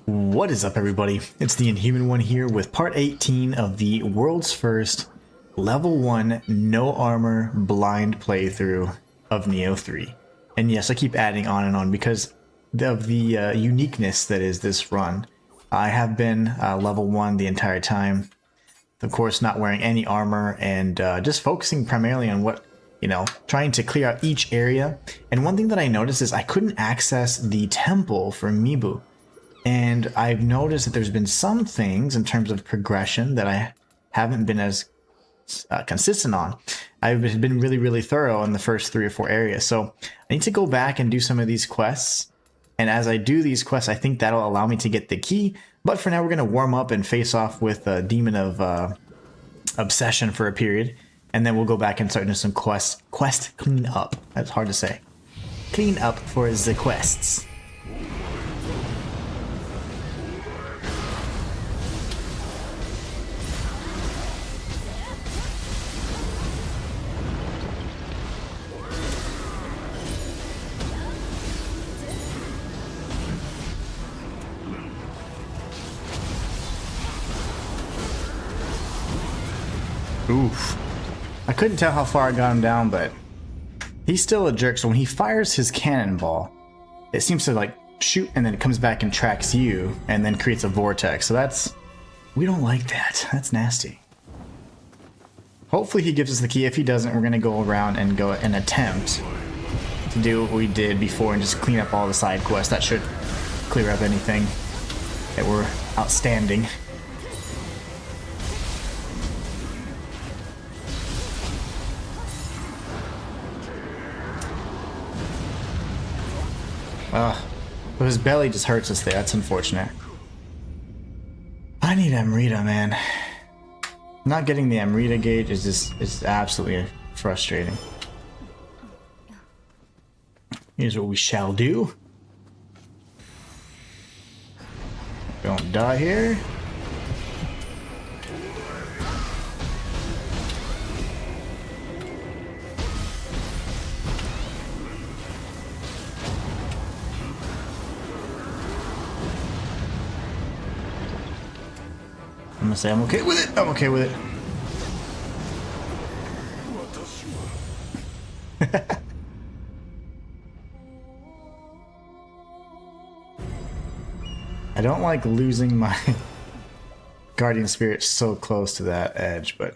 What is up, everybody? It's the Inhuman one here with part 18 of the world's first level 1 no armor blind playthrough of Nioh 3. And yes, I keep adding on and on because of the uniqueness that is this run. I have been level 1 the entire time, of course not wearing any armor and just focusing primarily on what, trying to clear out each area. And one thing that I noticed is I couldn't access the temple for Mibu. And I've noticed that there's been some things in terms of progression that I haven't been as consistent on. I've been really thorough in the first 3 or 4 areas. So I need to go back and do some of these quests. And as I do these quests, I think that'll allow me to get the key. But for now, we're going to warm up and face off with a Demon of Obsession for a period. And then we'll go back and start doing some quest clean up. That's hard to say. Clean up for the quests. Oof. I couldn't tell how far I got him down, but he's still a jerk. So when he fires his cannonball, it seems to like shoot and then it comes back and tracks you and then creates a vortex. So we don't like that. That's nasty. Hopefully he gives us the key. If he doesn't, we're going to go around and go and attempt to do what we did before and just clean up all the side quests. That should clear up anything that were outstanding. But his belly just hurts us there. That's unfortunate. I need Amrita, man. Not getting the Amrita gauge is absolutely frustrating. Here's what we shall do. Don't die here. I'm gonna say I'm okay with it. I'm okay with it. I don't like losing my guardian spirit so close to that edge, but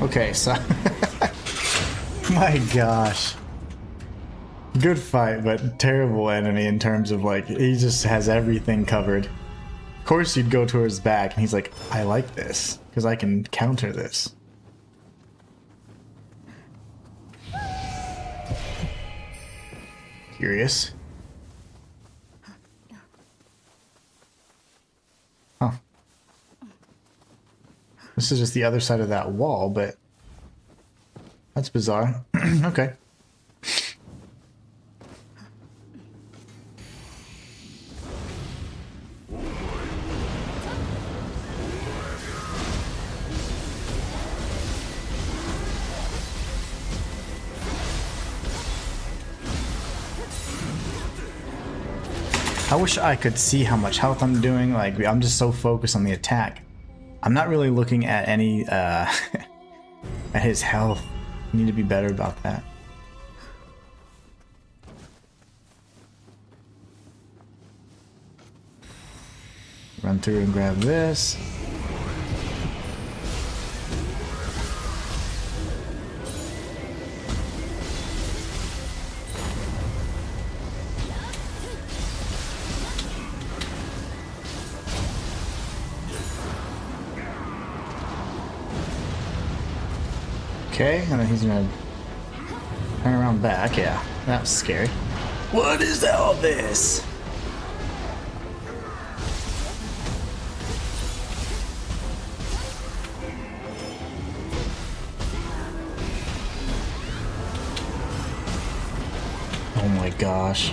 okay, so my gosh, good fight, but terrible enemy in terms of like he just has everything covered. Of course you'd go towards his back and he's like, I like this because I can counter this. Curious. Huh. This is just the other side of that wall, but that's bizarre. Okay. I wish I could see how much health I'm doing. Like, I'm just so focused on the attack. I'm not really looking at any, at his health. I need to be better about that. Run through and grab this. Okay, and then he's gonna turn around back. Yeah, that was scary. What is all this? Oh my gosh.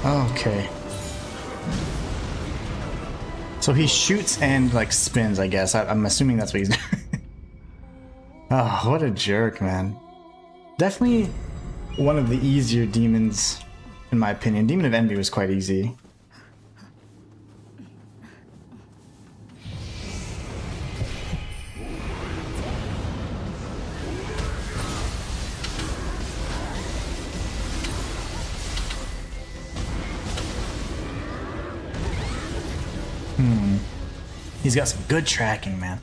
Okay. So he shoots and like spins, I guess. I'm assuming that's what he's doing. Oh, what a jerk, man. Definitely one of the easier demons, in my opinion. Demon of Envy was quite easy. He's got some good tracking, man.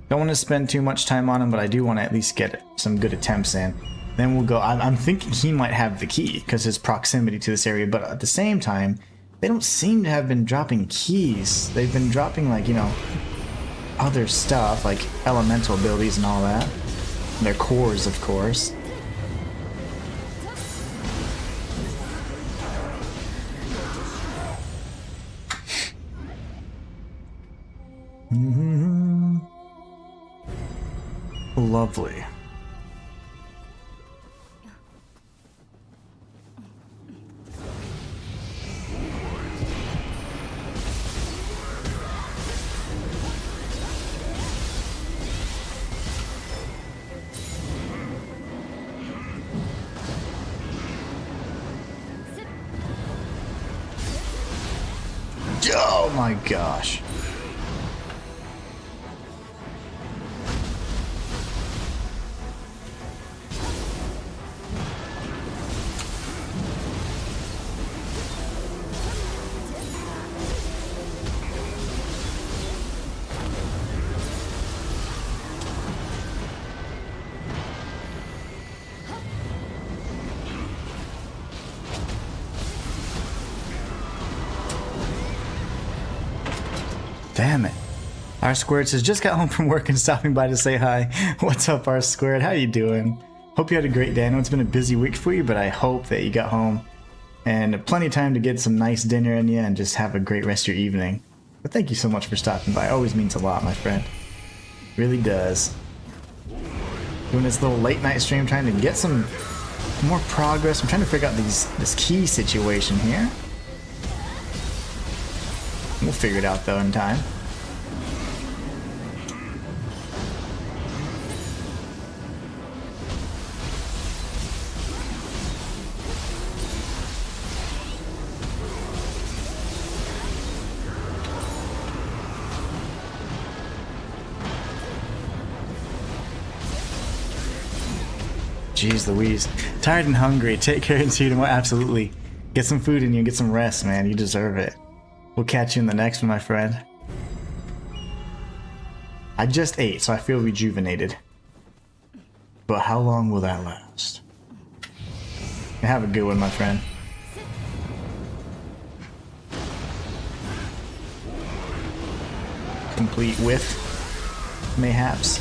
Don't want to spend too much time on him, but I do want to at least get some good attempts in. Then we'll go. I'm thinking he might have the key because his proximity to this area, but at the same time, they don't seem to have been dropping keys. They've been dropping, like, you know, other stuff, like elemental abilities and all that. And their cores, of course. Lovely. Oh my gosh. Damn it. R Squared says, just got home from work and stopping by to say hi. What's up, R Squared? How you doing? Hope you had a great day. I know it's been a busy week for you, but I hope that you got home and plenty of time to get some nice dinner in you and just have a great rest of your evening. But thank you so much for stopping by. It always means a lot, my friend. Really does. Doing this little late night stream, trying to get some more progress. I'm trying to figure out this key situation here. We'll figure it out though in time. Jeez Louise. Tired and hungry. Take care and see you tomorrow. Absolutely. Get some food in you and get some rest, man. You deserve it. We'll catch you in the next one, my friend. I just ate, so I feel rejuvenated. But how long will that last? Have a good one, my friend. Complete with, mayhaps.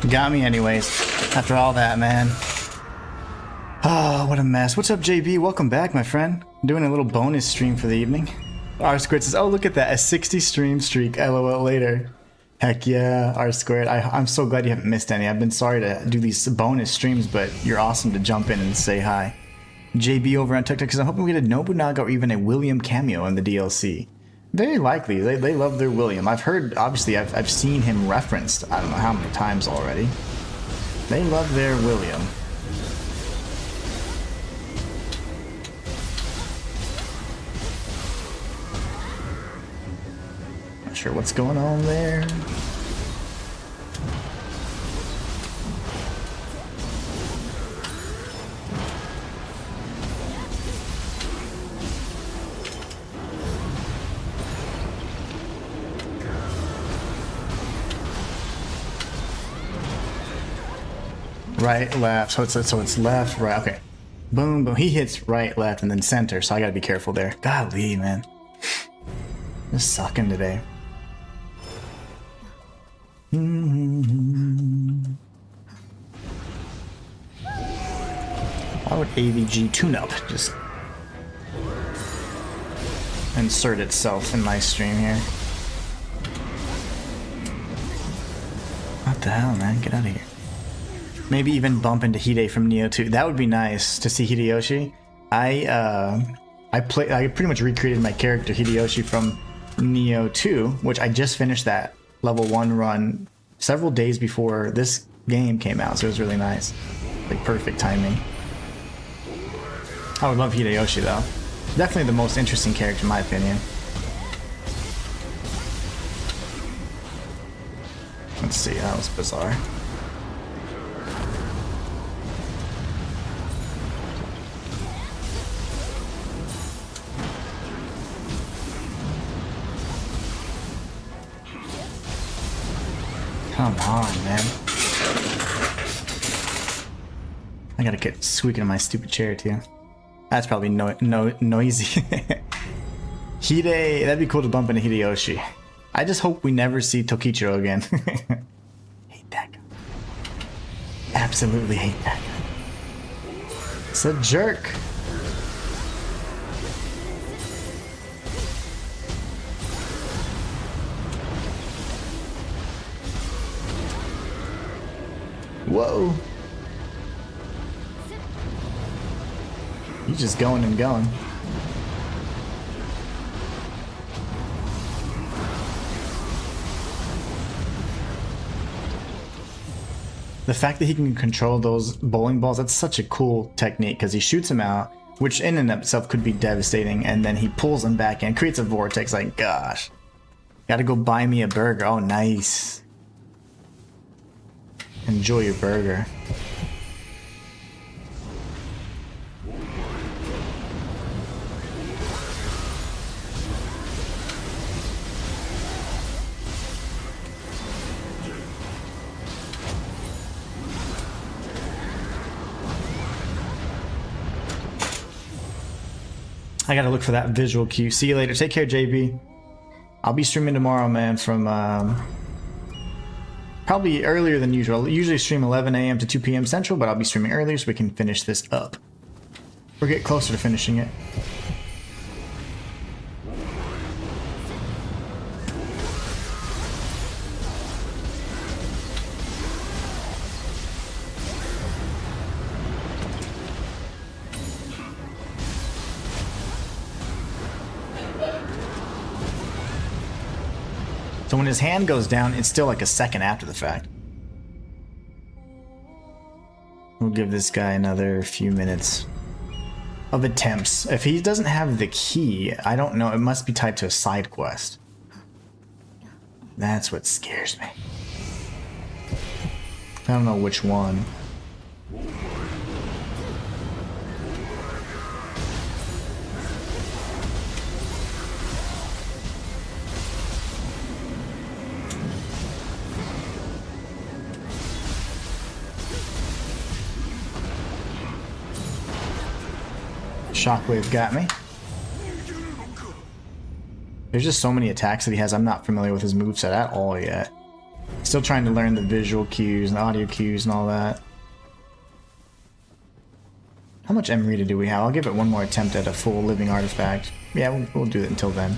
Got me anyways, after all that, man. Oh, what a mess. What's up, JB? Welcome back, my friend. I'm doing a little bonus stream for the evening. R Squared says, oh, look at that, a 60 stream streak, LOL later. Heck yeah, R Squared. I'm so glad you haven't missed any. I've been sorry to do these bonus streams, but you're awesome to jump in and say hi. JB over on TikTok says, I'm hoping we get a Nobunaga or even a William cameo in the DLC. Very likely. They love their William. I've heard, obviously, I've seen him referenced, I don't know how many times already. They love their William. Not sure what's going on there. Right, left, so it's left, right, okay. Boom, boom, he hits right, left, and then center, so I gotta be careful there. Golly, man. Just sucking today. Why would AVG tune-up just insert itself in my stream here? What the hell, man? Get out of here. Maybe even bump into Hide from Nioh 2. That would be nice to see Hideyoshi. I pretty much recreated my character Hideyoshi from Nioh 2, which I just finished that level 1 run several days before this game came out, so it was really nice. Like perfect timing. I would love Hideyoshi though. Definitely the most interesting character in my opinion. Let's see, that was bizarre. Come on, man. I gotta get squeaking in my stupid chair too. That's probably noisy. Hide, that'd be cool to bump into Hideyoshi. I just hope we never see Tokichiro again. Hate that guy. Absolutely hate that guy. It's a jerk. Whoa. He's just going and going. The fact that he can control those bowling balls, that's such a cool technique because he shoots them out, which in and of itself could be devastating, and then he pulls them back in, creates a vortex. Like, gosh. Gotta go buy me a burger. Oh, nice. Enjoy your burger. I gotta look for that visual cue. See you later. Take care, JB. I'll be streaming tomorrow, man, from probably earlier than usual. I usually stream 11 a.m. to 2 p.m. Central, but I'll be streaming earlier so we can finish this up. Or get closer to finishing it. So when his hand goes down, it's still like a second after the fact. We'll give this guy another few minutes of attempts. If he doesn't have the key, I don't know, it must be tied to a side quest. That's what scares me. I don't know which one. Shockwave got me. There's just so many attacks that he has. I'm not familiar with his moveset at all yet. Still trying to learn the visual cues and audio cues and all that. How much Emerita do we have? I'll give it one more attempt at a full living artifact. Yeah, we'll do it until then.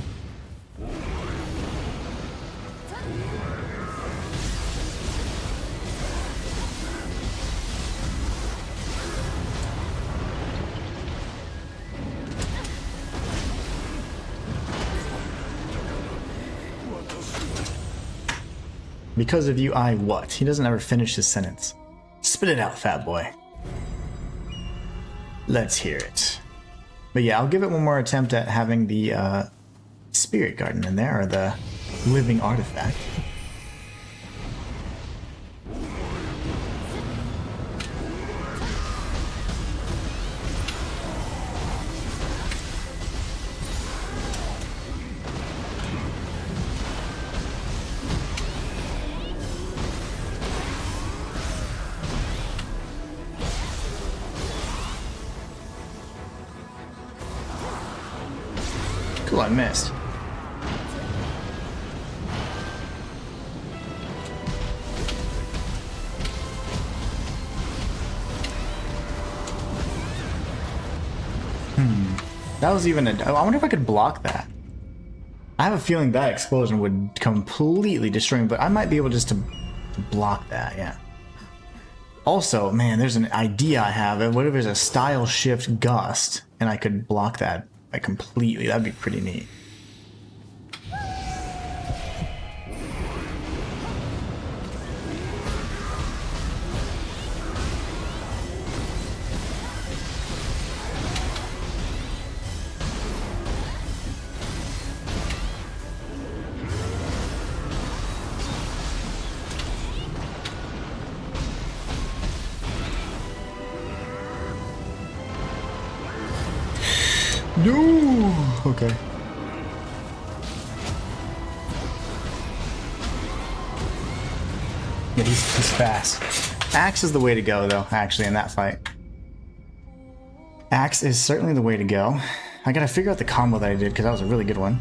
Because of you, I what? He doesn't ever finish his sentence. Spit it out, fat boy. Let's hear it. But yeah, I'll give it one more attempt at having the Spirit Garden in there, or the living artifact. Cool, I missed. That was even a... I wonder if I could block that. I have a feeling that explosion would completely destroy me, but I might be able just to block that, yeah. Also, man, there's an idea I have. What if there's a style shift gust, and I could block that like completely? That'd be pretty neat. No! Okay. Yeah, he's fast. Axe is the way to go, though, actually, in that fight. Axe is certainly the way to go. I gotta figure out the combo that I did, because that was a really good one.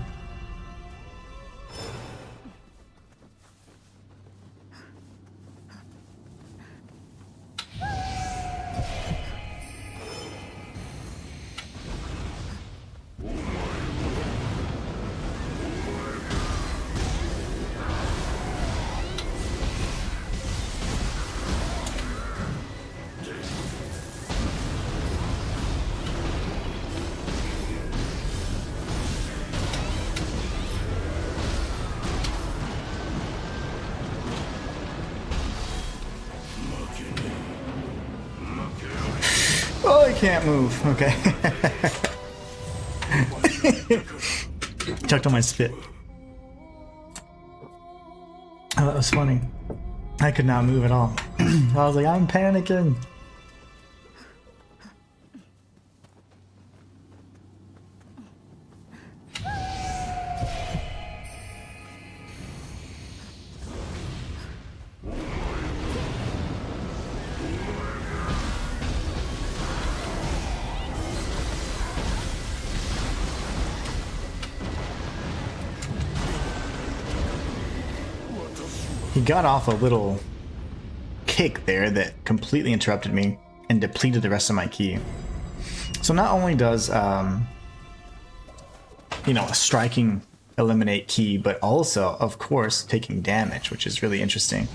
Oh, I can't move. Okay. Chucked on my spit. Oh, that was funny. I could not move at all. I was like, I'm panicking. He got off a little kick there that completely interrupted me and depleted the rest of my ki. So not only does, you know, striking eliminate ki, but also, of course, taking damage, which is really interesting.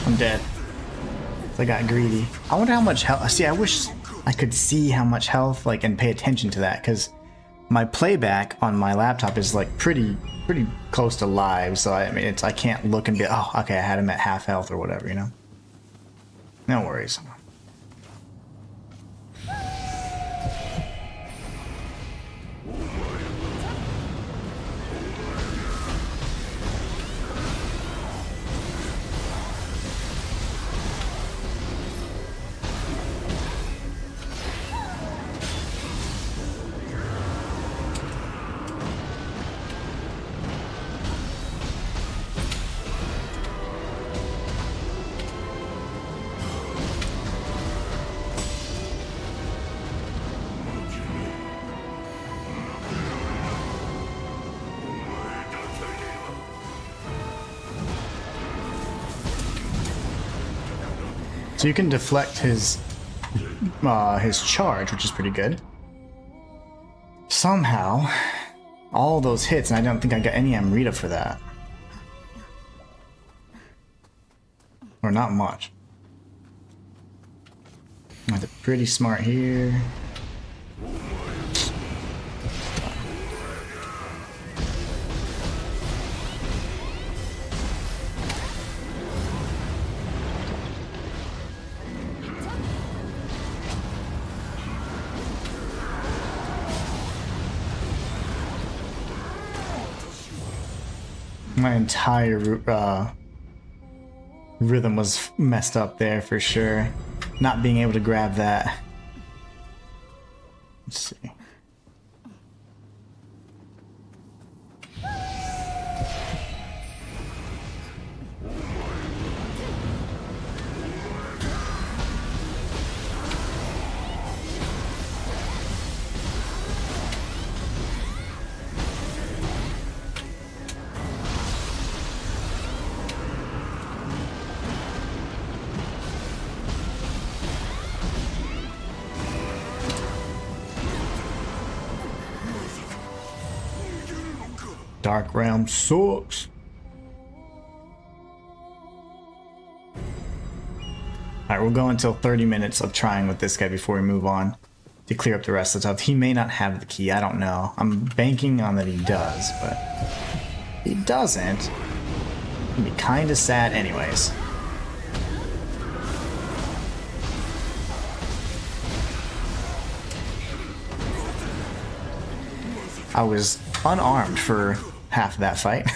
I'm dead. I got greedy. I wonder how much health. See, I wish I could see how much health, like, and pay attention to that, because my playback on my laptop is like pretty close to live. So I mean, I can't look and be, oh, okay, I had him at half health or whatever, you know. No worries. So you can deflect his charge, which is pretty good. Somehow, all those hits, and I don't think I got any Amrita for that. Or not much. pretty smart here. My entire rhythm was messed up there for sure. Not being able to grab that. Let's see. Dark Realm sucks. Alright, we'll go until 30 minutes of trying with this guy before we move on to clear up the rest of the stuff. He may not have the key, I don't know. I'm banking on that he does, but if he doesn't, it'd be kinda sad anyways. I was unarmed for half of that fight.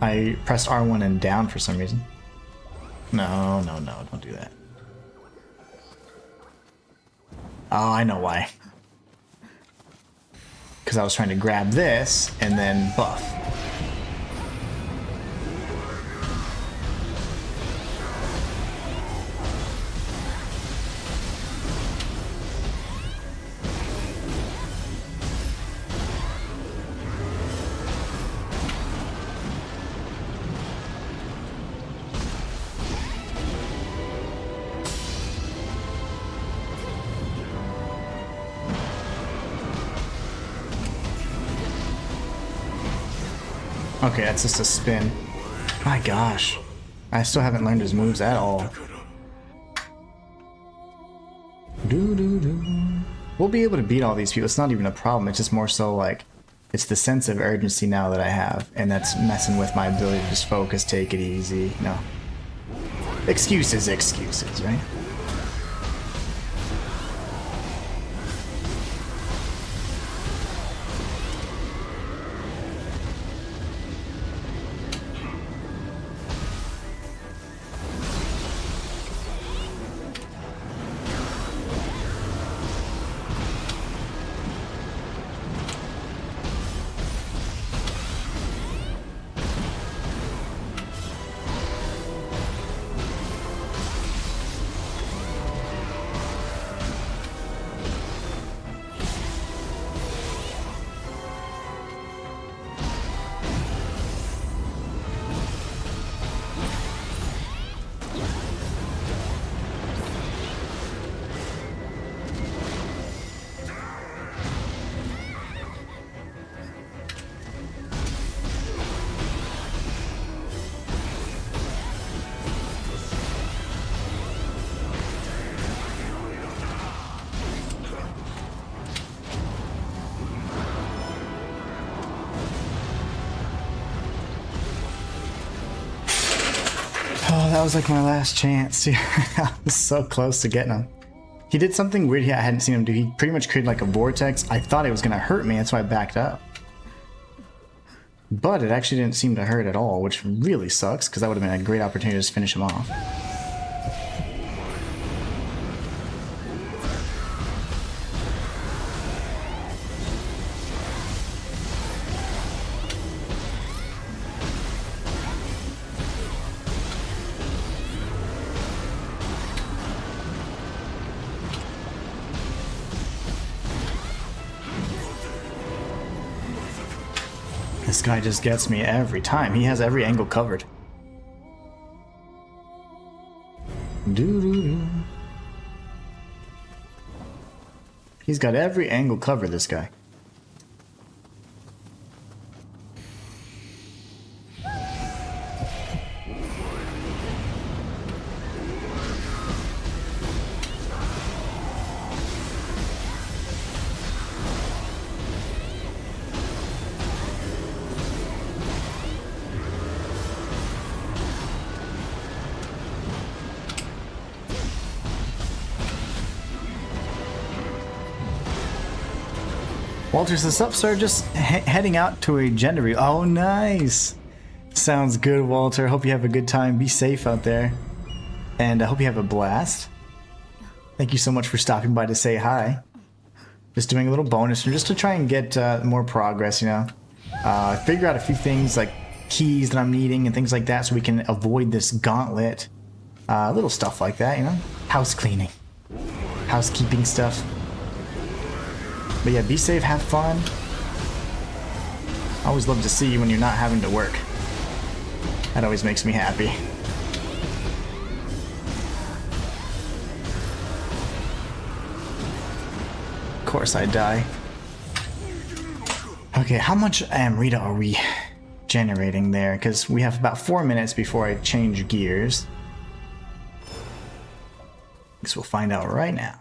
I pressed R1 and down for some reason. No, don't do that. Oh, I know why. Because I was trying to grab this and then buff. Okay, that's just a spin. My gosh. I still haven't learned his moves at all. We'll be able to beat all these people. It's not even a problem. It's just more so like, it's the sense of urgency now that I have. And that's messing with my ability to just focus, take it easy. No. Excuses, right? Oh, that was like my last chance. I was so close to getting him. He did something weird here I hadn't seen him do. He pretty much created like a vortex. I thought it was going to hurt me, that's why I backed up. But it actually didn't seem to hurt at all, which really sucks, because that would have been a great opportunity to just finish him off. This guy just gets me every time. He has every angle covered. He's got every angle covered, this guy. Walter says, sup, sir? Just heading out to a gender reveal. Oh, nice. Sounds good, Walter. Hope you have a good time. Be safe out there. And I hope you have a blast. Thank you so much for stopping by to say hi. Just doing a little bonus just to try and get more progress, you know. Figure out a few things like keys that I'm needing and things like that so we can avoid this gauntlet. Little stuff like that, you know. House cleaning. Housekeeping stuff. But yeah, be safe, have fun. I always love to see you when you're not having to work. That always makes me happy. Of course I die. Okay, how much Amrita are we generating there? Because we have about 4 minutes before I change gears. Guess we'll find out right now.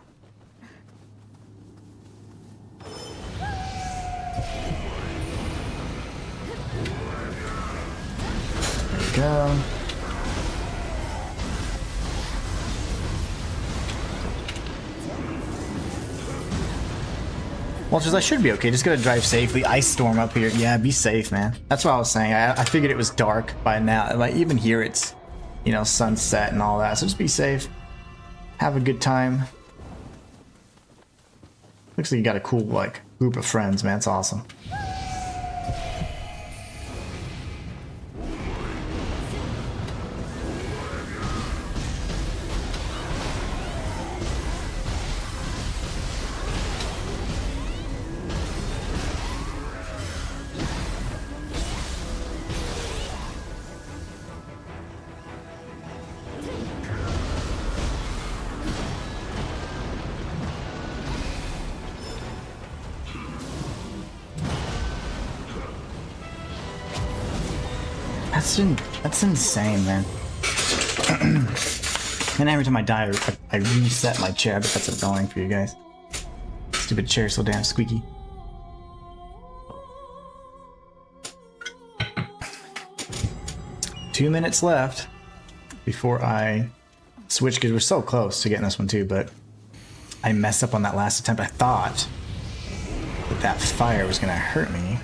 There we go. Walters, I should be okay. Just gotta drive safely. Ice storm up here. Yeah, be safe, man. That's what I was saying. I figured it was dark by now. Like, even here it's, you know, sunset and all that. So just be safe. Have a good time. Looks like you got a cool, like, group of friends, man. It's awesome. That's insane, man. And every time I die, I reset my chair. But that's annoying for you guys. Stupid chair, so damn squeaky. Two minutes left before I switch, because we're so close to getting this one too. But I messed up on that last attempt. I thought that fire was gonna hurt me.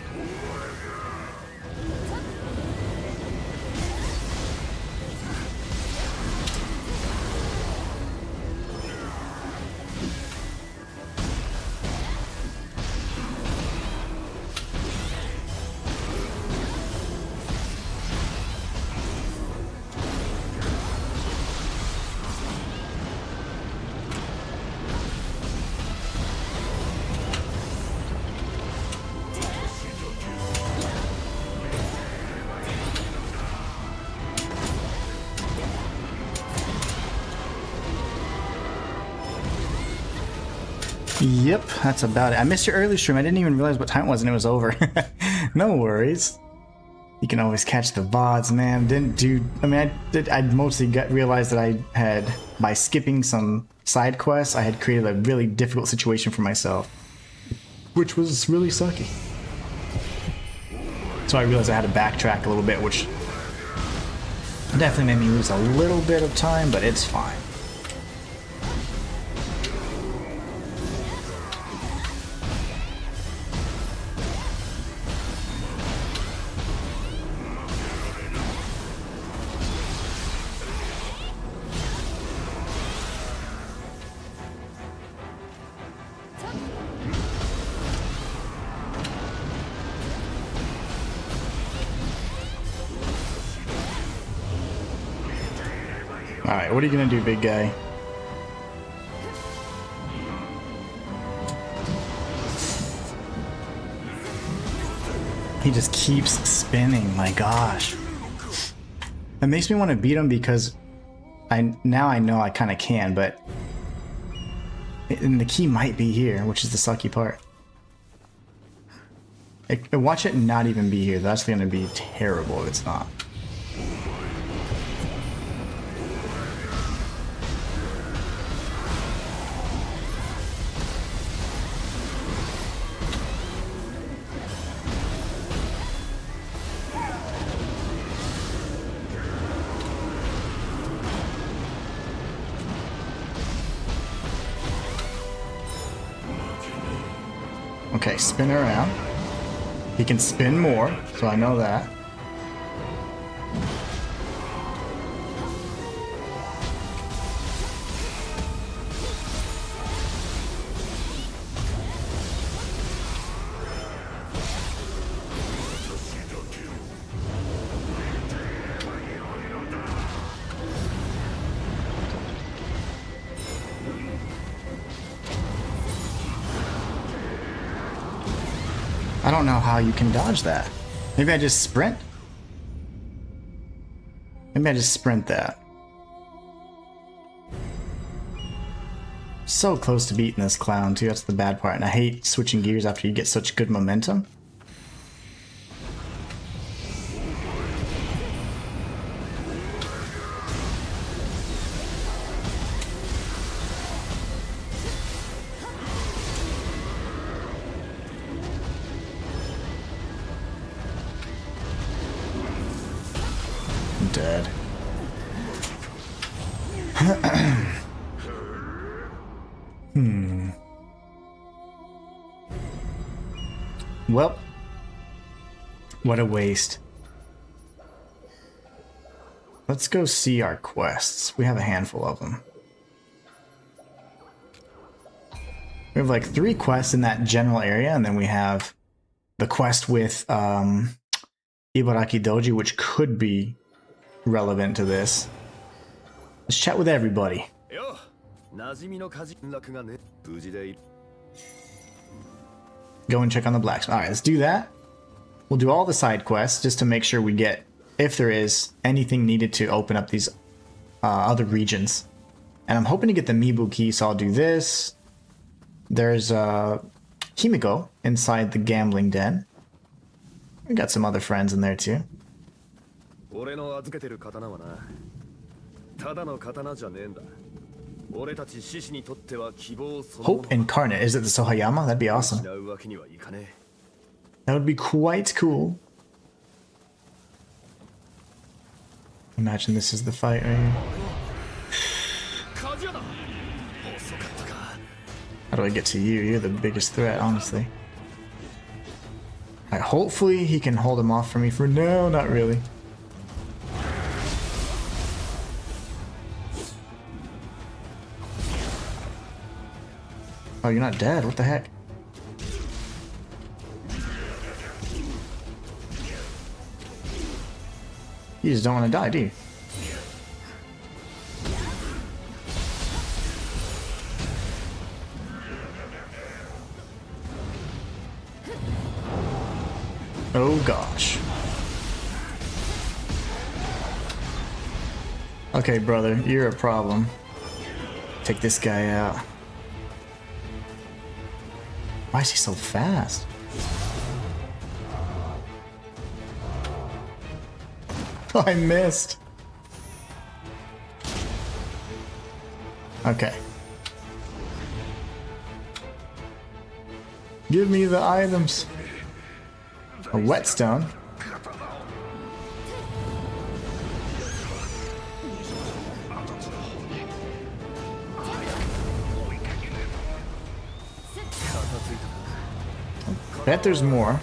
Yep, that's about it. I missed your early stream. I didn't even realize what time it was and it was over. No worries. You can always catch the VODs, man. I mostly realized that I had, by skipping some side quests, I had created a really difficult situation for myself, which was really sucky. So I realized I had to backtrack a little bit, which definitely made me lose a little bit of time, but it's fine. Alright, what are you gonna do, big guy? He just keeps spinning, my gosh. It makes me want to beat him because now I know I kind of can, but and the key might be here, which is the sucky part. Watch it not even be here. That's going to be terrible if it's not. Okay, spin around. He can spin more, so I know that. I don't know how you can dodge that. Maybe I just sprint? Maybe I just sprint that. So close to beating this clown too, that's the bad part. And I hate switching gears after you get such good momentum. Dead. Well, what a waste. Let's go see our quests. We have a handful of them. We have like 3 quests in that general area, and then we have the quest with Ibaraki Doji, which could be relevant to this. Let's chat with everybody. Go and check on the blacksmith. Alright, let's do that. We'll do all the side quests just to make sure we get, if there is anything needed to open up these other regions. And I'm hoping to get the Mibu key, so I'll do this. There's Himiko inside the gambling den. We got some other friends in there too. Hope incarnate. Is it the Sohayama? That'd be awesome. That would be quite cool. Imagine this is the fight right here. How do I get to you? You're the biggest threat, honestly. Alright, hopefully he can hold him off for me for no, not really. Oh, you're not dead. What the heck? You just don't want to die, do you? Oh gosh. Okay, brother, you're a problem. Take this guy out. Why is he so fast? Oh, I missed. Okay. Give me the items. A whetstone. Bet there's more.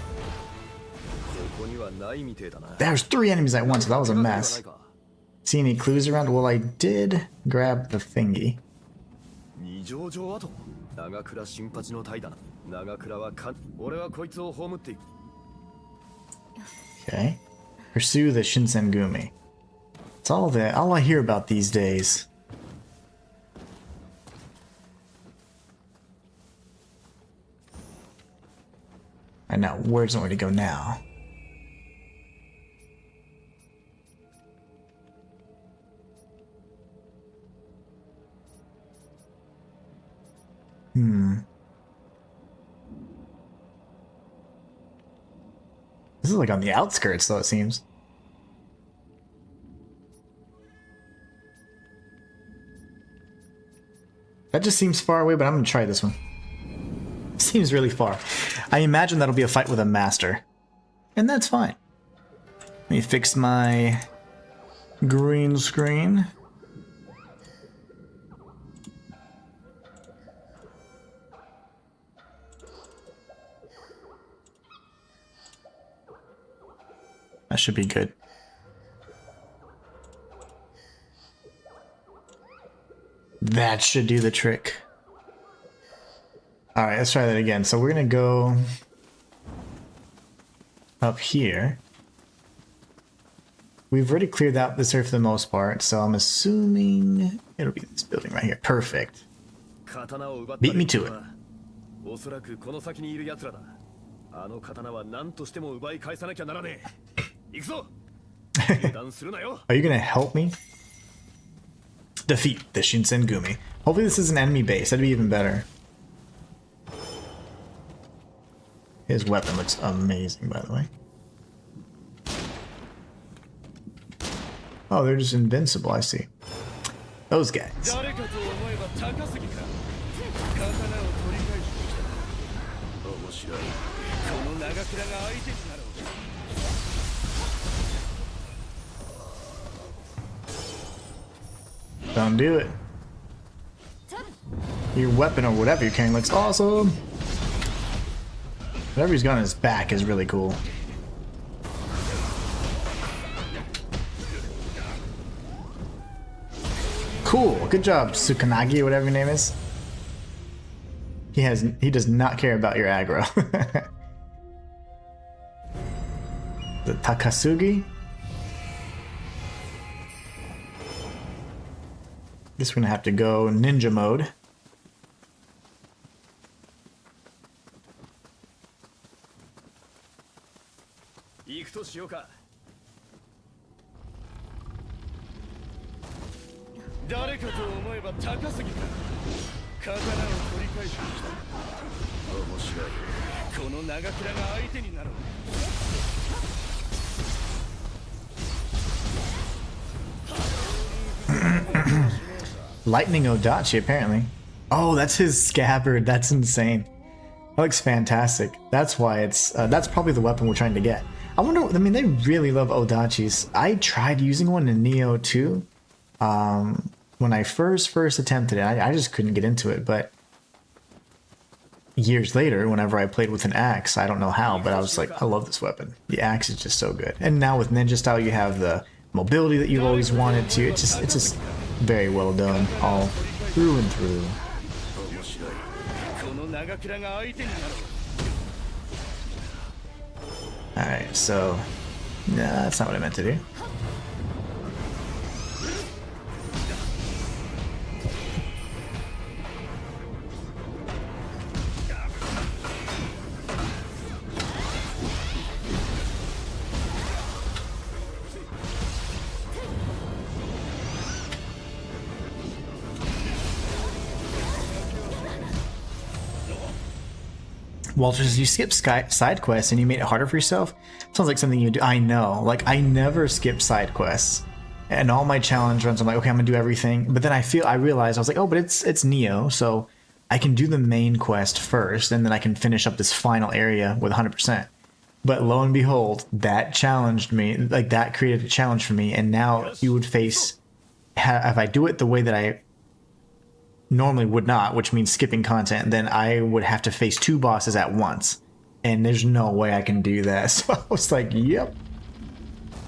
There's 3 enemies at once, so that was a mess. See any clues around? Well, I did grab the thingy. Okay. Pursue the Shinsengumi. It's all I hear about these days. And now, where's the way to go now? This is like on the outskirts, though, it seems. That just seems far away, but I'm gonna try this one. Seems really far. I imagine that'll be a fight with a master. And that's fine. Let me fix my green screen. That should be good. That should do the trick. Alright, let's try that again. So we're gonna go up here. We've already cleared out this area for the most part, so I'm assuming it'll be this building right here. Perfect. Beat me to it. Are you gonna help me defeat the Shinsengumi? Hopefully this is an enemy base. That'd be even better. His weapon looks amazing, by the way. Oh, they're just invincible, I see. Those guys. Don't do it. Your weapon or whatever you're carrying looks awesome. Whatever he's got on his back is really cool. Cool. Good job, Tsukanagi, or whatever your name is. He does not care about your aggro. The Takasugi. Guess we're gonna have to go ninja mode. Lightning Odachi, apparently. Oh, that's his scabbard. That's insane. That looks fantastic. That's why it's that's probably the weapon we're trying to get. I wonder, I mean, they really love Odachis. I tried using one in Nioh too. When I first attempted it, I just couldn't get into it, but years later, whenever I played with an axe, I don't know how, but I was like, I love this weapon. The axe is just so good. And now with ninja style, you have the mobility that you've always wanted to. It's just very well done, all through and through. Alright, so nah, that's not what I meant to do. Walter says, you skip side quests and you made it harder for yourself? Sounds like something you do. I know. Like, I never skip side quests. And all my challenge runs, I'm like, okay, I'm gonna do everything. But then I realized, I was like, oh, but it's Nioh, so I can do the main quest first, and then I can finish up this final area with 100%. But lo and behold, that challenged me. Like, that created a challenge for me, and now you would face... If I do it the way that I normally would not, which means skipping content, then I would have to face 2 bosses at once. And there's no way I can do that. So I was like, yep.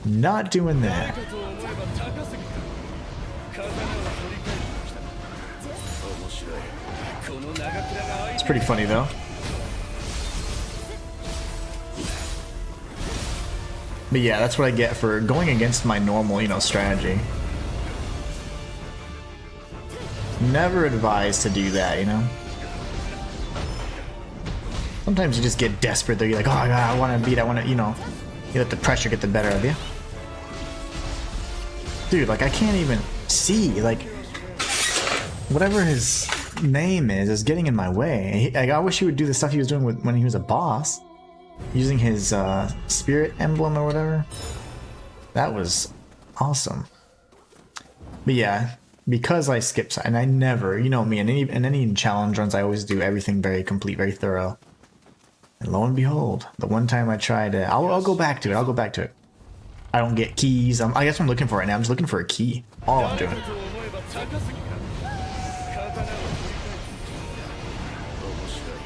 Not doing that. It's pretty funny though. But yeah, that's what I get for going against my normal, strategy. Never advised to do that, Sometimes you just get desperate though. You're like, oh God, I want to beat, you let the pressure get the better of you. Dude, like, I can't even see, like, whatever his name is getting in my way. I wish he would do the stuff he was doing when he was a boss. Using his spirit emblem or whatever. That was awesome. But yeah, because I skipped, and I never, you know me, in any challenge runs, I always do everything very complete, very thorough. And lo and behold, the one time I tried it, I'll go back to it. I'll go back to it. I don't get keys. I guess I'm looking for it now. I'm just looking for a key. All I'm doing.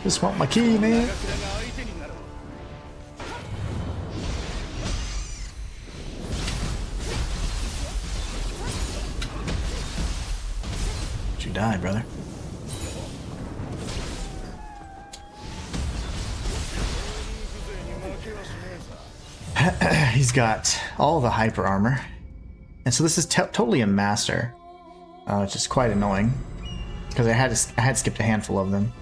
Just want my key, man. die, brother. He's got all the hyper armor. And so this is totally a master. Which is quite annoying. Because I had skipped a handful of them.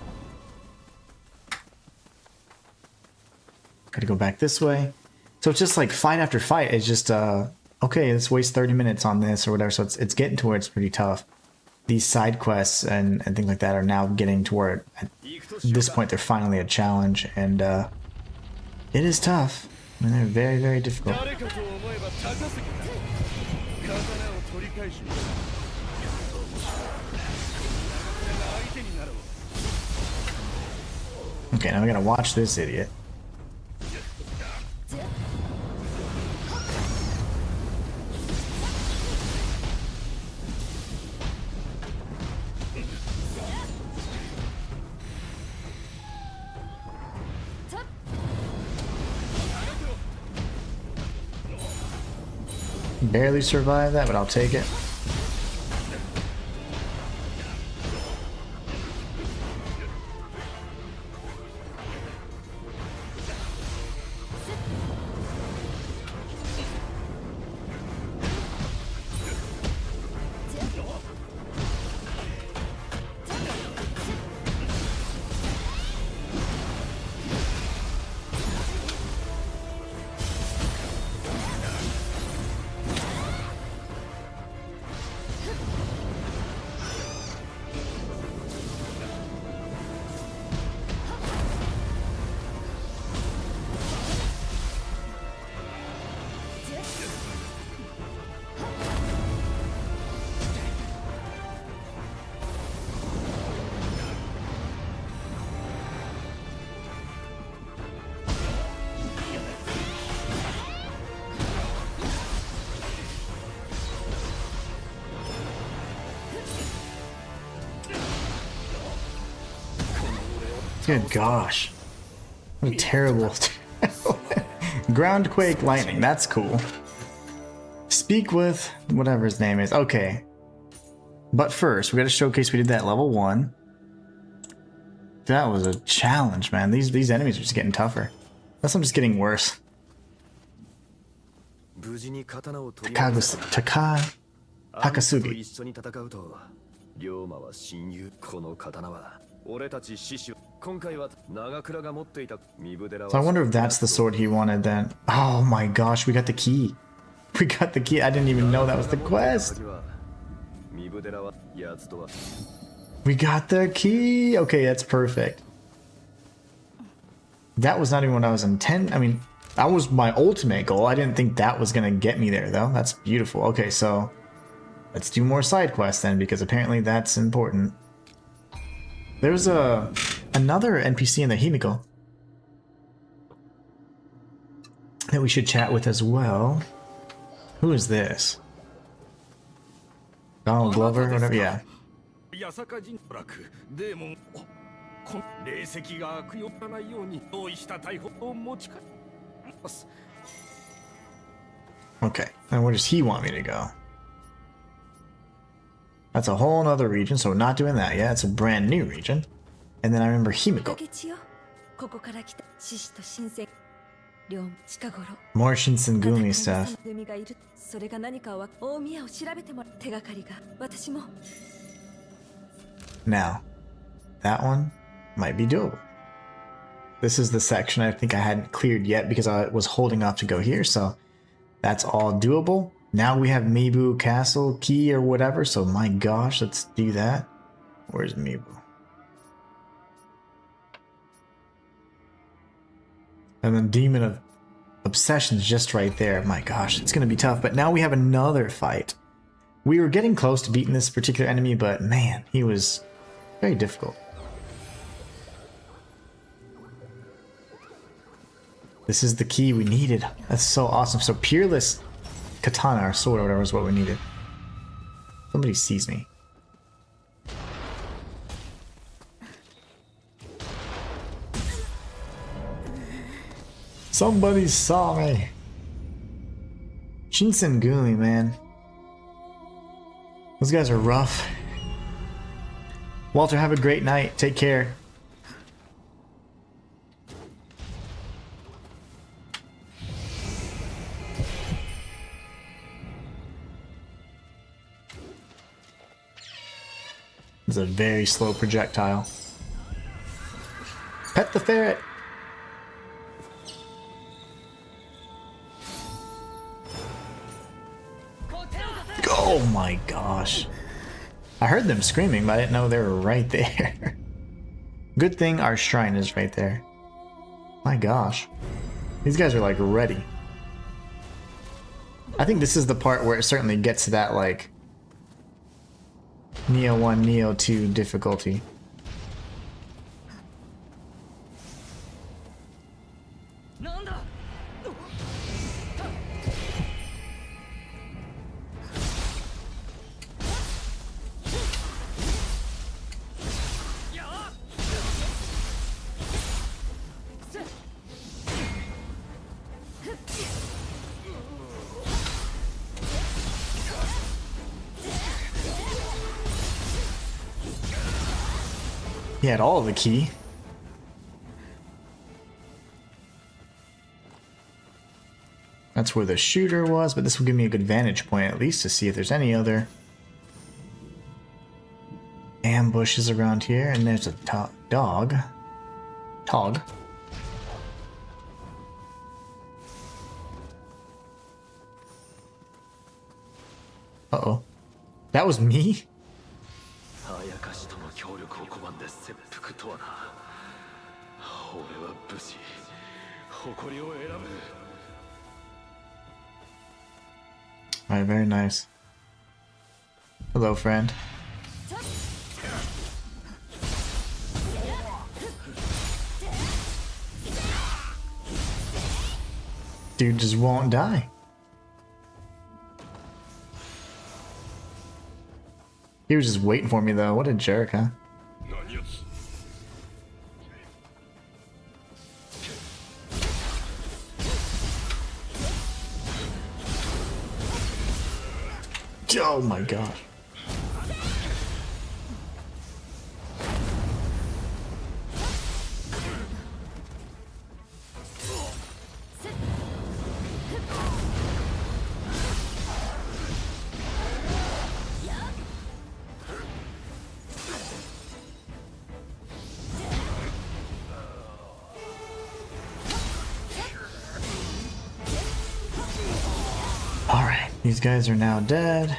Gotta go back this way. So it's just like fight after fight. It's just, okay, let's waste 30 minutes on this or whatever. So it's getting to where it's pretty tough. These side quests and things like that are now getting to where at this point they're finally a challenge. And it is tough. I mean, they're very, very difficult. Okay, now we gotta watch this idiot. Barely survived that, but I'll take it. Good gosh. What a terrible. Groundquake lightning. That's cool. Speak with whatever his name is. Okay. But first, we gotta showcase we did that level 1. That was a challenge, man. These enemies are just getting tougher. Unless I'm just getting worse. Takasugi. So I wonder if that's the sword he wanted then. Oh my gosh, we got the key. We got the key. I didn't even know that was the quest. We got the key. Okay, that's perfect. That was not even what I was intending. I mean, that was my ultimate goal. I didn't think that was going to get me there though. That's beautiful. Okay, so let's do more side quests then, because apparently that's important. There's another NPC in the Himiko that we should chat with as well. Who is this? Donald Glover, whatever. Yeah. Okay, and where does he want me to go? That's a whole nother region, so we're not doing that yet. It's a brand new region. And then I remember Himiko. More Shinsengumi stuff. Now, that one might be doable. This is the section I think I hadn't cleared yet because I was holding off to go here, so that's all doable. Now we have Mibu Castle key or whatever, so my gosh, let's do that. Where's Mibu? And then Demon of Obsession's just right there. My gosh, it's gonna be tough, but now we have another fight. We were getting close to beating this particular enemy, but man, he was very difficult. This is the key we needed. That's so awesome. So Peerless Katana or sword or whatever is what we needed. Somebody sees me. Somebody saw me. Shinsengumi, man. Those guys are rough. Walter, have a great night. Take care. It's a very slow projectile. Pet the ferret. Oh my gosh. I heard them screaming, but I didn't know they were right there. Good thing our shrine is right there. My gosh. These guys are like ready. I think this is the part where it certainly gets to that like Nioh 1, Nioh 2 difficulty. He had all of the key. That's where the shooter was, but this will give me a good vantage point at least to see if there's any other ambushes around here. And there's a dog. Tog. Uh-oh. That was me? Alright, very nice. Hello, friend. Dude just won't die. He was just waiting for me though. What a jerk, huh? Oh my gosh. Alright, these guys are now dead.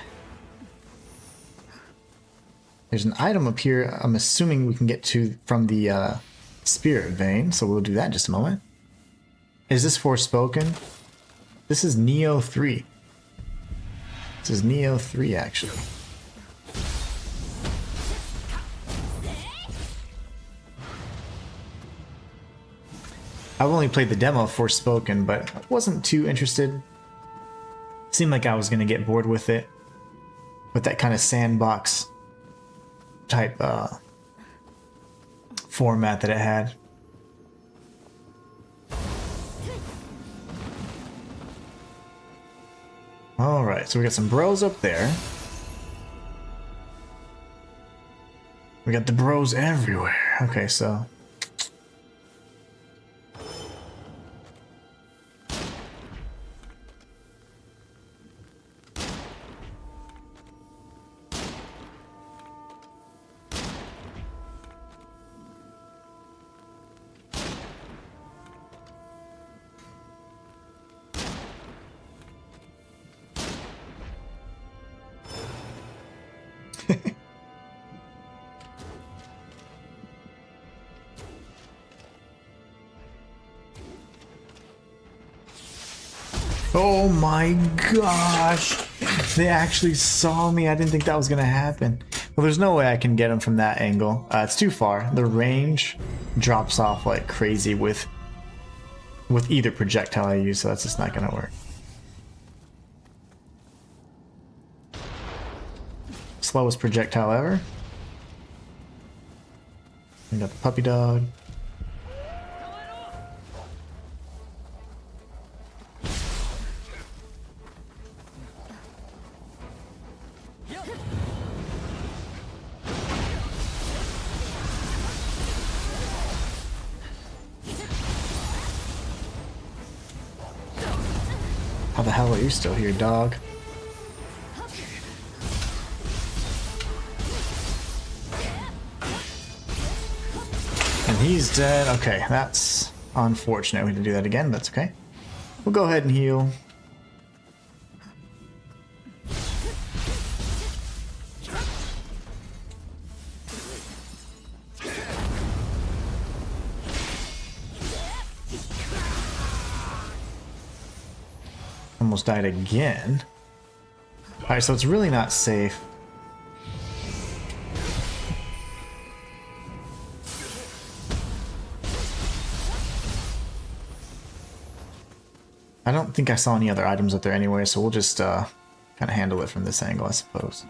There's an item up here I'm assuming we can get to from the spirit vein, so we'll do that in just a moment. Is this Forspoken? This is Nioh 3. This is Nioh 3 actually. I've only played the demo of Forspoken, but I wasn't too interested. Seemed like I was gonna get bored with it. With that kind of sandbox type format that it had. Alright, so we got some bros up there. We got the bros everywhere. Okay, so oh my gosh! They actually saw me. I didn't think that was gonna happen. Well, there's no way I can get them from that angle. It's too far. The range drops off like crazy with either projectile I use, so that's just not gonna work. Slowest projectile ever. We got the puppy dog. hell are you still here, dog? And he's dead. Okay, that's unfortunate. We had to do that again. That's okay. We'll go ahead and heal. Almost died again. Alright, so it's really not safe. I don't think I saw any other items up there anyway, so we'll just kind of handle it from this angle, I suppose.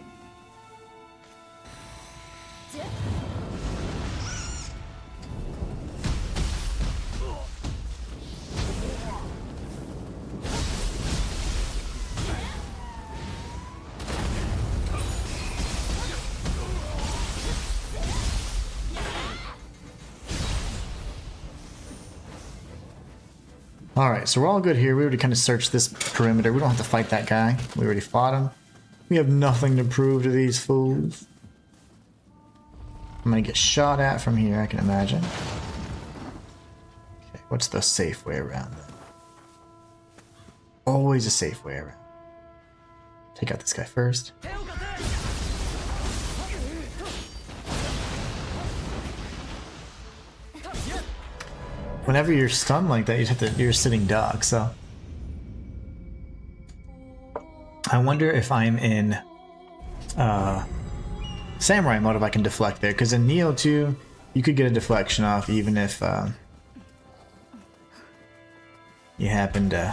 Alright, so we're all good here. We already kind of searched this perimeter. We don't have to fight that guy. We already fought him. We have nothing to prove to these fools. I'm gonna get shot at from here, I can imagine. Okay, what's the safe way around then? Always a safe way around. Take out this guy first. Whenever you're stunned like that, you're a sitting dog, so. I wonder if I'm in Samurai mode if I can deflect there, because in Nioh 2, you could get a deflection off even if you happen to...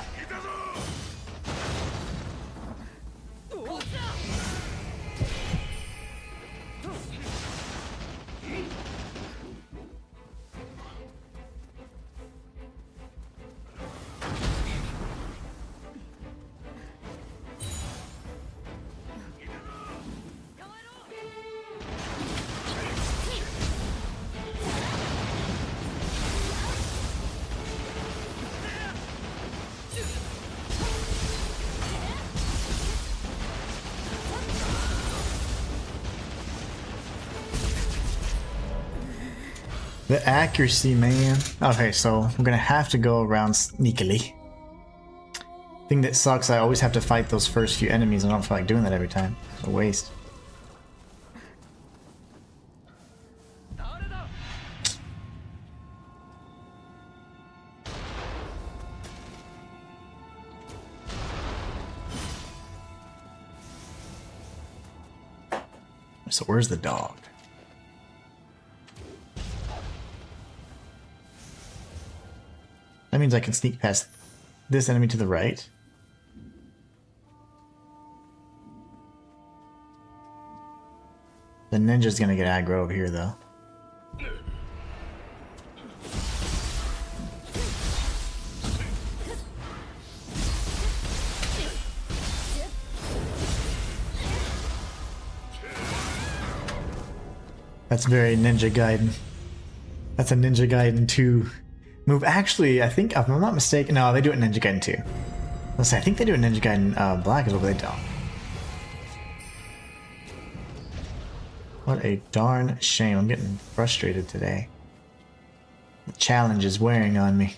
The accuracy, man. Okay, so we're gonna have to go around sneakily. Thing that sucks, I always have to fight those first few enemies. I don't feel like doing that every time. It's a waste. So where's the dog? That means I can sneak past this enemy to the right. The ninja's gonna get aggro over here though. That's very Ninja Gaiden. That's a Ninja Gaiden 2 move. Actually, I think, if I'm not mistaken, no, they do it in Ninja Gaiden 2. Let's say, I think they do it in Ninja Gaiden Black as well, but they don't. What a darn shame. I'm getting frustrated today. The challenge is wearing on me.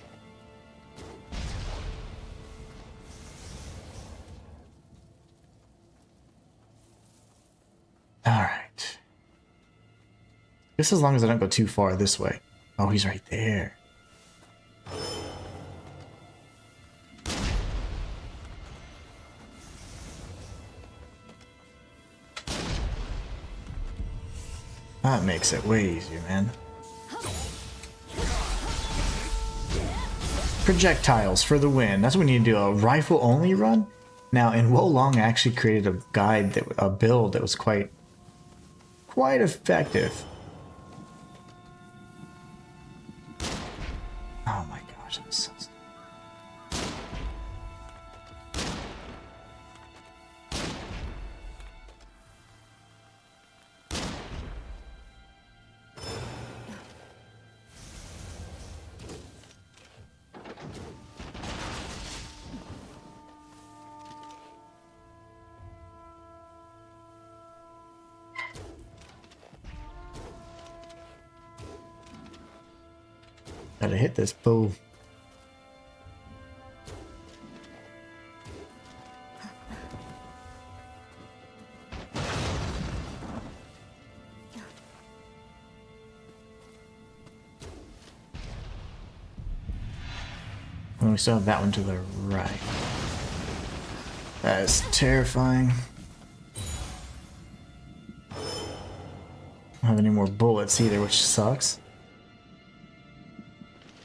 Alright. Just as long as I don't go too far this way. Oh, he's right there. That makes it way easier, man. Projectiles for the win. That's what we need to do. A rifle only run? Now, in Wolong, I actually created a guide, a build that was quite effective. Oh my gosh, I'm so stupid. Gotta hit this bow. And we still have that one to the right. That is terrifying. I don't have any more bullets either, which sucks.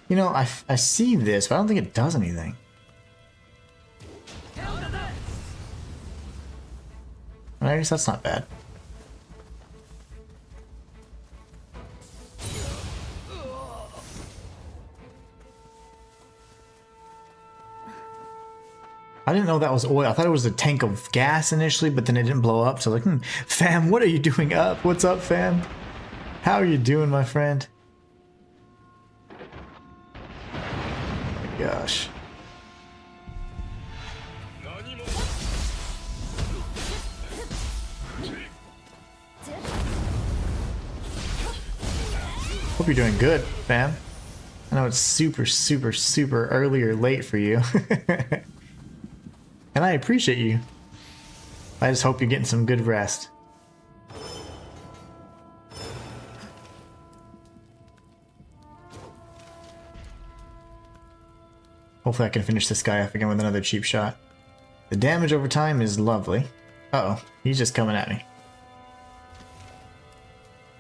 You know, I see this, but I don't think it does anything. I guess that's not bad. I didn't know that was oil. I thought it was a tank of gas initially, but then it didn't blow up. So like, fam, what are you doing up? What's up, fam? How are you doing, my friend? Oh my gosh. Hope you're doing good, fam. I know it's super, super, super early or late for you. And I appreciate you. I just hope you're getting some good rest. Hopefully I can finish this guy off again with another cheap shot. The damage over time is lovely. Uh-oh, he's just coming at me.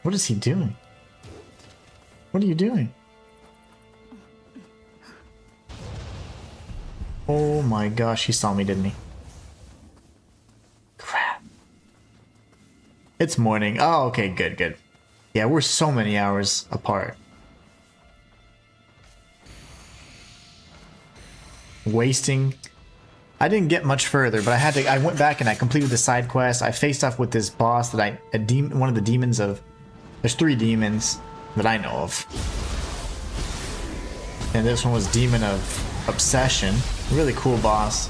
What is he doing? What are you doing? Oh my gosh, he saw me, didn't he? Crap. It's morning. Oh, okay, good, good. Yeah, we're so many hours apart. Wasting. I didn't get much further, but I went back and I completed the side quest. I faced off with this boss that one of the demons of, there's 3 demons that I know of. And this one was Demon of Obsession. Really cool boss.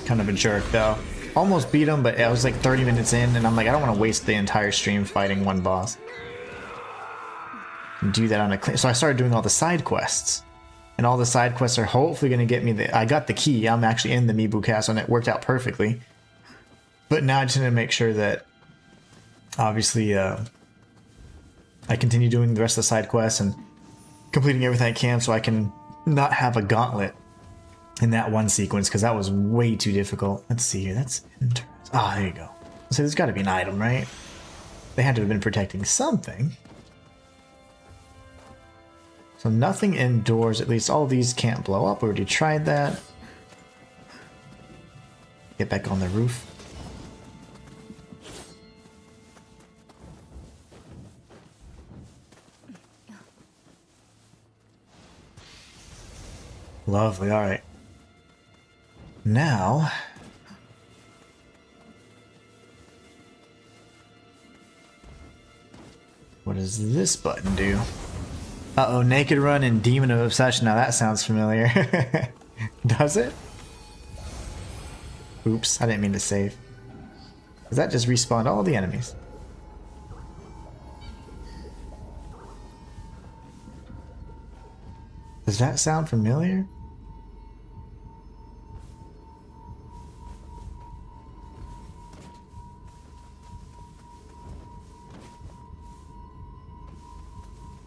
Kind of a jerk though. Almost beat him, but I was like 30 minutes in and I'm like, I don't want to waste the entire stream fighting one boss. Do that on a clean. So I started doing all the side quests. And all the side quests are hopefully going to get me I got the key. I'm actually in the Mibu Castle and it worked out perfectly. But now I just need to make sure that obviously I continue doing the rest of the side quests and completing everything I can so I can not have a gauntlet in that one sequence because that was way too difficult. Let's see here. That's interesting. Ah, there you go. So there's got to be an item, right? They had to have been protecting something. So nothing indoors. At least all these can't blow up. We already tried that. Get back on the roof. Lovely, alright. Now... what does this button do? Uh-oh, Naked Run and Demon of Obsession. Now that sounds familiar. Does it? Oops, I didn't mean to save. Does that just respawn all the enemies? Does that sound familiar?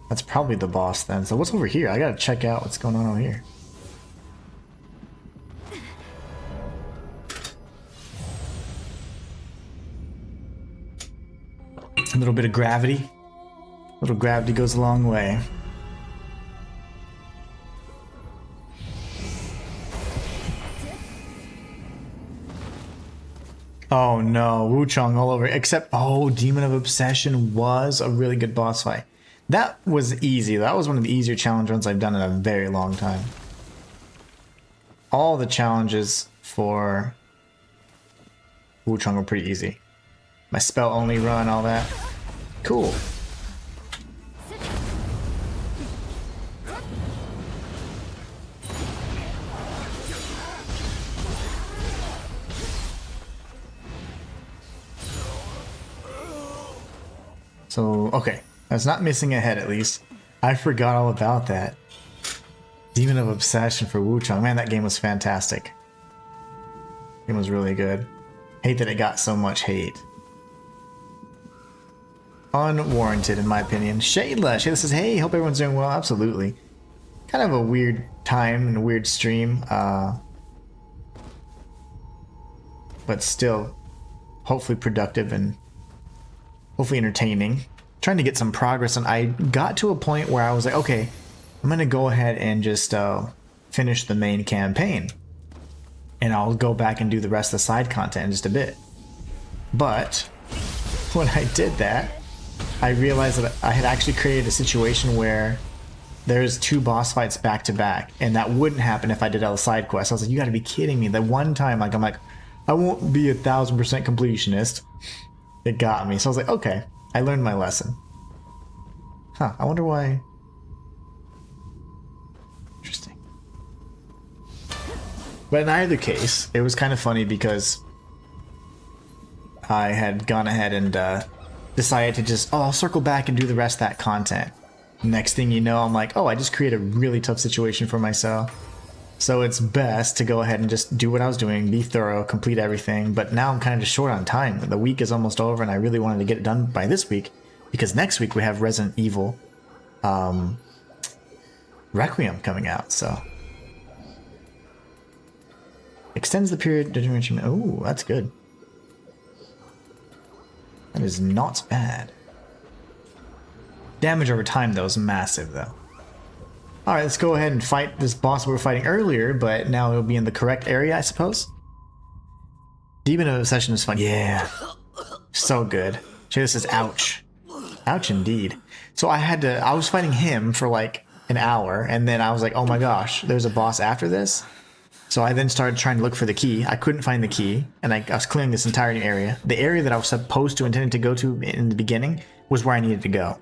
That's probably the boss then. So what's over here? I gotta check out what's going on over here. A little bit of gravity. A little gravity goes a long way. Oh no, Wuchang all over. Except, oh, Demon of Obsession was a really good boss fight. That was easy. That was one of the easier challenge runs I've done in a very long time. All the challenges for Wuchang were pretty easy. My spell only run, all that. Cool. So, okay. That's not missing a head at least. I forgot all about that. Demon of Obsession for Wuchang. Man, that game was fantastic. It was really good. Hate that it got so much hate. Unwarranted, in my opinion. Shayla says, hey, hope everyone's doing well. Absolutely. Kind of a weird time and a weird stream. But still, hopefully productive and hopefully entertaining. Trying to get some progress, and I got to a point where I was like, okay, I'm gonna go ahead and just finish the main campaign, and I'll go back and do the rest of the side content in just a bit. But when I did that, I realized that I had actually created a situation where there's 2 boss fights back to back, and that wouldn't happen if I did all the side quests. I was like, you gotta be kidding me. The one time, I'm like, I won't be 1000% completionist. It got me. So I was like, okay, I learned my lesson. Huh, I wonder why. Interesting. But in either case, it was kind of funny because I had gone ahead and decided to just, I'll circle back and do the rest of that content. Next thing you know, I'm like, oh, I just created a really tough situation for myself. So it's best to go ahead and just do what I was doing, be thorough, complete everything. But now I'm kind of just short on time. The week is almost over, and I really wanted to get it done by this week, because next week we have Resident Evil Requiem coming out. So extends the period duration. Oh, that's good. That is not bad. Damage over time, though, is massive, though. Alright, let's go ahead and fight this boss we were fighting earlier, but now it'll be in the correct area, I suppose. Demon of Obsession is fun. Yeah. So good. Shayla says, ouch. Ouch indeed. So I was fighting him for like an hour, and then I was like, oh my gosh, there's a boss after this? So I then started trying to look for the key. I couldn't find the key, and I was clearing this entire new area. The area that I was supposed to intended to go to in the beginning was where I needed to go.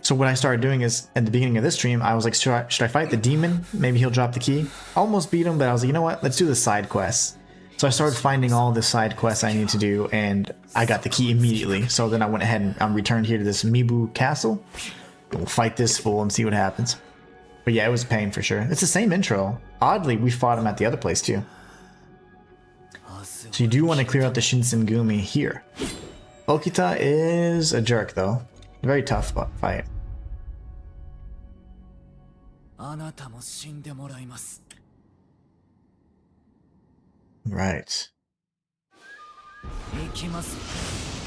So what I started doing is, at the beginning of this stream, I was like, should I fight the demon? Maybe he'll drop the key. Almost beat him, but I was like, you know what? Let's do the side quests. So I started finding all the side quests I need to do, and I got the key immediately. So then I went ahead and returned here to this Mibu castle. We'll fight this fool and see what happens. But yeah, it was a pain for sure. It's the same intro. Oddly, we fought him at the other place too. So you do want to clear out the Shinsengumi here. Okita is a jerk though. Very tough fight. Right.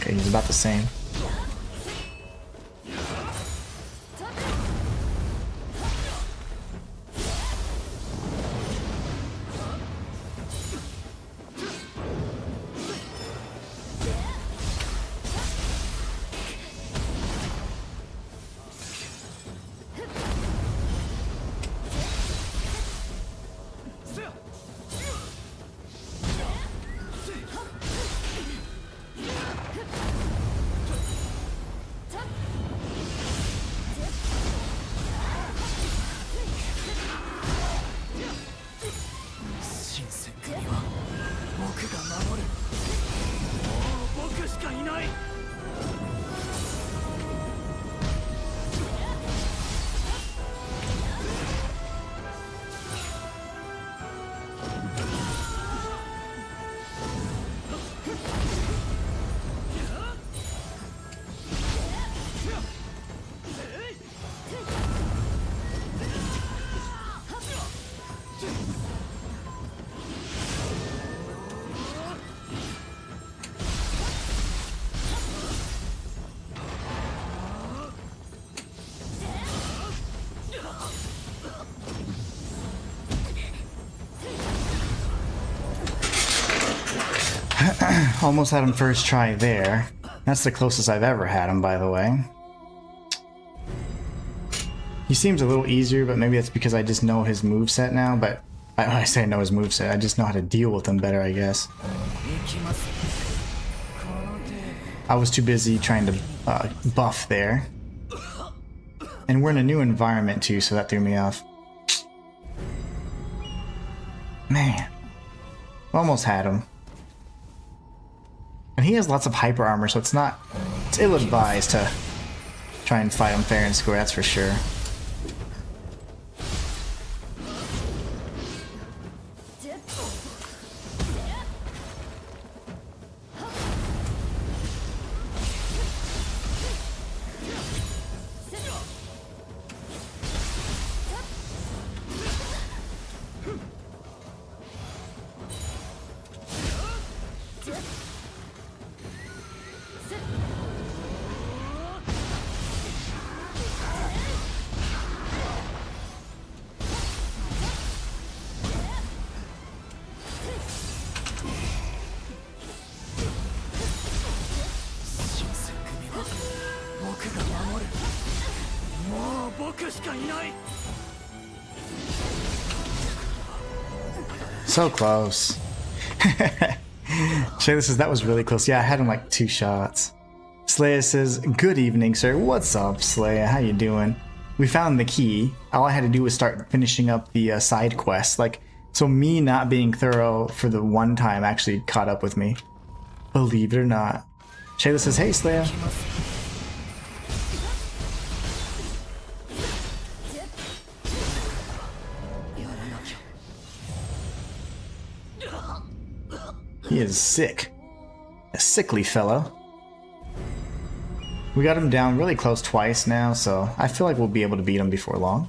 Okay, he's about the same. Almost had him first try there. That's the closest I've ever had him, by the way. He seems a little easier, but maybe that's because I just know his moveset now, but I say I know his moveset, I just know how to deal with him better, I guess. I was too busy trying to buff there. And we're in a new environment too, so that threw me off. Man. Almost had him. And he has lots of hyper armor, so it's ill-advised to try and fight him fair and square, that's for sure. So close. Shay, that was really close. Yeah, I had him like 2 shots. Slayer says, good evening, sir. What's up, Slayer? How you doing? We found the key. All I had to do was start finishing up the side quest. Like, so me not being thorough for the one time actually caught up with me. Believe it or not. Shayla says, hey, Slayer. He is sick. A sickly fellow. We got him down really close twice now, so I feel like we'll be able to beat him before long.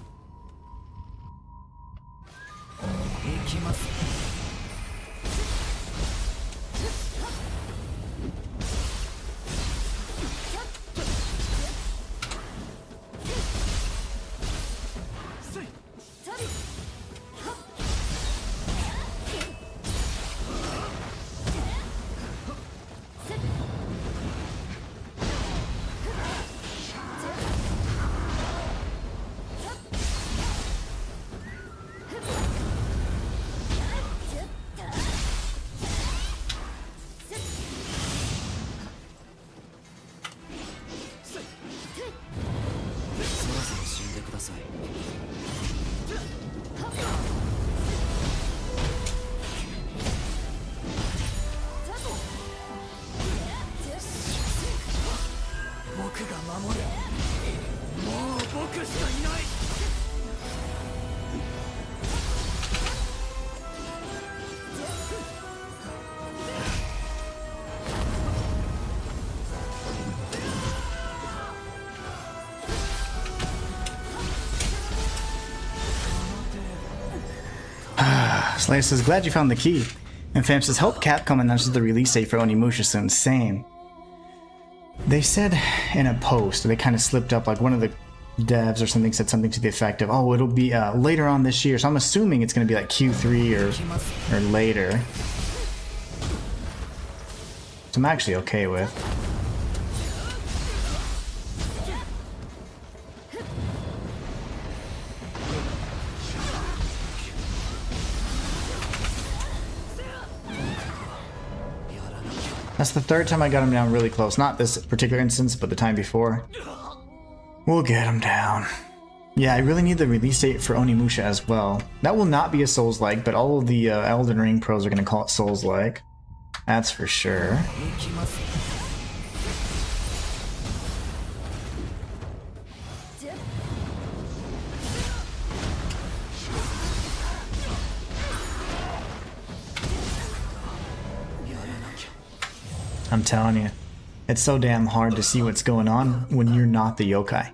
Slayer says, glad you found the key. And Fam says, hope Capcom announces the release date for Onimusha soon. Same. They said in a post, they kind of slipped up, like one of the devs or something said something to the effect of, oh, it'll be later on this year. So I'm assuming it's going to be like Q3 or later. So I'm actually okay with. That's the 3rd time I got him down really close. Not this particular instance, but the time before. We'll get him down. Yeah, I really need the release date for Onimusha as well. That will not be a Souls-like, but all of the Elden Ring pros are going to call it Souls-like. That's for sure. I'm telling you, it's so damn hard to see what's going on when you're not the yokai.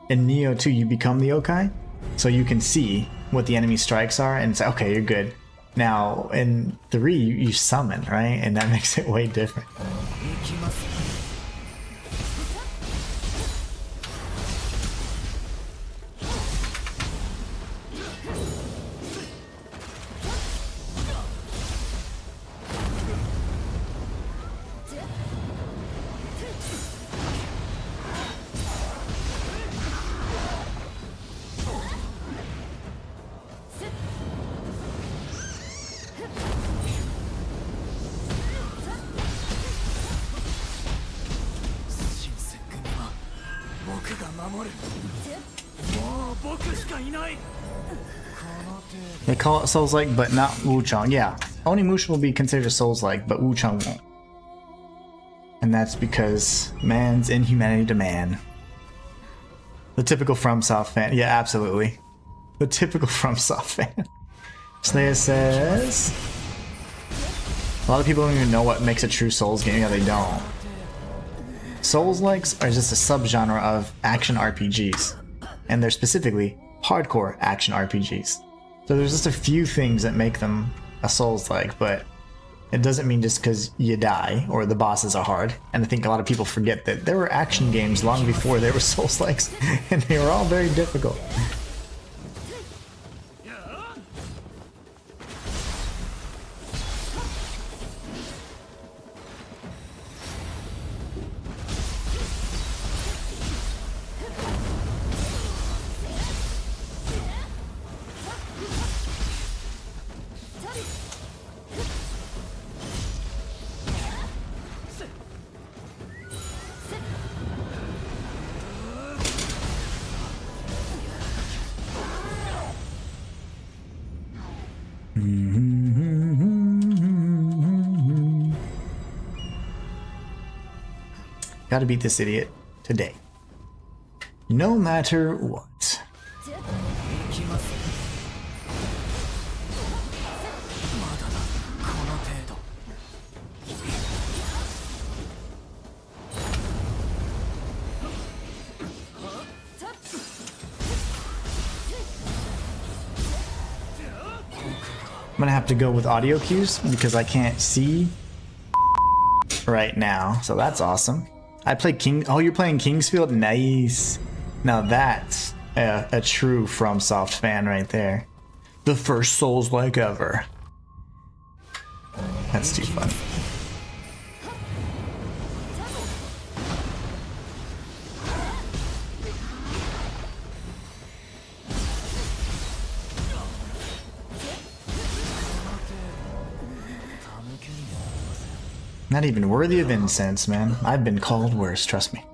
In Nioh 2, you become the yokai, so you can see what the enemy strikes are and say, okay, you're good. Now, in 3, you summon, right? And that makes it way different. They call it Souls-like, but not Wuchang. Yeah, Onimusha will be considered Souls-like, but Wuchang won't. And that's because man's inhumanity to man. The typical FromSoft fan. Yeah, absolutely. The typical FromSoft fan. Slayer says, A lot of people don't even know what makes a true Souls game. Yeah, they don't. Souls-likes are just a subgenre of action RPGs, and they're specifically hardcore action RPGs. So there's just a few things that make them a Souls-like, but it doesn't mean just because you die or the bosses are hard. And I think a lot of people forget that there were action games long before there were Souls-likes, and they were all very difficult. Gotta beat this idiot today. No matter what. I'm gonna have to go with audio cues because I can't see right now, so that's awesome. I play King. Oh, you're playing Kingsfield? Nice. Now that's a true FromSoft fan right there. The first Souls-like ever. That's too fun. Not even worthy of incense, man. I've been called worse, trust me.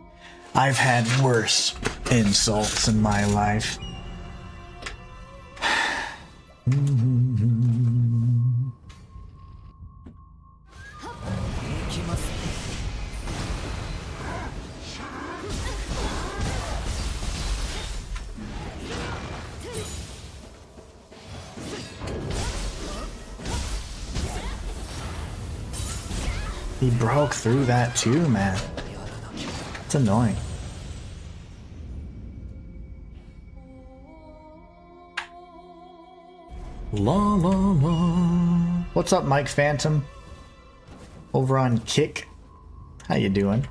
I've had worse insults in my life. He broke through that too, man. It's annoying. La la la. What's up, Mike Phantom? Over on Kick. How you doing?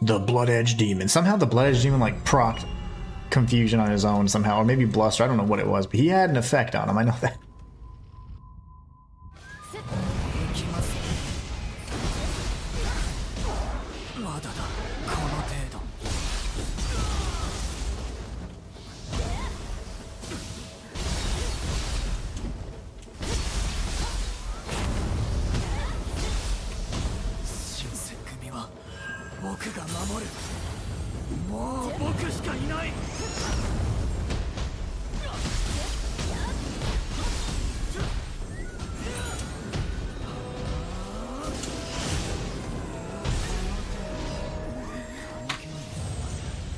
The Blood Edge Demon. Somehow the Blood Edge Demon like procced confusion on his own somehow, or maybe bluster. I don't know what it was, but he had an effect on him. I know that.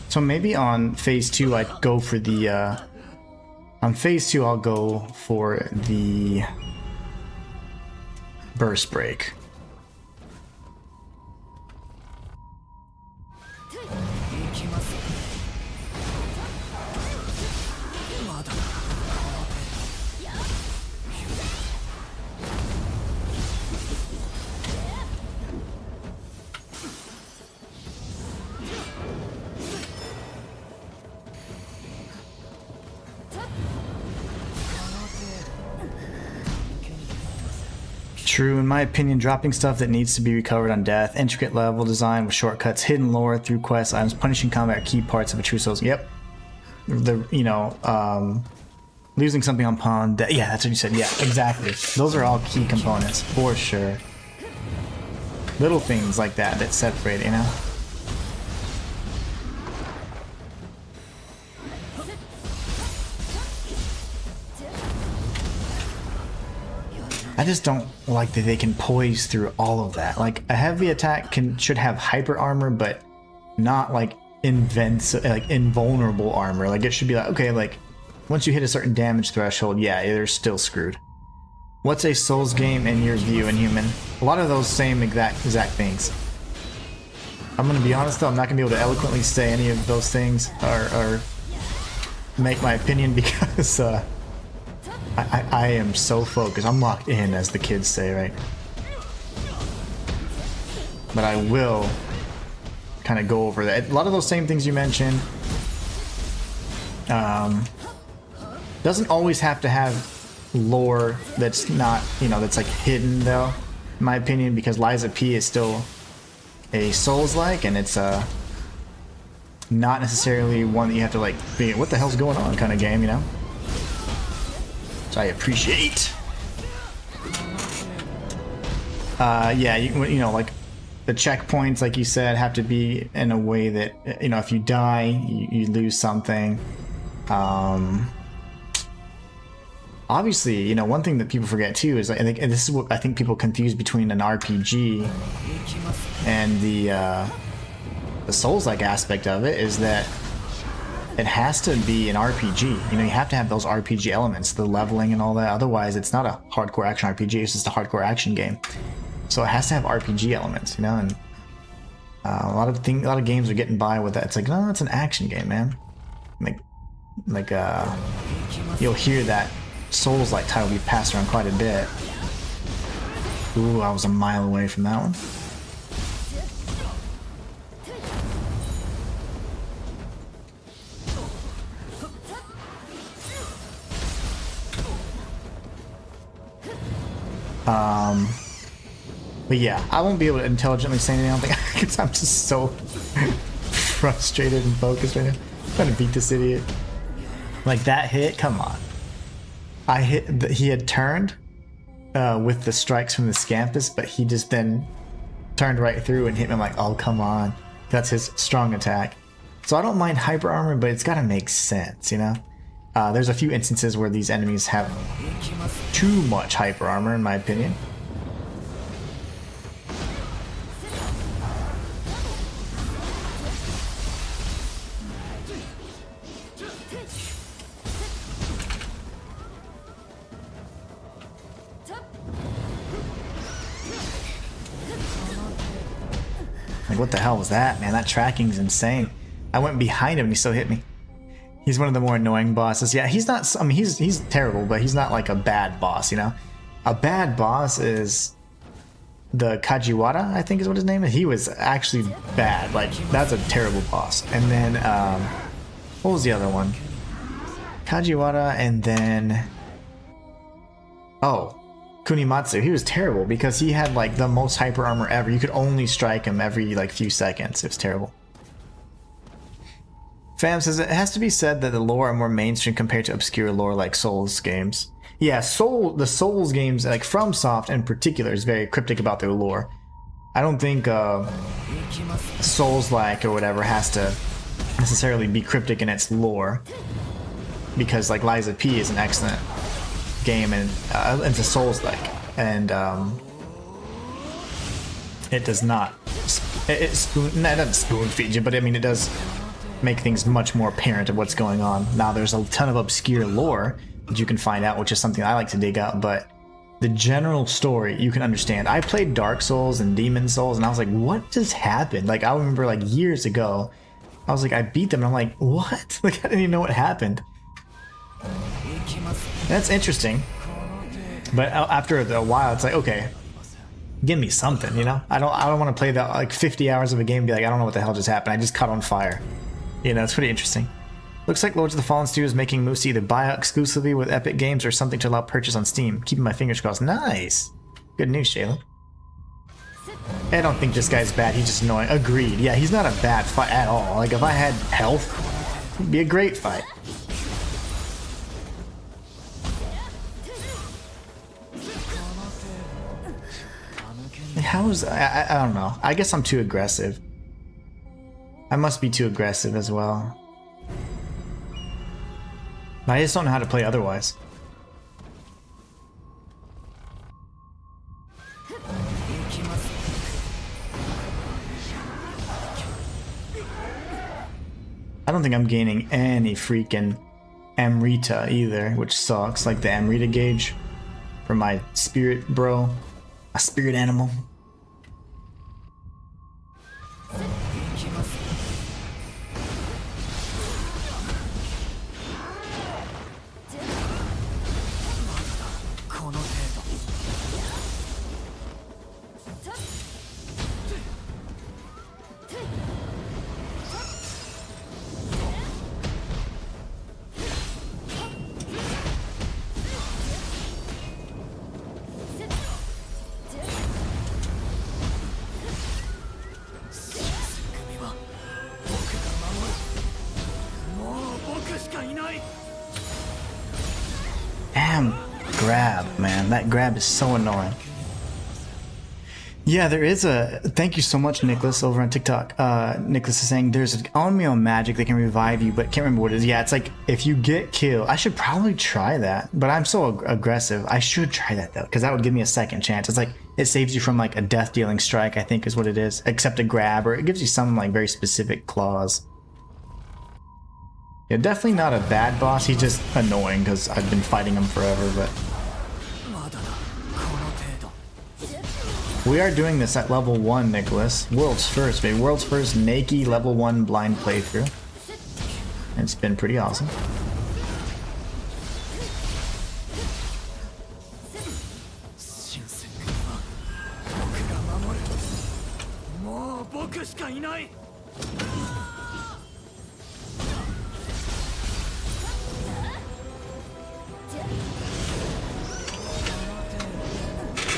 So maybe on phase 2 I'd go for the on phase 2 I'll go for the burst break. True, in my opinion, dropping stuff that needs to be recovered on death, intricate level design with shortcuts, hidden lore through quests, items, punishing combat are key parts of a true Souls. Yep. Losing something on pawn. Yeah, that's what you said. Yeah, exactly. Those are all key components for sure. Little things like that that separate, you know. I just don't like that they can poise through all of that. Like a heavy attack should have hyper armor, but not like invulnerable armor. Like it should be like, okay, like once you hit a certain damage threshold, yeah, they're still screwed. What's a Souls game in your view, Inhuman? A lot of those same exact things. I'm gonna be honest though, I'm not gonna be able to eloquently say any of those things or make my opinion because I am so focused. I'm locked in, as the kids say, right? But I will kind of go over that. A lot of those same things you mentioned. Doesn't always have to have lore that's not, you know, that's like hidden though, in my opinion, because Liza P is still a Souls-like, and it's not necessarily one that you have to like be, what the hell's going on kind of game, you know? So I appreciate. Yeah, you know, like the checkpoints, like you said, have to be in a way that, you know, if you die, you lose something. Obviously, you know, one thing that people forget too is, and this is what I think people confuse between an RPG and the Souls-like aspect of it, is that it has to be an RPG. You know, you have to have those RPG elements, the leveling and all that. Otherwise, it's not a hardcore action RPG. It's just a hardcore action game. So it has to have RPG elements, you know. And a lot of games are getting by with that. It's like, no, it's an action game, man. Like you'll hear that Souls-like title be passed around quite a bit. Ooh, I was a mile away from that one. But yeah, I won't be able to intelligently say anything, I don't think, because I'm just so frustrated and focused right now. I'm trying to beat this idiot. Like that hit, come on. He had turned with the strikes from the Scampus, but he just then turned right through and hit me. I'm like, oh, come on. That's his strong attack. So I don't mind hyper armor, but it's got to make sense, you know? There's a few instances where these enemies have too much hyper armor, in my opinion. Like, what the hell was that, man? That tracking's insane. I went behind him and he still hit me. He's one of the more annoying bosses. Yeah, he's not, I mean, he's terrible, but he's not like a bad boss, you know? A bad boss is the Kajiwara, I think is what his name is. He was actually bad. Like, that's a terrible boss. And then, what was the other one? Kajiwara, and then, oh, Kunimatsu. He was terrible because he had like the most hyper armor ever. You could only strike him every like few seconds. It was terrible. Fam says it has to be said that the lore are more mainstream compared to obscure lore like Souls games. Yeah, the Souls games, like FromSoft in particular, is very cryptic about their lore. I don't think Souls-like or whatever has to necessarily be cryptic in its lore, because like Liza P is an excellent game, and it's a Souls-like, and it does not it doesn't spoon feed you, but I mean it does make things much more apparent of what's going on. Now there's a ton of obscure lore that you can find out, which is something I like to dig out, but the general story you can understand. I played Dark Souls and Demon Souls and I was like, what just happened? Like I remember like years ago I was like, I beat them and I'm like, what? Like I didn't even know what happened. That's interesting, but after a while it's like, okay, give me something, you know? I don't want to play that like 50 hours of a game and be like, I don't know what the hell just happened, I just caught on fire. You know, it's pretty interesting. Looks like Lords of the Fallen Studio is making moves to either buy out exclusively with Epic Games or something to allow purchase on Steam. Keeping my fingers crossed. Nice! Good news, Shayla. I don't think this guy's bad, he's just annoying. Agreed. Yeah, he's not a bad fight at all. Like, if I had health, it'd be a great fight. How is... I don't know. I guess I'm too aggressive. I must be too aggressive as well. I just don't know how to play otherwise. I don't think I'm gaining any freaking Amrita either, which sucks. Like the Amrita gauge for my spirit bro. A spirit animal. Damn grab, man. That grab is so annoying. Yeah, there is a... Thank you so much, Nicholas, over on TikTok. Nicholas is saying there's an Onmyo magic that can revive you, but can't remember what it is. Yeah, it's like if you get killed... I should probably try that, but I'm so aggressive. I should try that, though, because that would give me a second chance. It's like it saves you from like a death-dealing strike, I think is what it is, except a grab, or it gives you some like very specific claws. Yeah, definitely not a bad boss. He's just annoying because I've been fighting him forever, but... We are doing this at level 1, Nicholas. World's first, baby. World's first Naked level 1 blind playthrough. And it's been pretty awesome.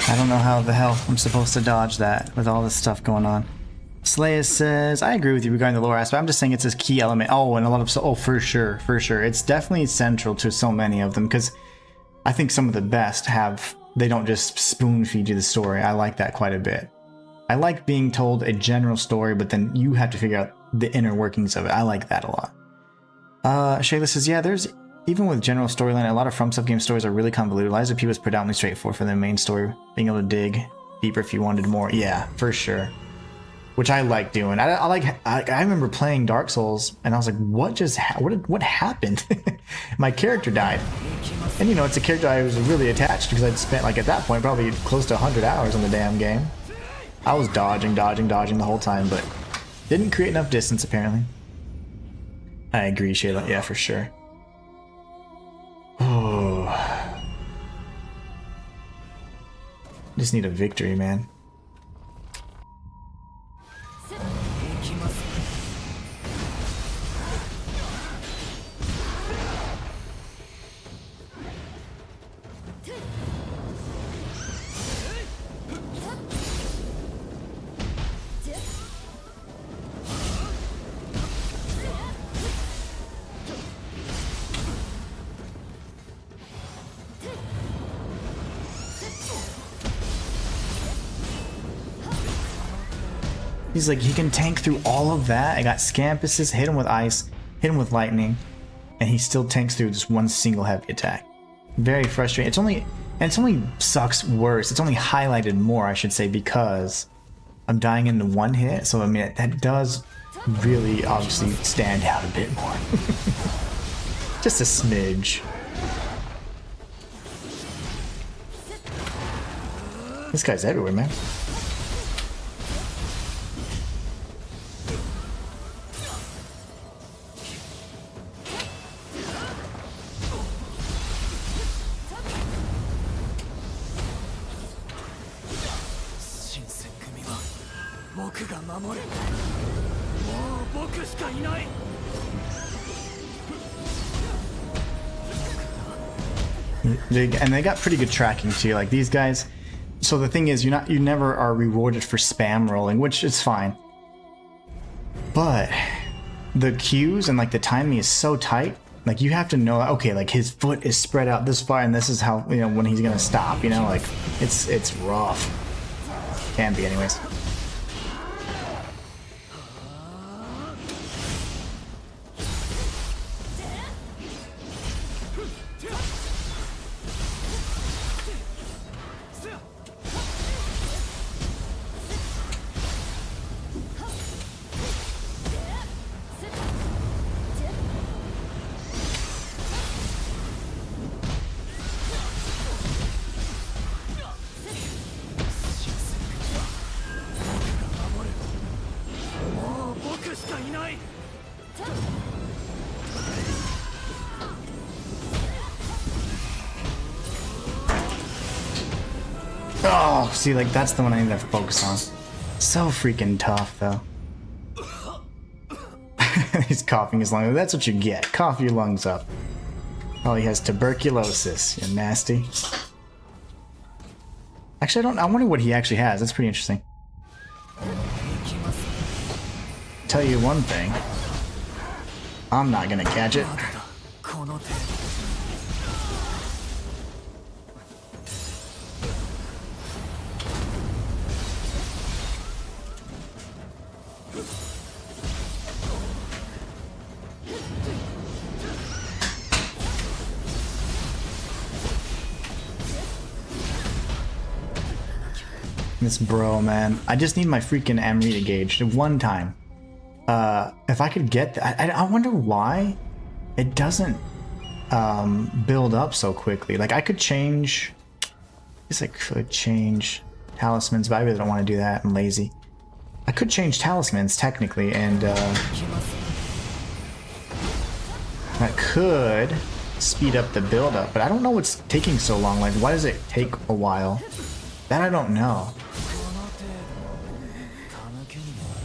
I don't know how the hell I'm supposed to dodge that with all this stuff going on. Slayer says, I agree with you regarding the lore aspect. I'm just saying it's a key element. Oh, and a lot of... Oh, for sure, for sure. It's definitely central to so many of them, because I think some of the best have... They don't just spoon feed you the story. I like that quite a bit. I like being told a general story, but then you have to figure out the inner workings of it. I like that a lot. Shayla says, yeah, there's... Even with general storyline, a lot of FromSoft game stories are really convoluted. Lies of P was predominantly straightforward for the main story, being able to dig deeper if you wanted more. Yeah, for sure. Which I like doing. I remember playing Dark Souls, and I was like, what happened? My character died. And you know, it's a character I was really attached to because I'd spent, like, at that point, probably close to 100 hours on the damn game. I was dodging the whole time, but didn't create enough distance, apparently. I agree, Shayla. Yeah, for sure. Oh. Just need a victory, man. He's like, he can tank through all of that. I got scampuses, hit him with ice, hit him with lightning, and he still tanks through just one single heavy attack. Very frustrating. It's only sucks worse. It's only highlighted more, I should say, because I'm dying into one hit. So I mean, that does really obviously stand out a bit more. Just a smidge. This guy's everywhere, man. And they got pretty good tracking too, like these guys. So the thing is, you never are rewarded for spam rolling, which is fine. But the cues and like the timing is so tight. Like you have to know, okay, like his foot is spread out this far, and this is how, you know, when he's gonna stop. You know, like it's rough. Can be, anyways. Oh, see, like, that's the one I need to focus on. So freaking tough, though. He's coughing his lungs. That's what you get. Cough your lungs up. Oh, he has tuberculosis. You're nasty. Actually, I wonder what he actually has. That's pretty interesting. Tell you one thing. I'm not gonna catch it. This bro, man. I just need my freaking Amrita gauge one time. If I could get that, I wonder why it doesn't build up so quickly. Like, I could change, I guess I could change talismans, but I really don't want to do that. I'm lazy. I could change talismans technically, and that could speed up the build up, but I don't know what's taking so long. Like, why does it take a while? That I don't know.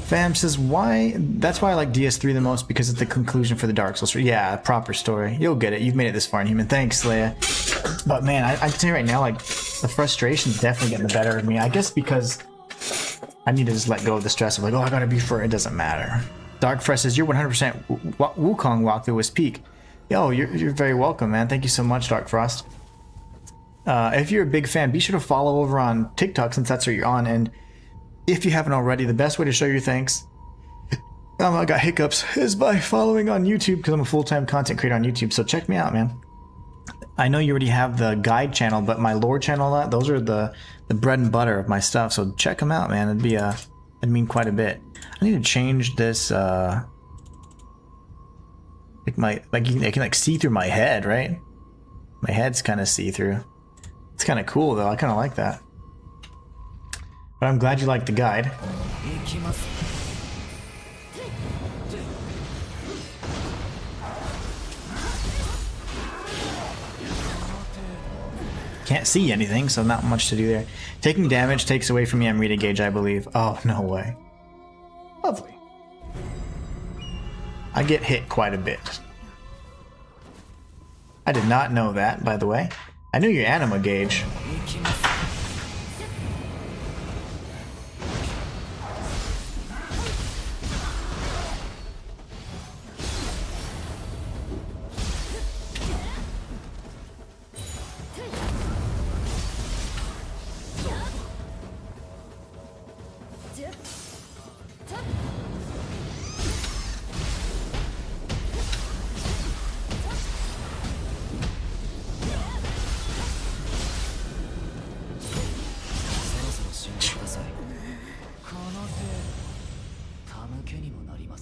Fam says, why? That's why I like DS3 the most, because it's the conclusion for the Dark Souls story. Yeah, proper story. You'll get it. You've made it this far, Inhuman. Thanks, Leia. But man, I can tell you right now, like, the frustration's definitely getting the better of me. I guess because I need to just let go of the stress of like, oh, I gotta be for it. It doesn't matter. Dark Fresh says, you're 100% Wukong walkthrough was peak. Yo, you're very welcome, man. Thank you so much, Dark Frost. If you're a big fan, be sure to follow over on TikTok, since that's where you're on. And if you haven't already, the best way to show your thanks, I got hiccups, is by following on YouTube, because I'm a full-time content creator on YouTube. So check me out, man. I know you already have the guide channel, but my lore channel, those are the bread and butter of my stuff. So check them out, man. It'd mean quite a bit. I need to change this. It can like see through my head, right? My head's kind of see through. It's kind of cool though. I kind of like that. But I'm glad you like the guide. Can't see anything, so not much to do there. Taking damage takes away from the Amrita gauge, I believe. Oh, no way. Lovely. I get hit quite a bit. I did not know that, by the way. I knew your anima gauge.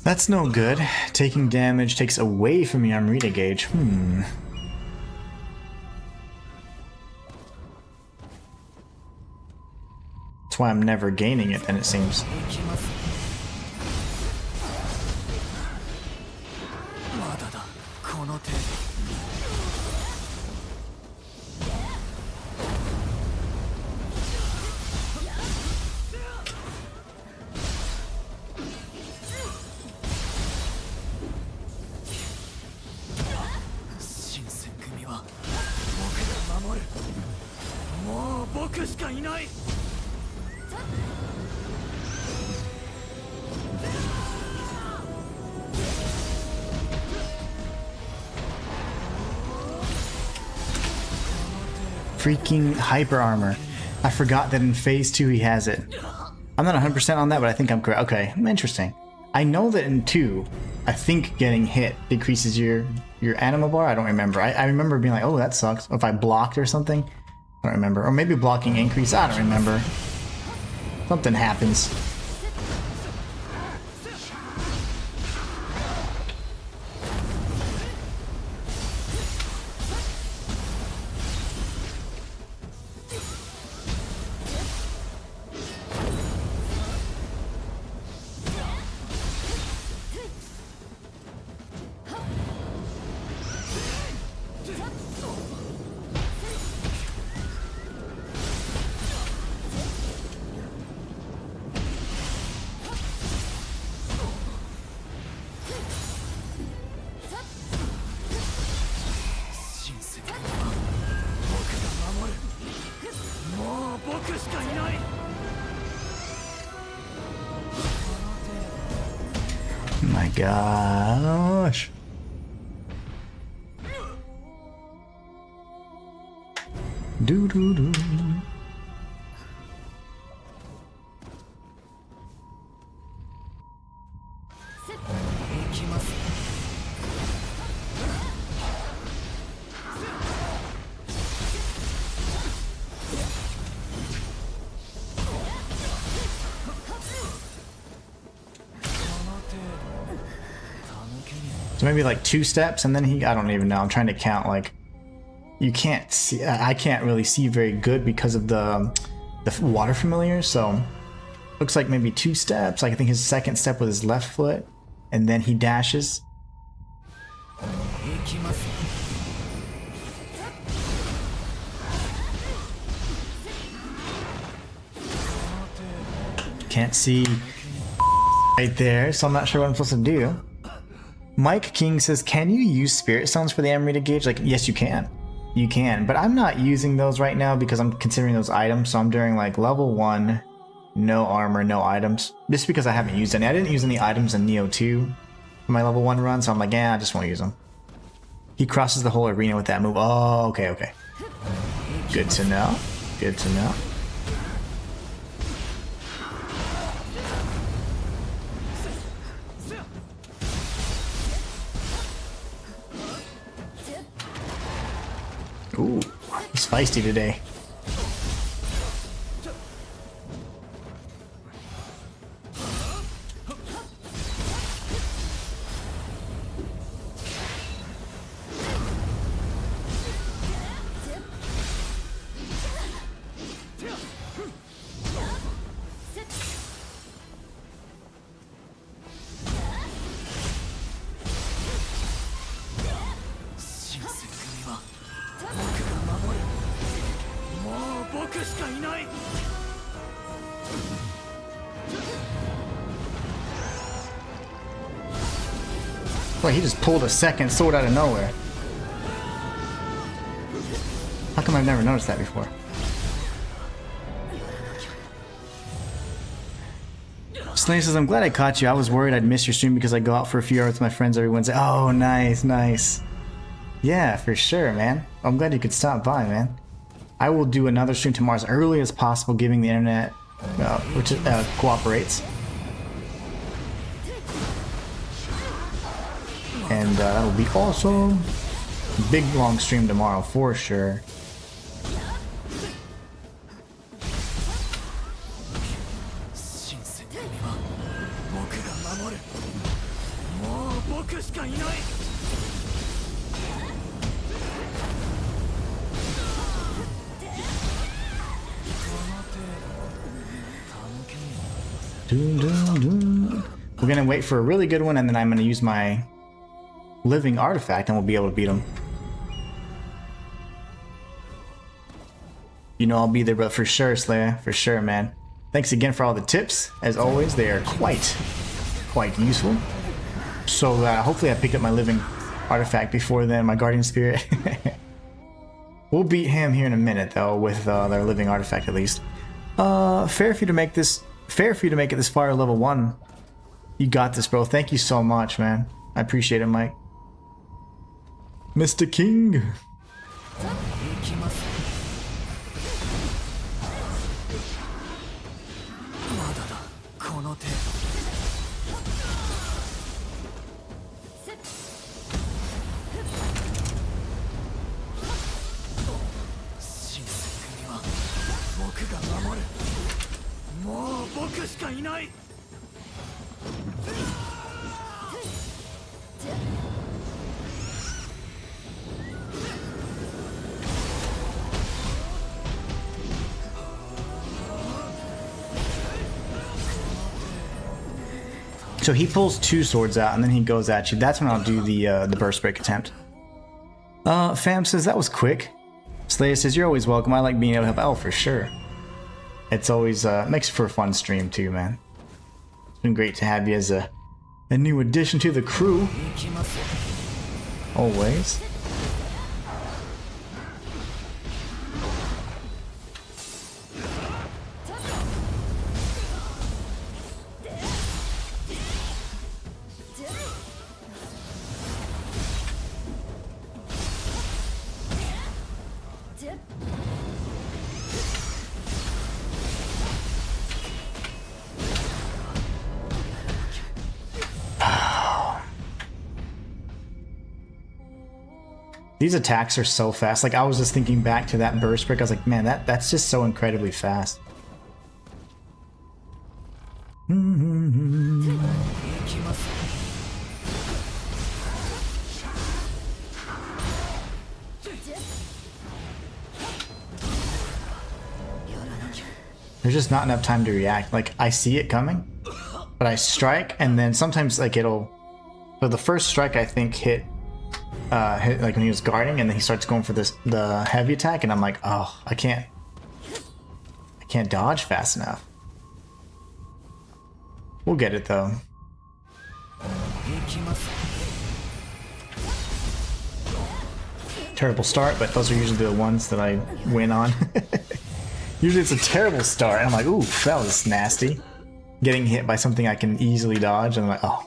That's no good. Taking damage takes away from your Amrita gauge. That's why I'm never gaining it, then it seems. Freaking hyper armor. I forgot that in phase 2 he has it. I'm not 100% on that, but I think I'm correct. Okay, interesting. I know that in 2, I think getting hit decreases your anima bar. I don't remember. I remember being like, oh, that sucks. Or if I blocked or something. I don't remember. Or maybe blocking increase. I don't remember. Something happens. gosh. Do do do. So maybe like 2 steps and then I don't even know. I'm trying to count. Like, you can't see, I can't really see very good because of the water familiar. So looks like maybe 2 steps. Like I think his second step with his left foot and then he dashes. Can't see right there, so I'm not sure what I'm supposed to do. Mike King says, can you use spirit stones for the amrita gauge? Like, yes, you can. You can, but I'm not using those right now because I'm considering those items. So I'm doing like level 1, no armor, no items. Just because I haven't used any. I didn't use any items in Nioh 2 for my level 1 run, so I'm like, yeah, I just won't use them. He crosses the whole arena with that move. Oh, okay, okay. Good to know. Good to know. Ooh, he's feisty today. Boy, he just pulled a second sword out of nowhere. How come I've never noticed that before? Slay says, I'm glad I caught you. I was worried I'd miss your stream because I go out for a few hours with my friends every Wednesday. Oh, nice, nice. Yeah, for sure, man. I'm glad you could stop by, man. I will do another stream tomorrow as early as possible, giving the internet which cooperates. And that'll be awesome. Big long stream tomorrow for sure. We're gonna wait for a really good one, and then I'm gonna use my living artifact, and we'll be able to beat him. You know I'll be there, but for sure, Slayer, for sure, man. Thanks again for all the tips. As always, they are quite useful. So hopefully I picked up my living artifact before then, my guardian spirit. We'll beat him here in a minute, though, with their living artifact at least. Fair for you to make this. Fair for you to make it this far, level 1. You got this, bro. Thank you so much, man. I appreciate it, Mike. Mr. King. So he pulls 2 swords out and then he goes at you. That's when I'll do the burst break attempt. Fam says that was quick. Slayer says you're always welcome. I like being able to help out for sure. It's always makes for a fun stream too, man. It's been great to have you as a new addition to the crew. Always. These attacks are so fast. Like, I was just thinking back to that burst break. I was like, man, that's just so incredibly fast. There's just not enough time to react. Like, I see it coming, but I strike, and then sometimes, like, it'll... So the first strike, I think, hit like when he was guarding, and then he starts going for the heavy attack, and I'm like, oh, I can't dodge fast enough. We'll get it, though. Terrible start, but those are usually the ones that I win on. Usually it's a terrible start, and I'm like, ooh, that was nasty. Getting hit by something I can easily dodge, and I'm like, oh,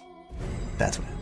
that's what happens.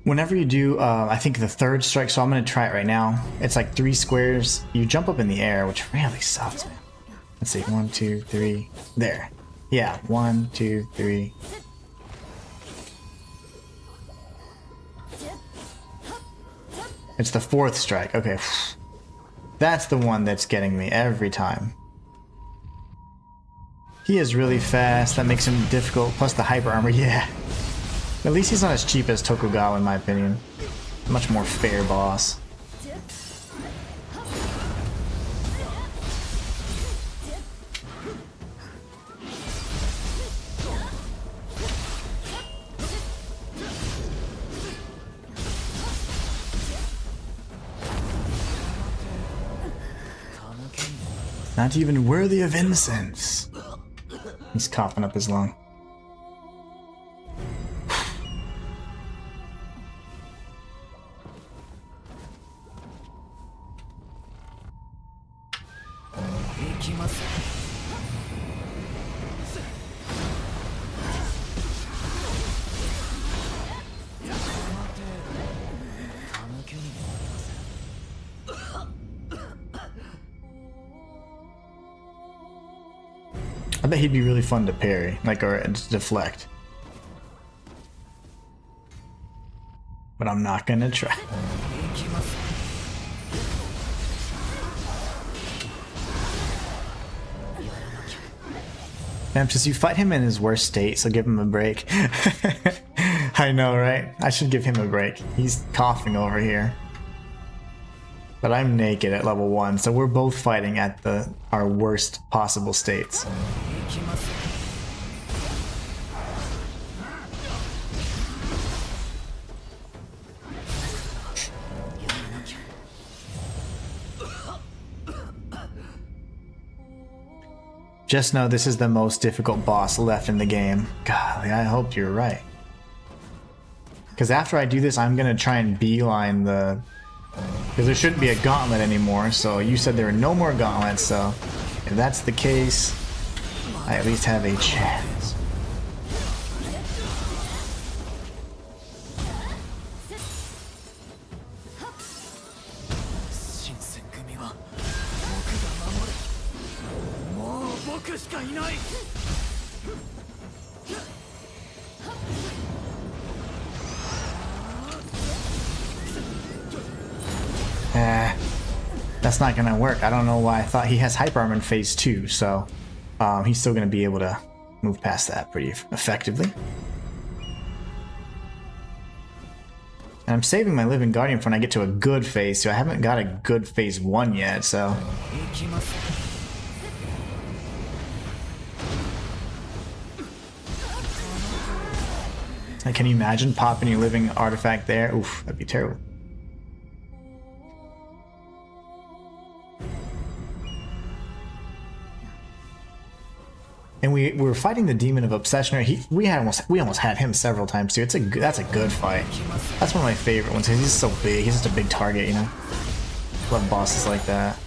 Whenever you do, I think the third strike, so I'm going to try it right now. It's like 3 squares. You jump up in the air, which really sucks, man. Let's see, 1, 2, 3, there. Yeah, 1, 2, 3. It's the 4th strike, okay. That's the one that's getting me every time. He is really fast, that makes him difficult, plus the hyper armor, yeah. At least he's not as cheap as Tokugawa, in my opinion. Much more fair boss. Not even worthy of incense. He's coughing up his lung. I bet he'd be really fun to parry, like, or to deflect. But I'm not gonna try. Just you fight him in his worst state, so give him a break. I know, right? I should give him a break. He's coughing over here. But I'm naked at level 1, so we're both fighting at our worst possible states. Just know this is the most difficult boss left in the game. Golly, I hope you're right. Because after I do this, I'm going to try and beeline because there shouldn't be a gauntlet anymore, so you said there are no more gauntlets, so if that's the case, I at least have a chance. That's not gonna work. I don't know why. I thought he has hyper armor in phase 2, so he's still gonna be able to move past that pretty effectively. And I'm saving my Living Guardian for when I get to a good phase, so I haven't got a good phase 1 yet, so. Like, can you imagine popping your living artifact there? Oof, that'd be terrible. And we were fighting the demon of obsession. We almost had him several times too. That's a good fight. That's one of my favorite ones. He's so big. He's just a big target, you know. Love bosses like that.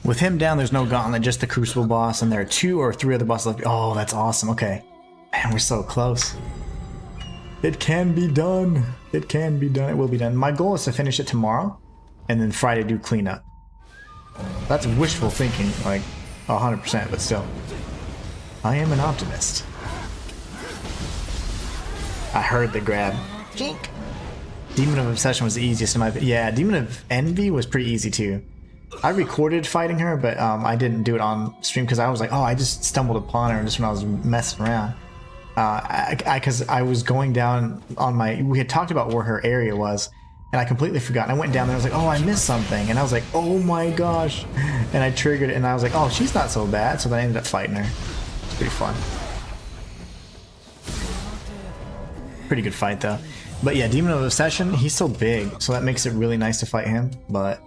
With him down, there's no gauntlet, just the Crucible boss, and there are 2 or 3 other bosses left. Oh, that's awesome. Okay. Man, we're so close. It can be done. It can be done. It will be done. My goal is to finish it tomorrow, and then Friday do cleanup. That's wishful thinking, like 100%, but still. I am an optimist. I heard the grab. Jink. Demon of Obsession was the easiest in my opinion. Yeah, Demon of Envy was pretty easy too. I recorded fighting her, but I didn't do it on stream because I was like, oh, I just stumbled upon her just when I was messing around. Because I was going down on my... We had talked about where her area was, and I completely forgot. I went down there, I was like, oh, I missed something. And I was like, oh my gosh. And I triggered it, and I was like, oh, she's not so bad. So then I ended up fighting her. It's pretty fun. Pretty good fight, though. But yeah, Demon of Obsession, he's so big, so that makes it really nice to fight him, but...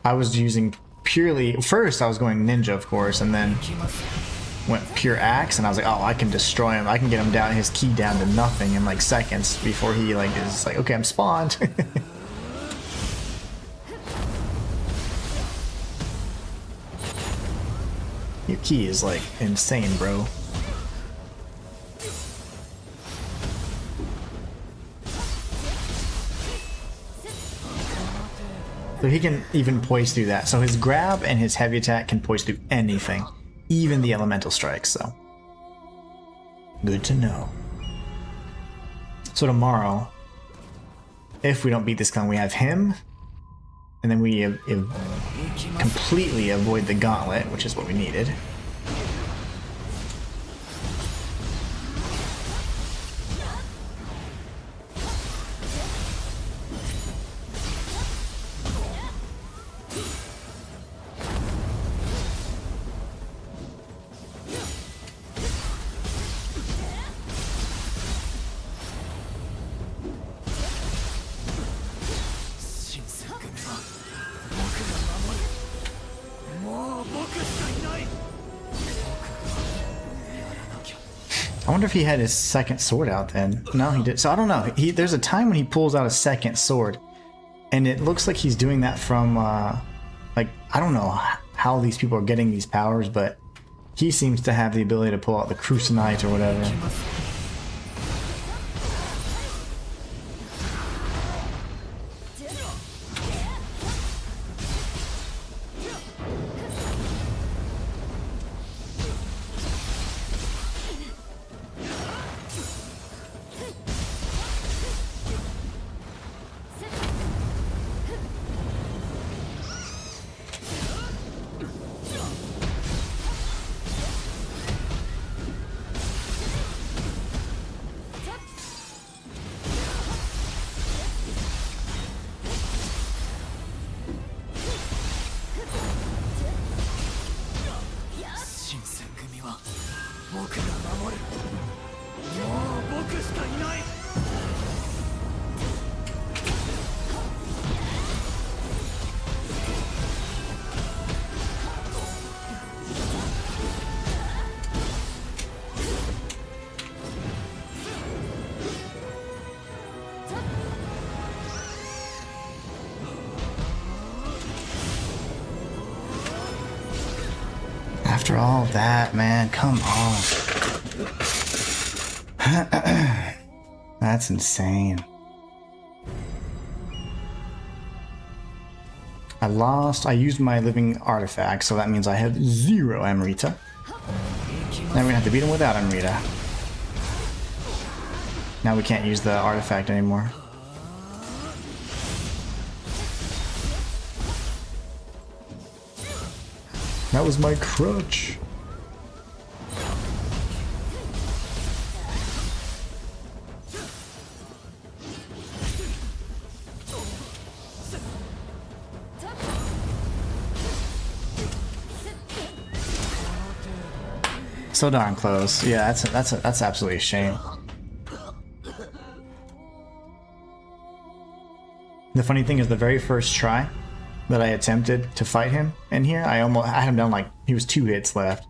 I was using purely... First, I was going ninja, of course, and then went pure axe, and I was like, oh, I can destroy him. I can get him down, his ki down to nothing in like seconds before he like is like, okay, I'm spawned. Your ki is like insane, bro. So he can even poise through that. So his grab and his heavy attack can poise through anything. Even the elemental strikes, so. Good to know. So tomorrow, if we don't beat this clown, we have him. And then we completely avoid the gauntlet, which is what we needed. I wonder if he had his second sword out then. No, he did. So I don't know. There's a time when he pulls out a second sword, and it looks like he's doing that from, like, I don't know how these people are getting these powers, but he seems to have the ability to pull out the Crucinite or whatever. After all that, man, come on. That's insane. I used my living artifact, so that means I have 0 Amrita. Now we're gonna have to beat him without Amrita. Now we can't use the artifact anymore. That was my crutch. So darn close. Yeah, that's absolutely a shame. The funny thing is, the very first try that I attempted to fight him in here, I had him down like he was 2 hits left,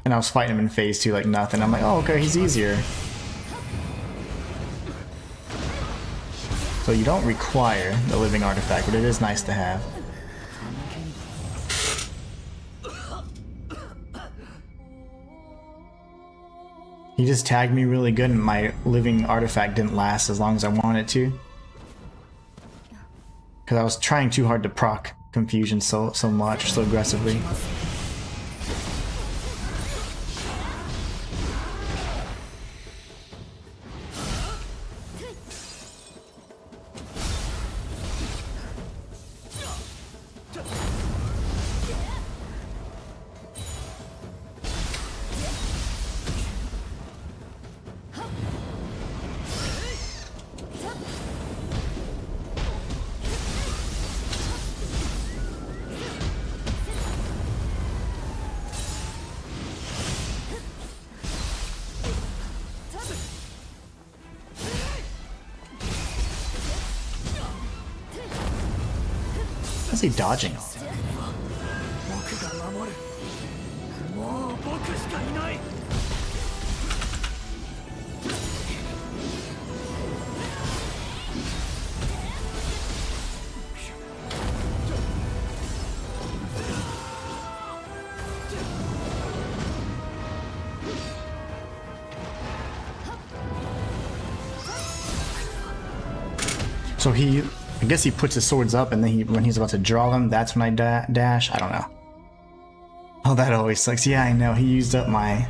and I was fighting him in phase 2 like nothing. I'm like, oh okay, he's easier. So you don't require the living artifact, but it is nice to have. He just tagged me really good, and my living artifact didn't last as long as I wanted it to. Because I was trying too hard to proc confusion so much, so aggressively. How's he dodging all that? So I guess he puts his swords up, and then when he's about to draw them, that's when I dash. I don't know. Oh, that always sucks. Yeah, I know. He used up my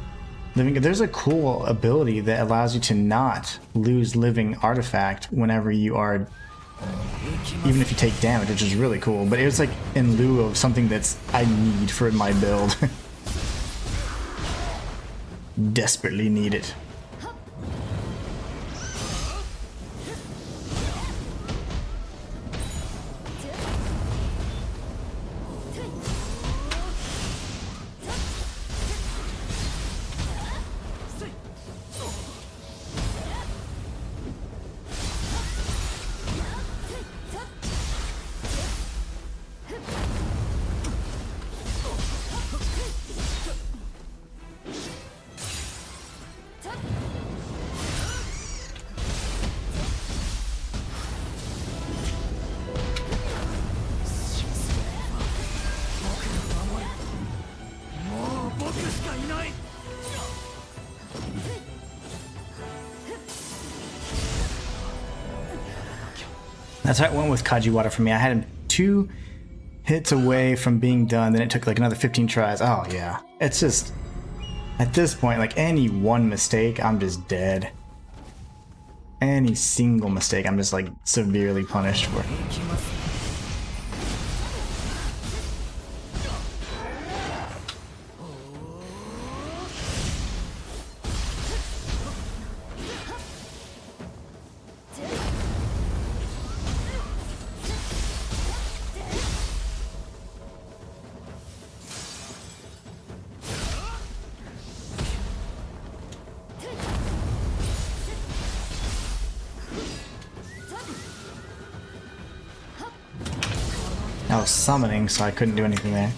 living. There's a cool ability that allows you to not lose living artifact whenever you are, even if you take damage, which is really cool. But it was like in lieu of something that's I need for my build. Desperately need it. That's how it went with Kajiwara for me. I had him 2 hits away from being done, then it took like another 15 tries. Oh yeah. It's just, at this point, like any one mistake, I'm just dead. Any single mistake, I'm just like severely punished for. I was summoning, so I couldn't do anything there.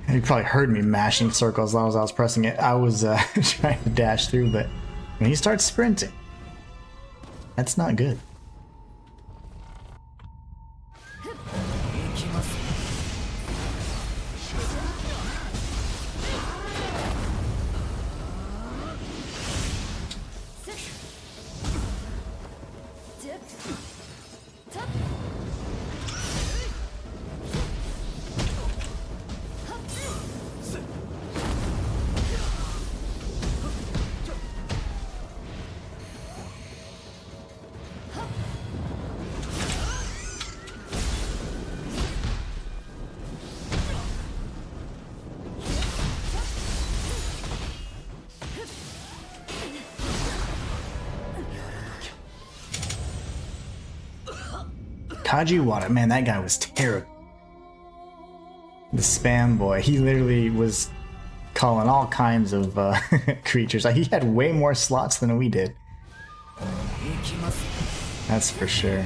You probably heard me mashing circles as long as I was pressing it. I was trying to dash through, but when he starts sprinting, that's not good. Kajiwara, man, that guy was terrible. The spam boy, he literally was calling all kinds of creatures. Like, he had way more slots than we did. That's for sure.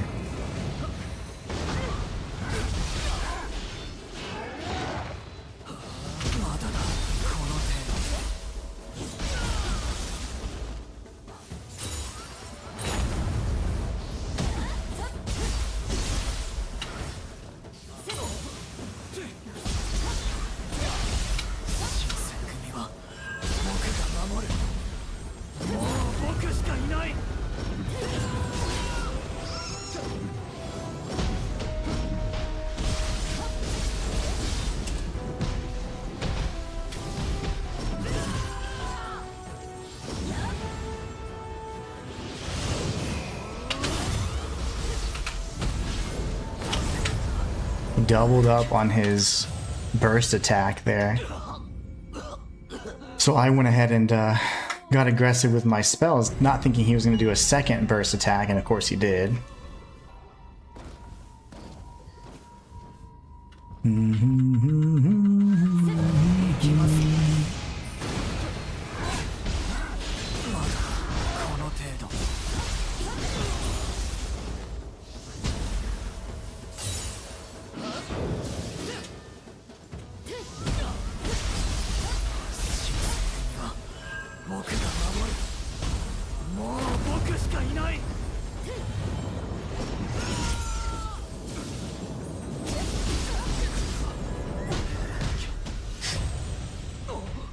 Doubled up on his burst attack there. So I went ahead and got aggressive with my spells, not thinking he was going to do a second burst attack, and of course he did.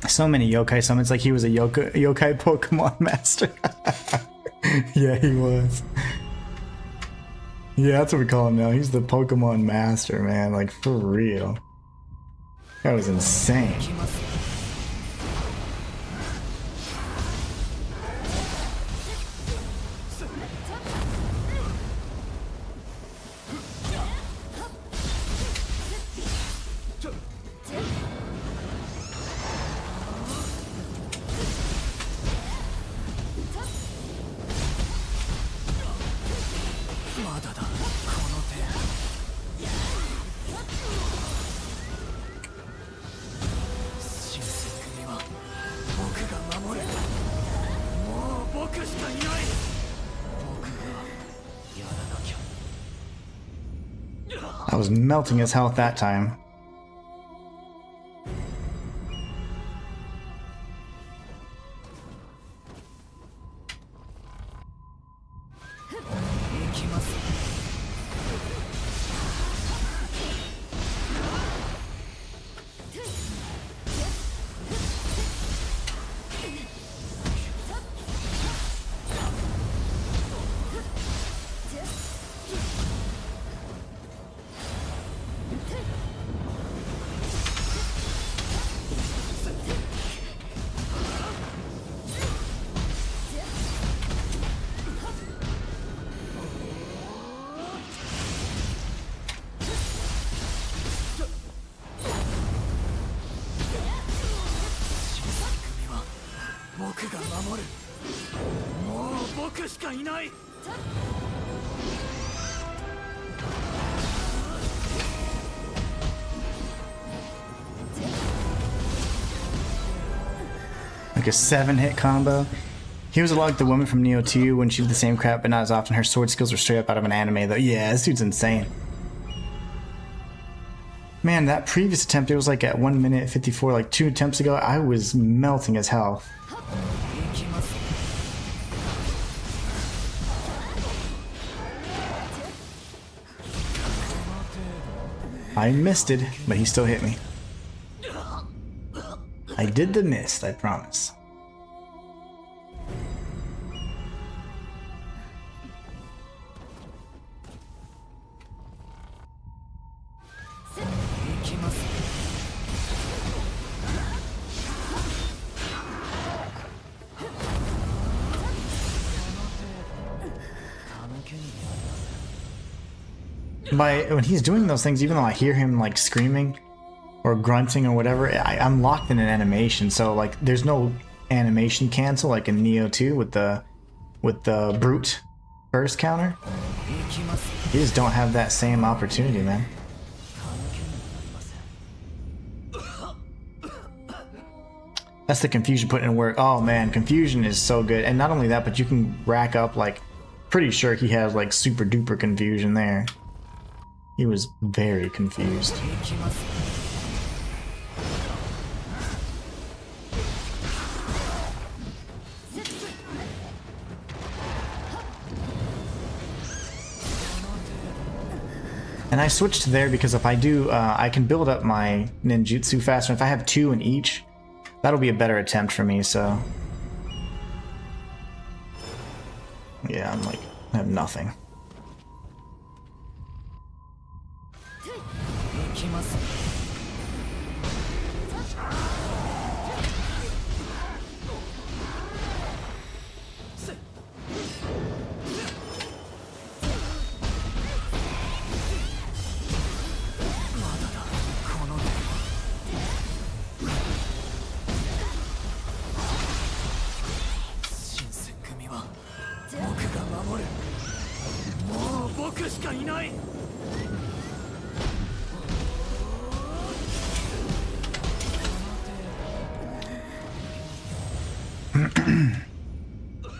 So many yokai summons, like he was a yokai Pokemon master. Yeah, he was. Yeah, that's what we call him now. He's the Pokemon master, man. Like, for real. That was insane. I was melting his health that time. Like a 7-hit combo. He was a lot like the woman from Nioh 2 when she did the same crap, but not as often. Her sword skills were straight up out of an anime, though. Yeah, this dude's insane. Man, that previous attempt, it was like at 1 minute 54, like 2 attempts ago, I was melting his health. I missed it, but he still hit me. I did the mist, I promise. When he's doing those things, even though I hear him like screaming or grunting or whatever, I'm locked in an animation, so like there's no animation cancel like in Nioh 2 with the brute burst counter. You just don't have that same opportunity, man. That's the confusion put in work. Oh man, confusion is so good. And not only that, but you can rack up, like, pretty sure he has like super duper confusion there. He was very confused. And I switched to there because if I do, I can build up my ninjutsu faster. If I have 2 in each, that'll be a better attempt for me, so... Yeah, I'm like, I have nothing.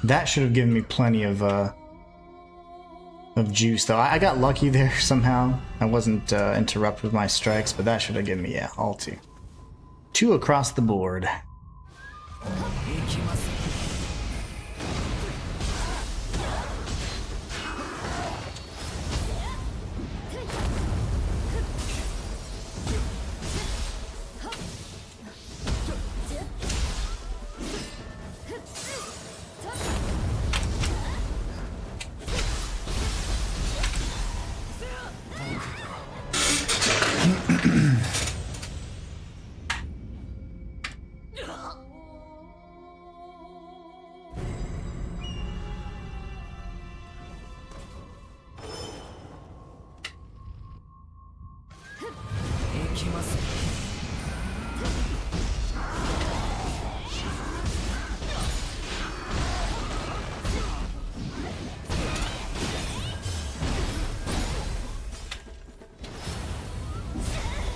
That should have given me plenty of juice, though. I got lucky there somehow. I wasn't interrupted with my strikes, but that should have given me, yeah, all 2. 2 across the board.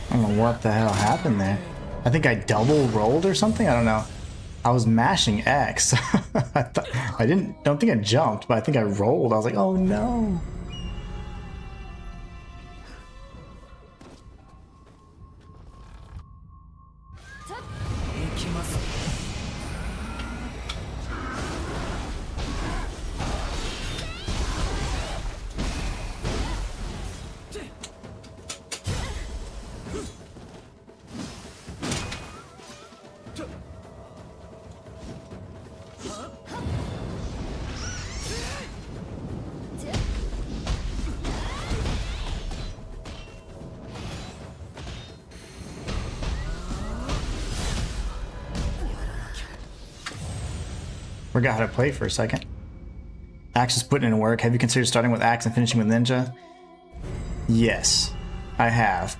I don't know what the hell happened there. I think I double rolled or something? I don't know. I was mashing X. I don't think I jumped, but I think I rolled. I was like, oh no. Forgot how to play for a second. Axe is putting in work. Have you considered starting with Axe and finishing with Ninja? Yes, I have.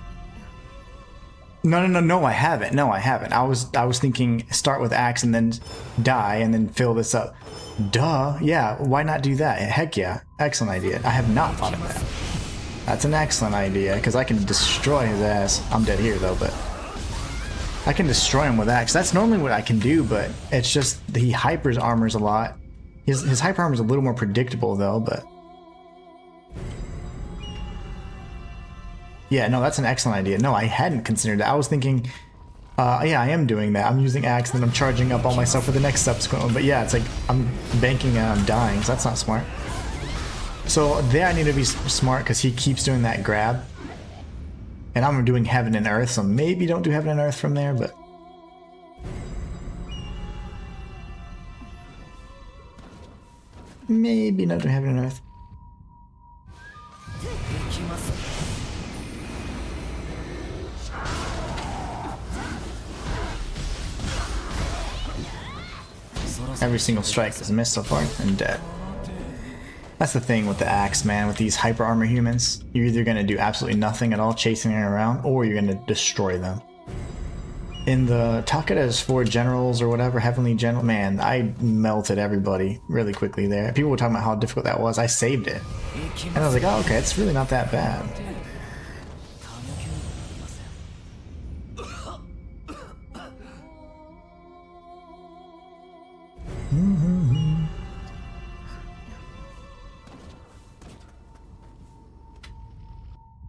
No, I haven't. No, I haven't. I was thinking start with Axe and then die and then fill this up. Duh. Yeah, why not do that? Heck yeah. Excellent idea. I have not thought of that. That's an excellent idea because I can destroy his ass. I'm dead here though, but I can destroy him with Axe. That's normally what I can do, but it's just he hypers armors a lot. His hyper armor is a little more predictable though, but yeah, no, that's an excellent idea. No, I hadn't considered that. I was thinking, yeah, I am doing that. I'm using Axe and then I'm charging up all myself for the next subsequent one. But yeah, it's like I'm banking and I'm dying, so that's not smart. So there I need to be smart because he keeps doing that grab. And I'm doing Heaven and Earth, so maybe don't do Heaven and Earth from there, but... maybe not do Heaven and Earth. Every single strike is missed so far, and dead. That's the thing with the Axe, man, with these hyper armor humans. You're either going to do absolutely nothing at all chasing them around, or you're going to destroy them. In the Takeda's 4 generals or whatever, heavenly general, man, I melted everybody really quickly there. People were talking about how difficult that was. I saved it. And I was like, oh, okay, it's really not that bad.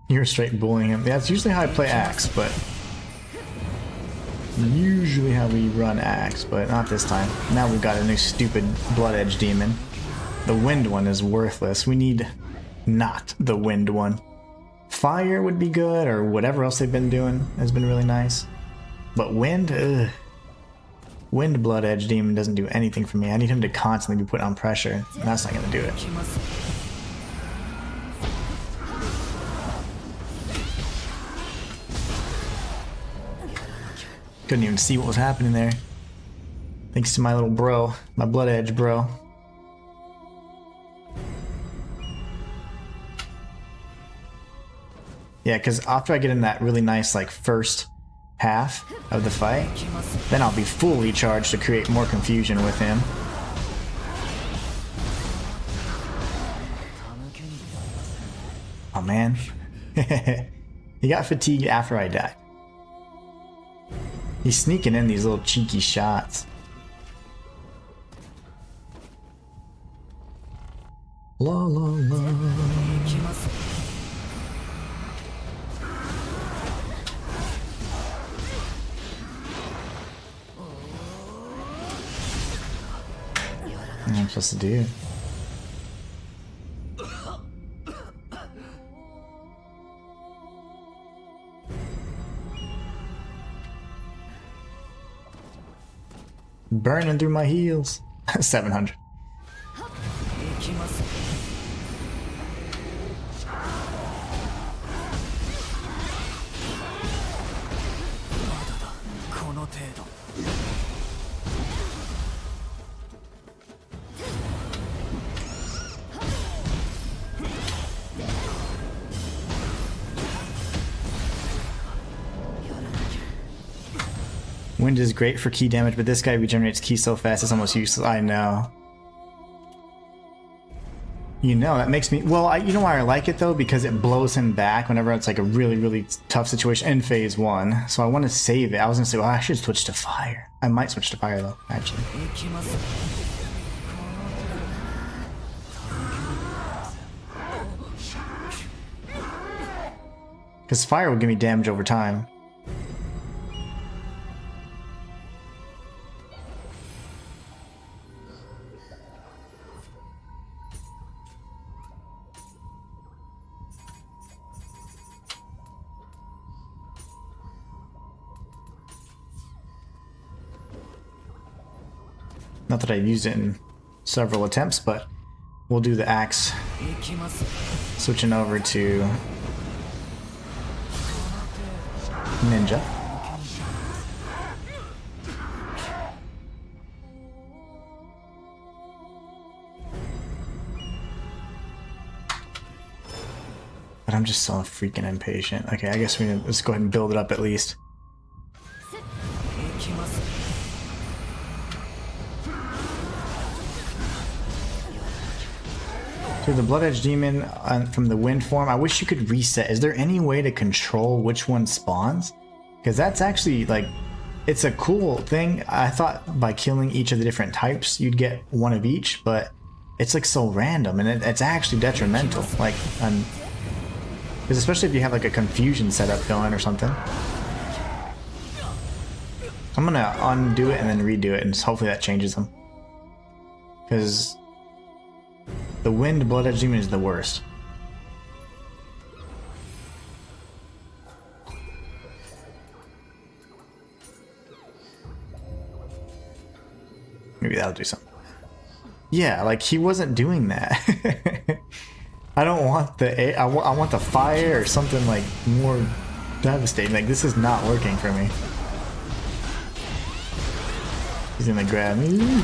You're straight bullying him. Yeah, that's usually how I play Axe, but usually how we run Axe, but not this time. Now we've got a new stupid Blood Edge demon. The wind one is worthless. We need not the wind one. Fire would be good, or whatever else they've been doing has been really nice. But wind, ugh. Wind Blood Edge demon doesn't do anything for me. I need him to constantly be put on pressure, and that's not gonna do it. Couldn't even see what was happening there. Thanks to my little bro, my Blood Edge bro. Yeah, because after I get in that really nice like first half of the fight, then I'll be fully charged to create more confusion with him. Oh man. He got fatigued after I died. He's sneaking in these little cheeky shots. La la la. What am I supposed to do? Burning through my heels. 700. Wind is great for key damage, but this guy regenerates ki so fast it's almost useless. I know. You know, that makes me... Well, you know why I like it, though? Because it blows him back whenever it's like a really, really tough situation in phase 1. So I want to save it. I was going to say, well, I should switch to fire. I might switch to fire, though, actually. Because fire will give me damage over time. Not that I've used it in several attempts, but we'll do the axe. Switching over to ninja. But I'm just so freaking impatient. Okay, I guess let's go ahead and build it up at least. So the Blood Edge Demon from the Wind form, I wish you could reset. Is there any way to control which one spawns? Because that's actually like, it's a cool thing. I thought by killing each of the different types, you'd get one of each, but it's like so random and it's actually detrimental. Like, because especially if you have like a confusion setup going or something. I'm gonna undo it and then redo it, and hopefully that changes them. Because the Wind Blood Edge Demon is the worst. Maybe that'll do something. Yeah, like he wasn't doing that. I don't want the I want the fire or something like more devastating. Like this is not working for me. He's gonna grab me.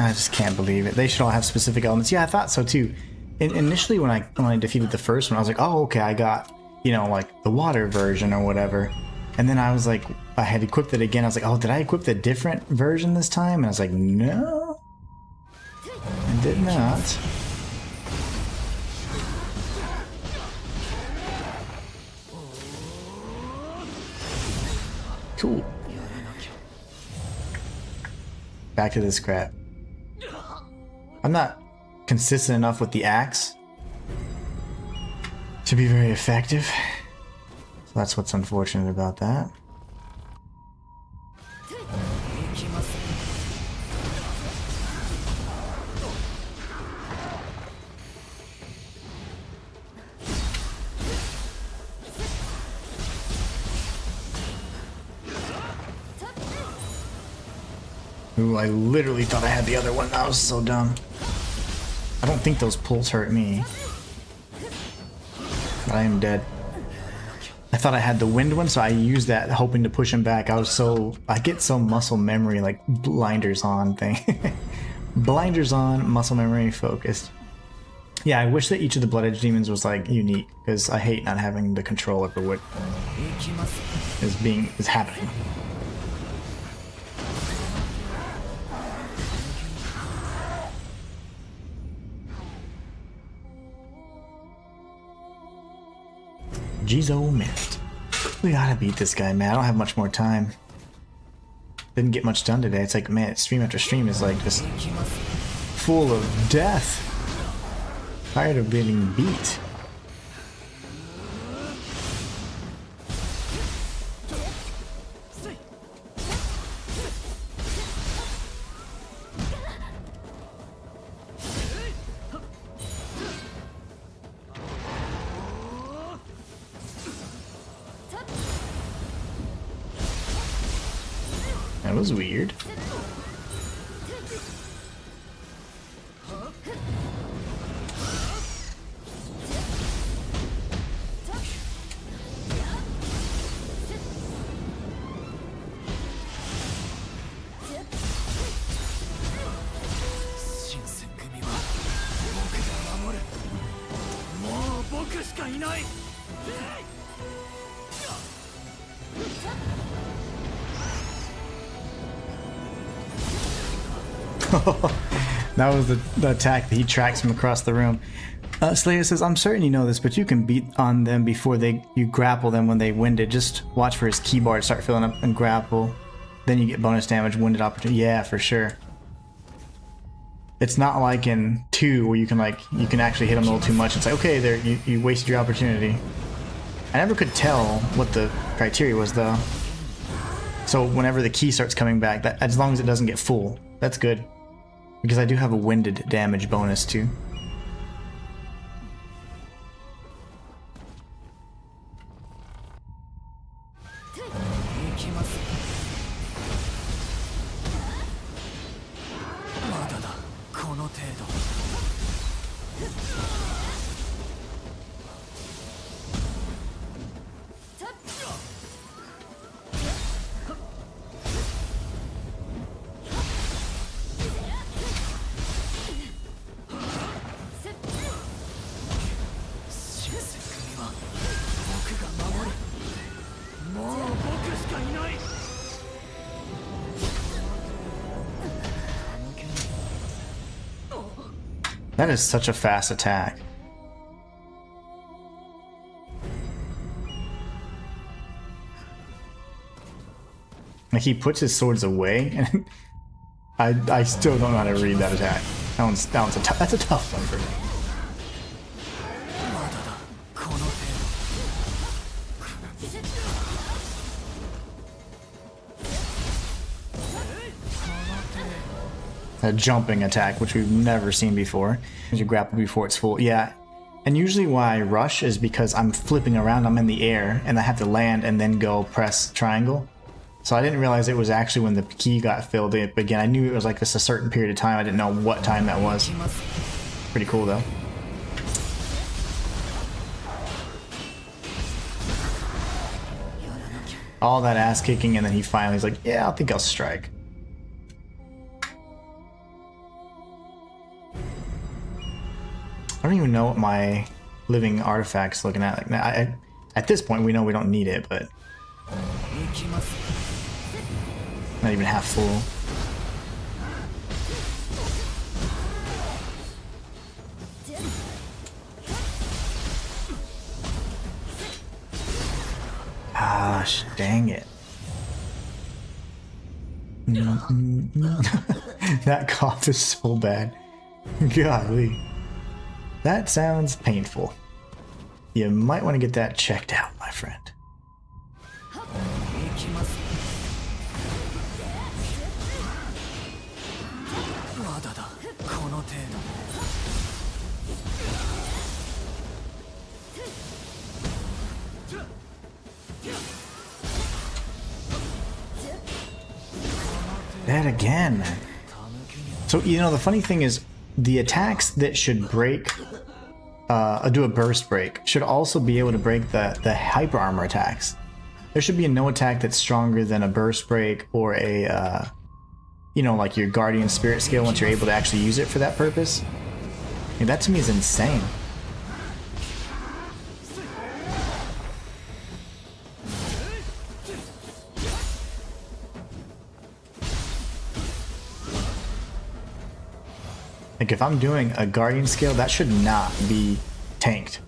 I just can't believe it. They should all have specific elements. Yeah, I thought so too. Initially, when I defeated the first one, I was like, oh, okay, I got, you know, like the water version or whatever. And then I was like, I had equipped it again. I was like, oh, did I equip the different version this time? And I was like, no, I did not. Cool. Back to this crap. I'm not consistent enough with the axe to be very effective. So that's what's unfortunate about that. Ooh, I literally thought I had the other one. That was so dumb. I don't think those pulls hurt me. But I am dead. I thought I had the wind one, so I used that hoping to push him back. I get so muscle memory, like blinders on thing. Blinders on, muscle memory focused. Yeah, I wish that each of the Blood Edge demons was like unique, because I hate not having the control over what is happening. Jizo missed. We gotta beat this guy, man. I don't have much more time. Didn't get much done today. It's like, man, stream after stream is like just full of death. Tired of getting beat. That was weird. That was the attack that he tracks from across the room. Slayer says, I'm certain you know this, but you can beat on them before you grapple them when they winded. Just watch for his key bar to start filling up and grapple. Then you get bonus damage, winded opportunity. Yeah, for sure. It's not like in 2 where you can actually hit them a little too much. It's like, okay, there you wasted your opportunity. I never could tell what the criteria was though. So whenever the key starts coming back, that as long as it doesn't get full, that's good. Because I do have a winded damage bonus too. That is such a fast attack. Like he puts his swords away, and I still don't know how to read that attack. That's a tough one for me. A jumping attack, which we've never seen before. You grapple before it's full. Yeah, and usually why I rush is because I'm flipping around, I'm in the air, and I have to land and then go press triangle. So I didn't realize it was actually when the key got filled. But again, I knew it was like this a certain period of time. I didn't know what time that was. Pretty cool though. All that ass kicking, and then he finally's like, yeah, I think I'll strike. don't even know what my living artifact's looking at. Like, at this point, we know we don't need it, but not even half full. Gosh, dang it. That cough is so bad. Golly. That sounds painful. You might want to get that checked out, my friend. That again, man. So, you know, the funny thing is, the attacks that should break, do a burst break, should also be able to break the hyper armor attacks. There should be no attack that's stronger than a burst break or a, you know, like your guardian spirit skill once you're able to actually use it for that purpose. I mean, that to me is insane. Like, if I'm doing a guardian skill, that should not be tanked.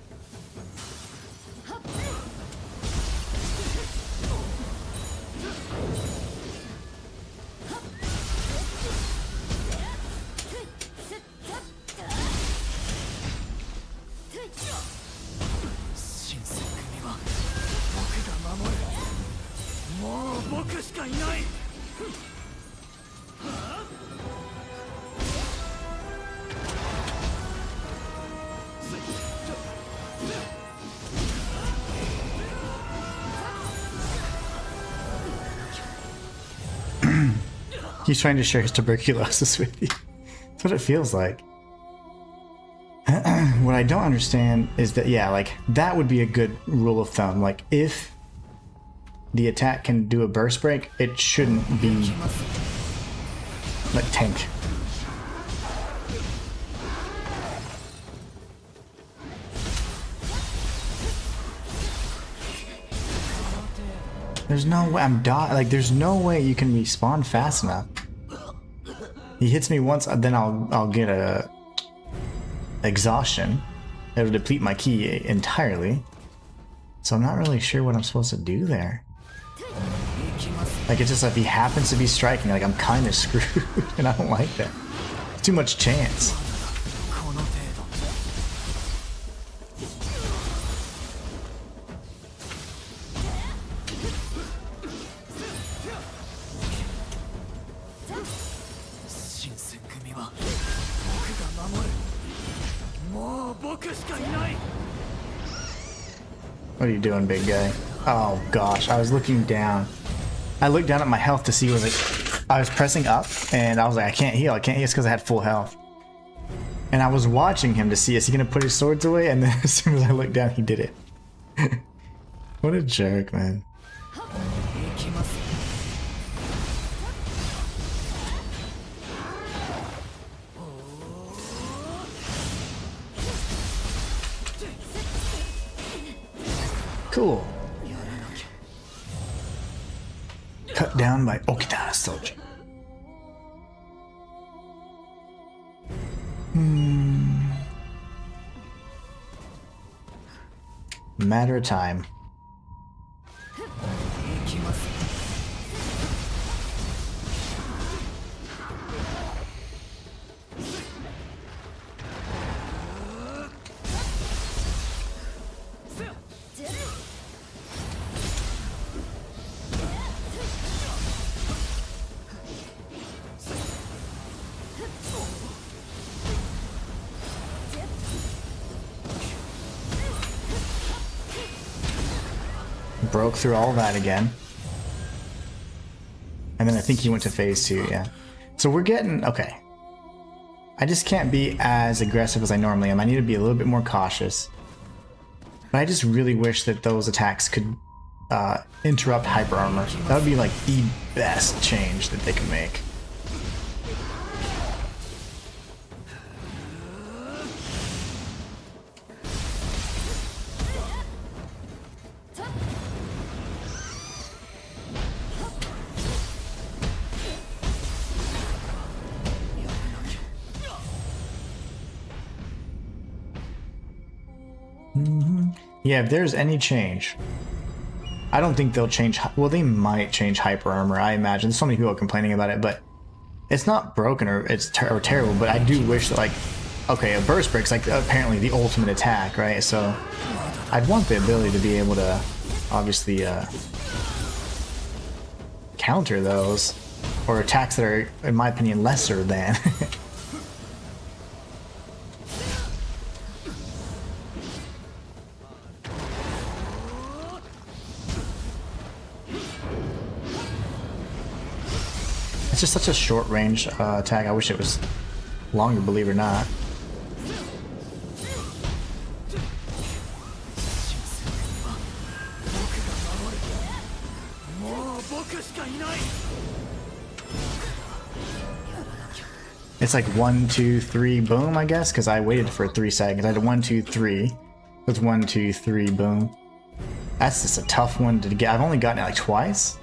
He's trying to share his tuberculosis with you. That's what it feels like. What I don't understand is that, yeah, like, that would be a good rule of thumb. Like, if the attack can do a burst break, it shouldn't be, like, tank. There's no way there's no way you can respawn fast enough. He hits me once, then I'll get a exhaustion. It'll deplete my ki entirely. So I'm not really sure what I'm supposed to do there. Like, it's just like, if he happens to be striking, like, I'm kind of screwed, and I don't like that. It's too much chance. What are you doing, big guy? Oh gosh, I was looking down. I looked down at my health to see, was it, I was pressing up and I was like, I can't heal. It's because I had full health. And I was watching him to see, is he gonna put his swords away? And then as soon as I looked down, he did it. What a jerk, man. Cool. Cut down by Okita soldier. Matter of time. Broke through all that again. And then I think he went to phase 2, yeah. So we're getting, okay. I just can't be as aggressive as I normally am. I need to be a little bit more cautious. But I just really wish that those attacks could interrupt hyper armor. That would be like the best change that they can make. Yeah, if there's any change, I don't think they'll change. Well, they might change hyper armor. I imagine. There's so many people complaining about it, but it's not broken or it's terrible. But I do wish that, like, okay, a burst break's like apparently the ultimate attack, right? So I'd want the ability to be able to obviously counter those or attacks that are, in my opinion, lesser than. It's just such a short range attack. I wish it was longer, believe it or not. It's like 1, 2, 3, boom, I guess, because I waited for 3 seconds. I did 1, 2, 3. It's 1, 2, 3, boom. That's just a tough one to get. I've only gotten it like twice.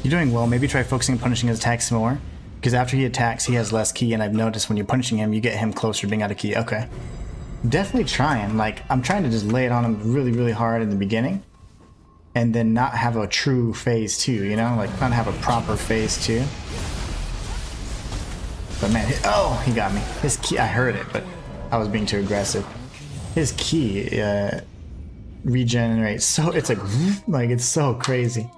You're doing well. Maybe try focusing on punishing his attacks more. Because after he attacks, he has less ki, and I've noticed when you're punishing him, you get him closer to being out of ki. Okay. Definitely trying. Like, I'm trying to just lay it on him really, really hard in the beginning. And then not have a true phase 2, you know? Like, not have a proper phase 2. But man, oh, he got me. His ki, I heard it, but I was being too aggressive. His ki regenerates so, it's like it's so crazy.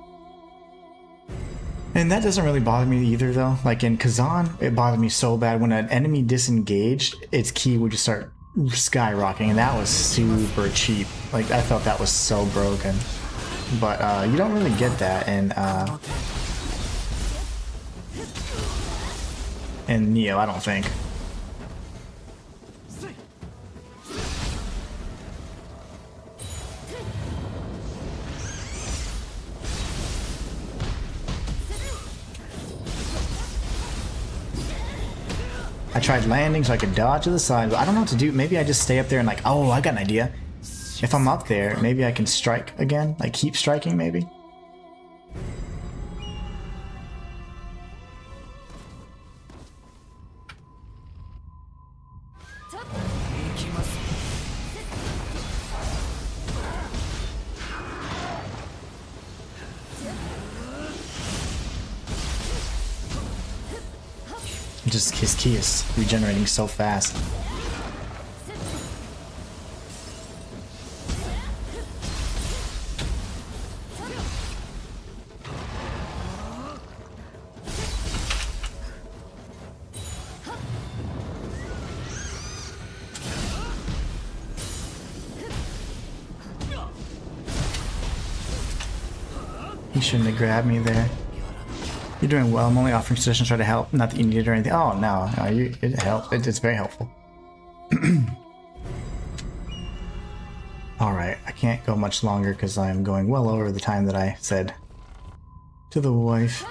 And that doesn't really bother me either, though. Like in Kazan, it bothered me so bad. When an enemy disengaged, its ki would just start skyrocketing, and that was super cheap. Like, I felt that was so broken. But you don't really get that in Nioh, I don't think. I tried landing so I could dodge to the side, but I don't know what to do. Maybe I just stay up there and like, oh, I got an idea. If I'm up there, maybe I can strike again, like keep striking maybe. Just his ki is regenerating so fast. He shouldn't have grabbed me there. You're doing well. I'm only offering suggestions to try to help. Not that you need it or anything. Oh, no. It helps. It's very helpful. Alright, I can't go much longer because I'm going well over the time that I said to the wife.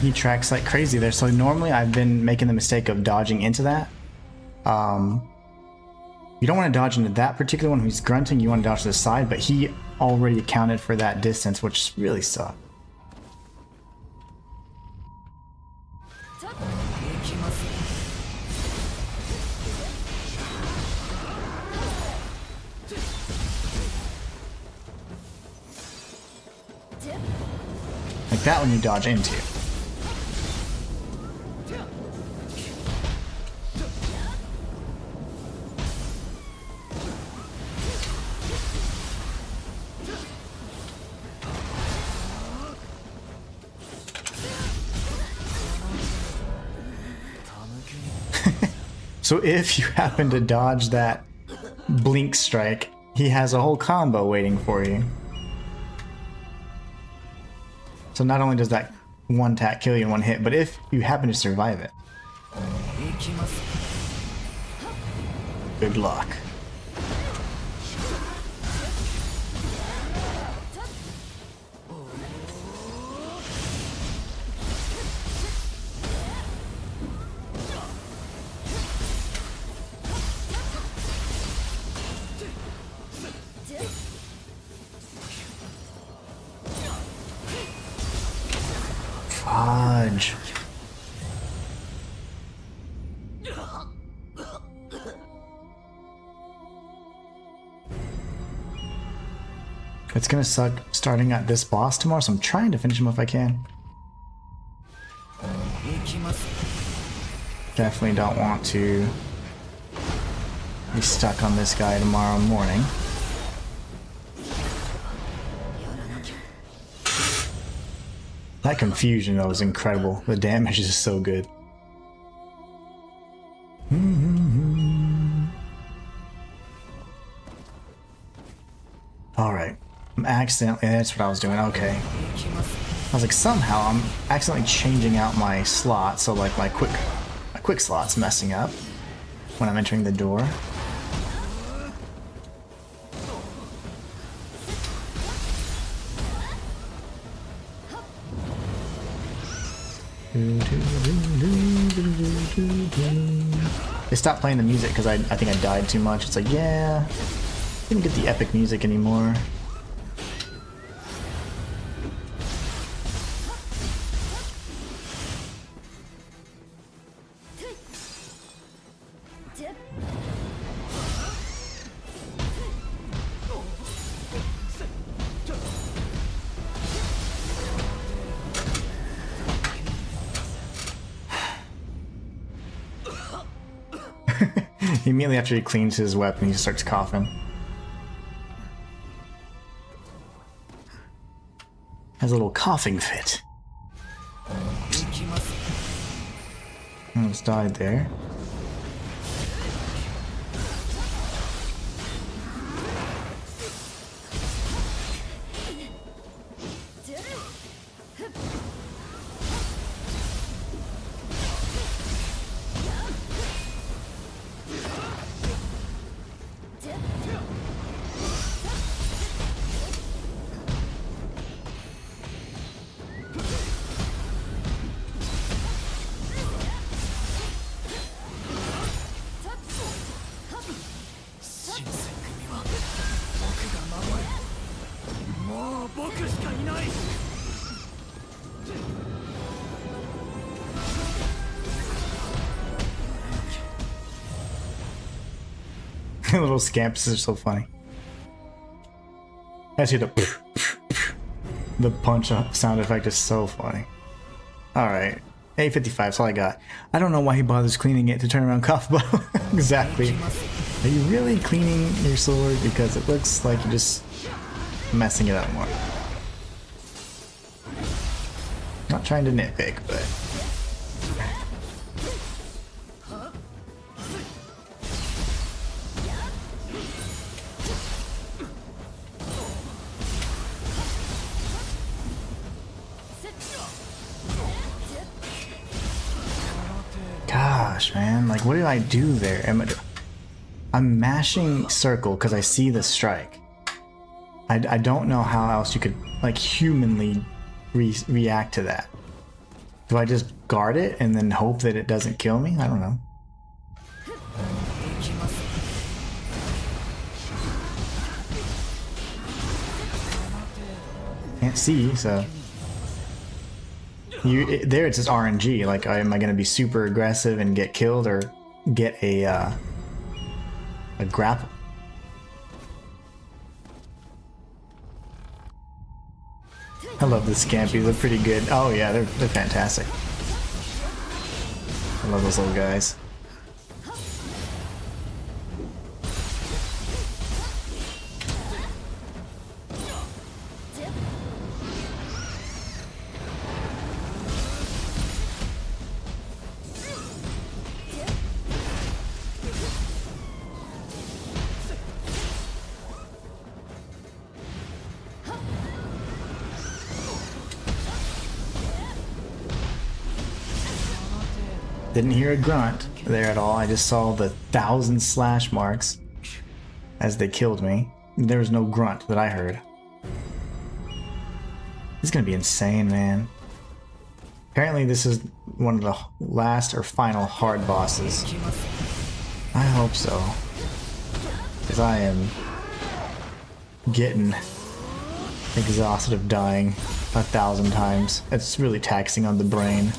He tracks like crazy there. So normally I've been making the mistake of dodging into that. You You don't want to dodge into that particular one who's grunting, you want to dodge to the side, but he already accounted for that distance, which really sucked. Like that one you dodge into. So if you happen to dodge that blink strike, he has a whole combo waiting for you. So not only does that one attack kill you in one hit, but if you happen to survive it, good luck. Fudge. It's gonna suck starting at this boss tomorrow, so I'm trying to finish him if I can. Definitely don't want to be stuck on this guy tomorrow morning. That confusion though is incredible. The damage is so good. Alright. I'm accidentally, that's what I was doing, okay. I was like, somehow I'm accidentally changing out my slot, so like my quick slot's messing up when I'm entering the door. They stopped playing the music because I think I died too much. It's like, yeah, didn't get the epic music anymore. Immediately after he cleans his weapon, he starts coughing. Has a little coughing fit. Almost died there. Little scamps are so funny. I see the punch sound effect is so funny. Alright, 855, that's all I got. I don't know why he bothers cleaning it to turn around cough bottle. Exactly. Are you really cleaning your sword? Because it looks like you're just messing it up more. Not trying to nitpick, but... Gosh, man, like what do I do there? I'm mashing circle because I see the strike. I don't know how else you could like humanly react to that. Do I just guard it and then hope that it doesn't kill me? I don't know. Can't see, so there it's just RNG. Like, am I gonna be super aggressive and get killed, or get a grapple? I love the Scampies. They're pretty good. Oh yeah, they're fantastic. I love those little guys. Didn't hear a grunt there at all. I just saw the 1,000 slash marks as they killed me. There was no grunt that I heard. This is gonna be insane, man. Apparently this is one of the last or final hard bosses. I hope so, because I am getting exhausted of dying 1,000 times. It's really taxing on the brain.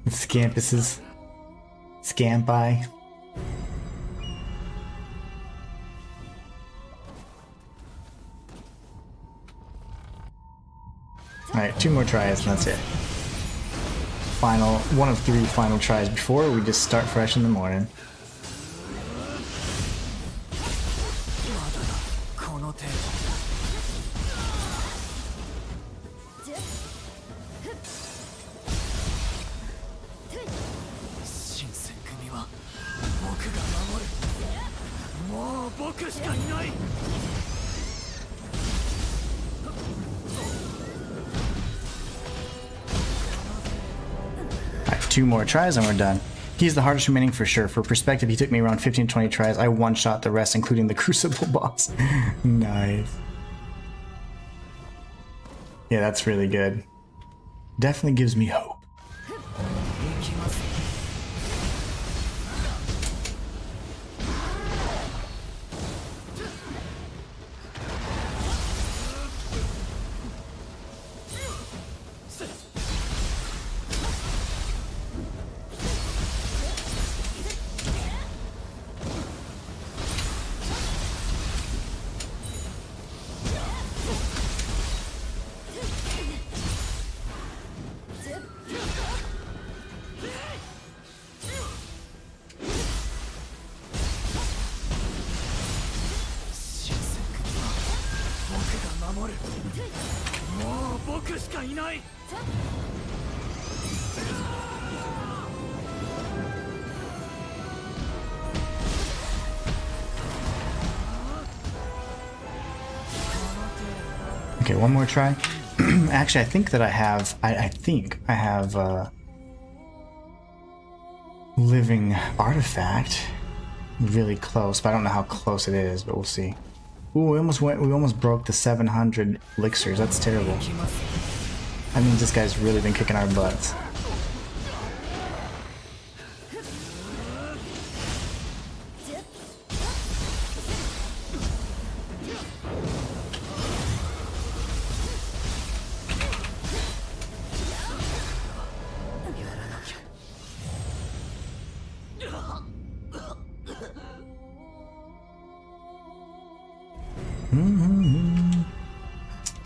Scampuses. Scampi. Alright, 2 more tries and that's it. Final, 1 of 3 final tries before we just start fresh in the morning. Alright, 2 more tries and we're done. He's the hardest remaining for sure. For perspective, he took me around 15-20 tries. I one-shot the rest, including the Crucible boss. Nice. Yeah, that's really good. Definitely gives me hope. Okay, 1 more try. Actually, I think that I have. I think I have living artifact. Really close, but I don't know how close it is. But we'll see. Ooh, we almost broke the 700 elixirs. That's terrible. That means this guy's really been kicking our butts.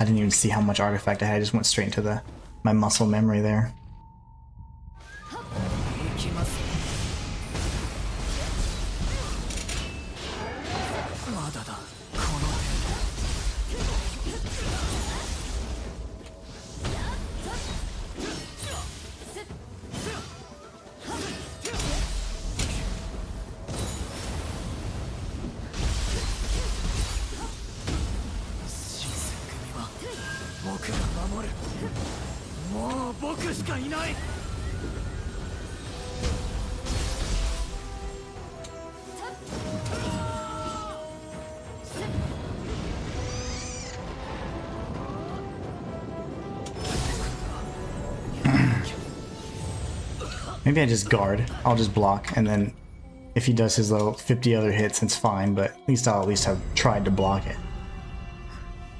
I didn't even see how much artifact I had. I just went straight into my muscle memory there. Maybe I just guard. I'll just block, and then if he does his little 50 other hits, it's fine, but I'll at least have tried to block it.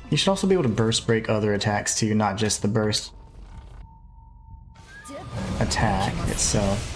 You should also be able to burst break other attacks too, not just the burst attack itself.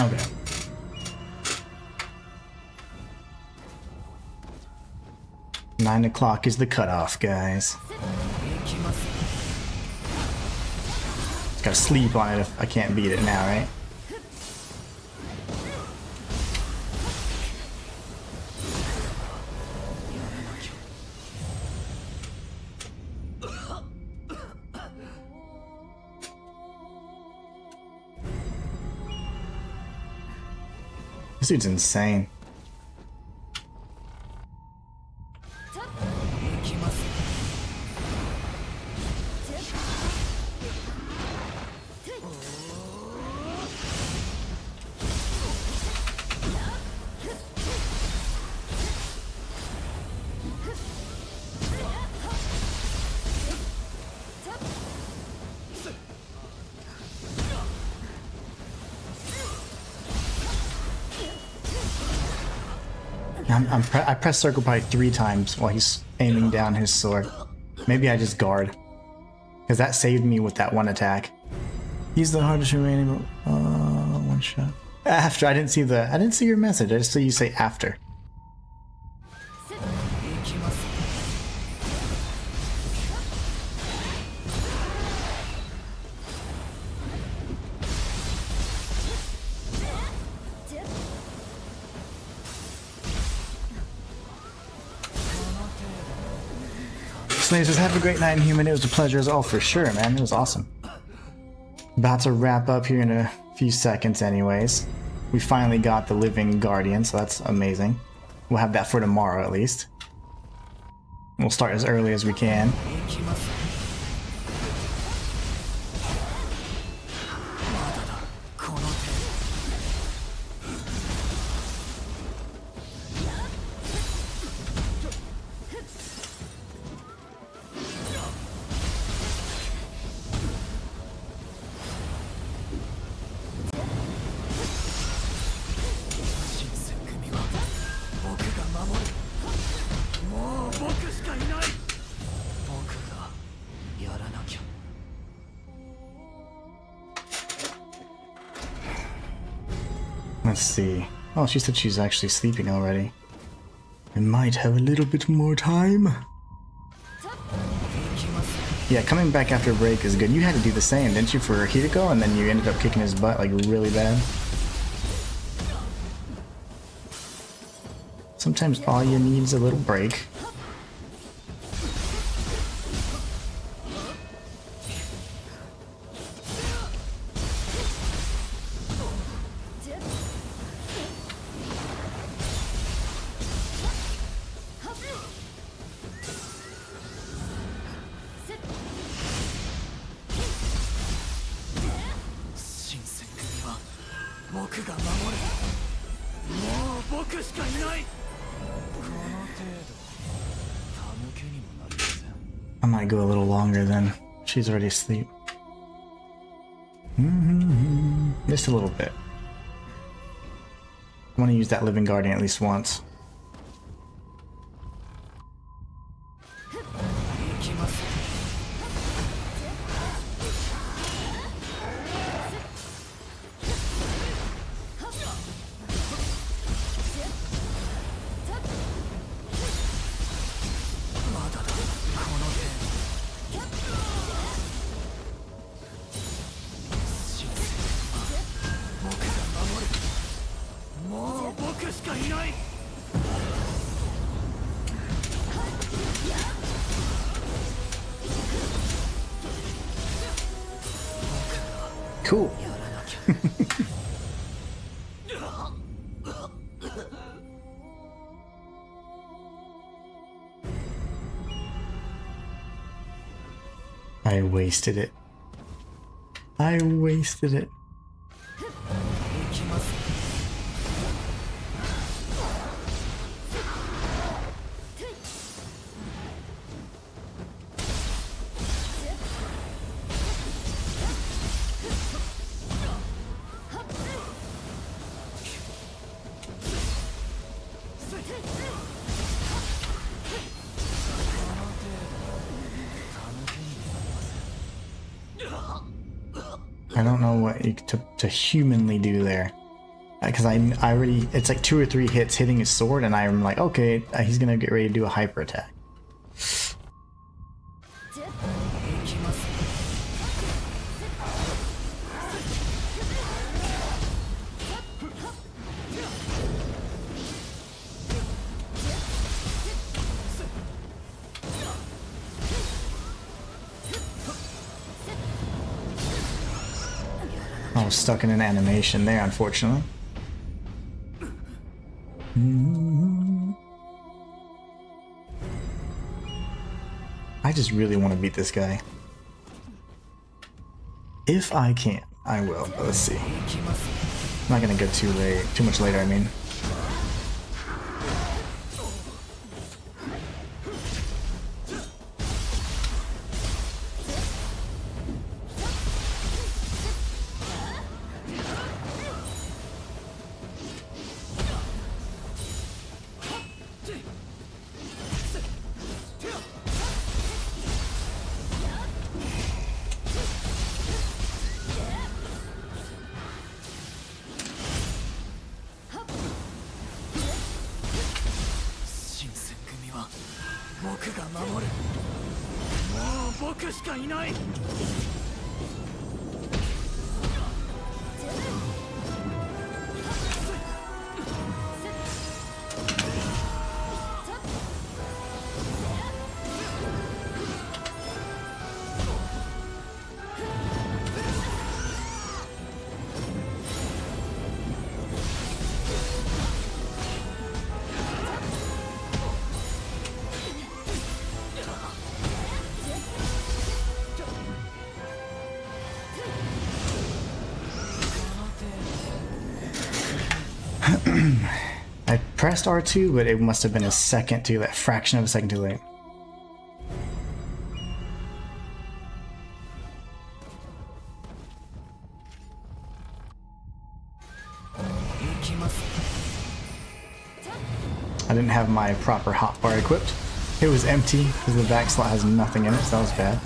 Okay. Nine o'clock is the cutoff, guys. Gotta sleep on it if I can't beat it now, right? This dude's insane. I pressed circle probably 3 times while he's aiming down his sword. Maybe I just guard, because that saved me with that one attack. He's the hardest remaining. One shot. After I didn't see your message. I just saw you say after. Slave says, have a great night, Inhuman. It was a pleasure as all for sure, man. It was awesome. About to wrap up here in a few seconds anyways. We finally got the living guardian, so that's amazing. We'll have that for tomorrow at least. We'll start as early as we can. Let's see. Oh, she said she's actually sleeping already. I might have a little bit more time. Yeah, coming back after a break is good. You had to do the same, didn't you, for Hiriko? And then you ended up kicking his butt, like, really bad. Sometimes all you need is a little break. I might go a little longer then. She's already asleep. Just a little bit. I want to use that living guardian at least once. Cool. I wasted it. I wasted it. I don't know what to humanly do there, because I already, it's like 2 or 3 hits hitting his sword, and I'm like, okay, he's gonna get ready to do a hyper attack. I was stuck in an animation there, unfortunately. I just really want to beat this guy. If I can, I will, but let's see. I'm not gonna go too much later, I mean. I pressed R2, but it must have been a second too late, fraction of a second too late. I didn't have my proper hotbar equipped. It was empty because the back slot has nothing in it, so that was bad.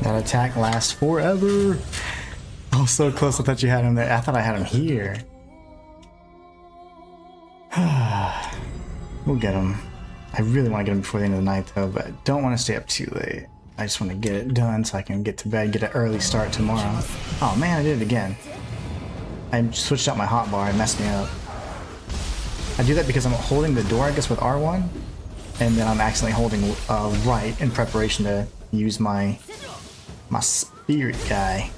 That attack lasts forever. Oh, so close. I thought you had him there. I thought I had him here. We'll get him. I really want to get him before the end of the night though, but I don't want to stay up too late. I just want to get it done so I can get to bed, get an early start tomorrow. Oh man, I did it again. I switched out my hotbar, it messed me up. I do that because I'm holding the door, I guess, with R1, and then I'm accidentally holding right in preparation to use my spirit guy.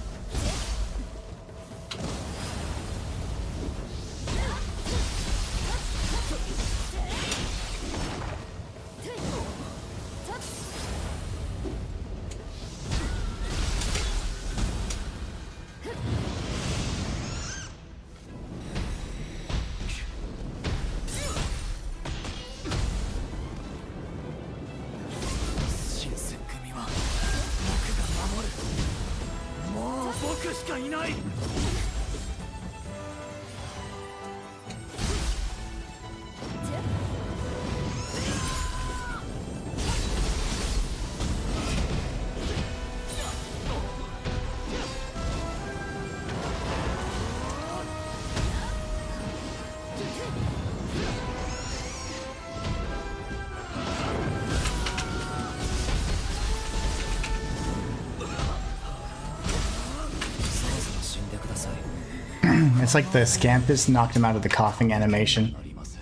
It's like the Scampus knocked him out of the coughing animation.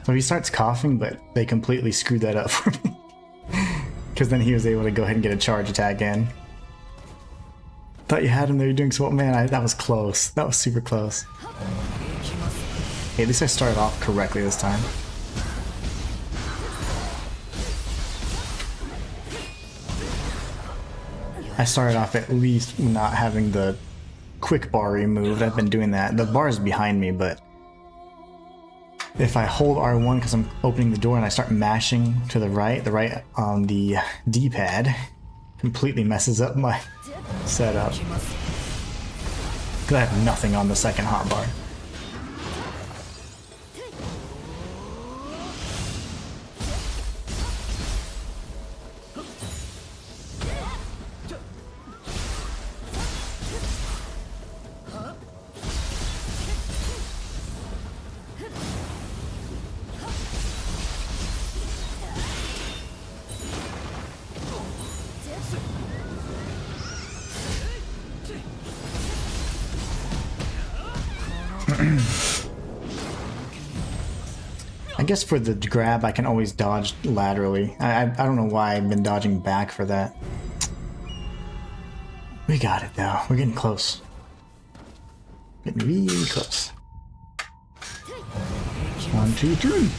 So he starts coughing, but they completely screwed that up for me. Because then he was able to go ahead and get a charge attack in. Thought you had him there, you're doing so well. Man, that was close. That was super close. Hey, at least I started off correctly this time. I started off at least not having the quick bar removed. I've been doing that. The bar is behind me, but if I hold R1 because I'm opening the door and I start mashing to the right on the D-pad completely messes up my setup. Because I have nothing on the second hotbar. I guess for the grab I can always dodge laterally. I don't know why I've been dodging back for that. We got it though. We're getting close. Getting really close. 1, 2, 3.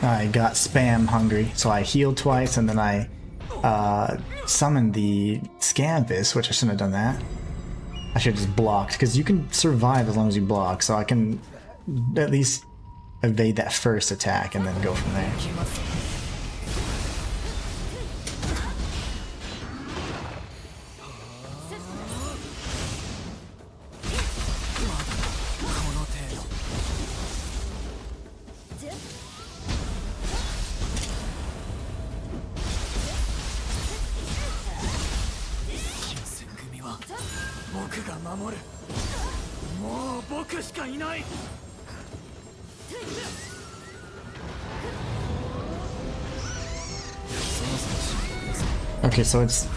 I got spam hungry, so I healed twice and then I summoned the Scampus, which I shouldn't have done that. I should have just blocked, because you can survive as long as you block, so I can at least evade that first attack and then go from there. Okay, so it's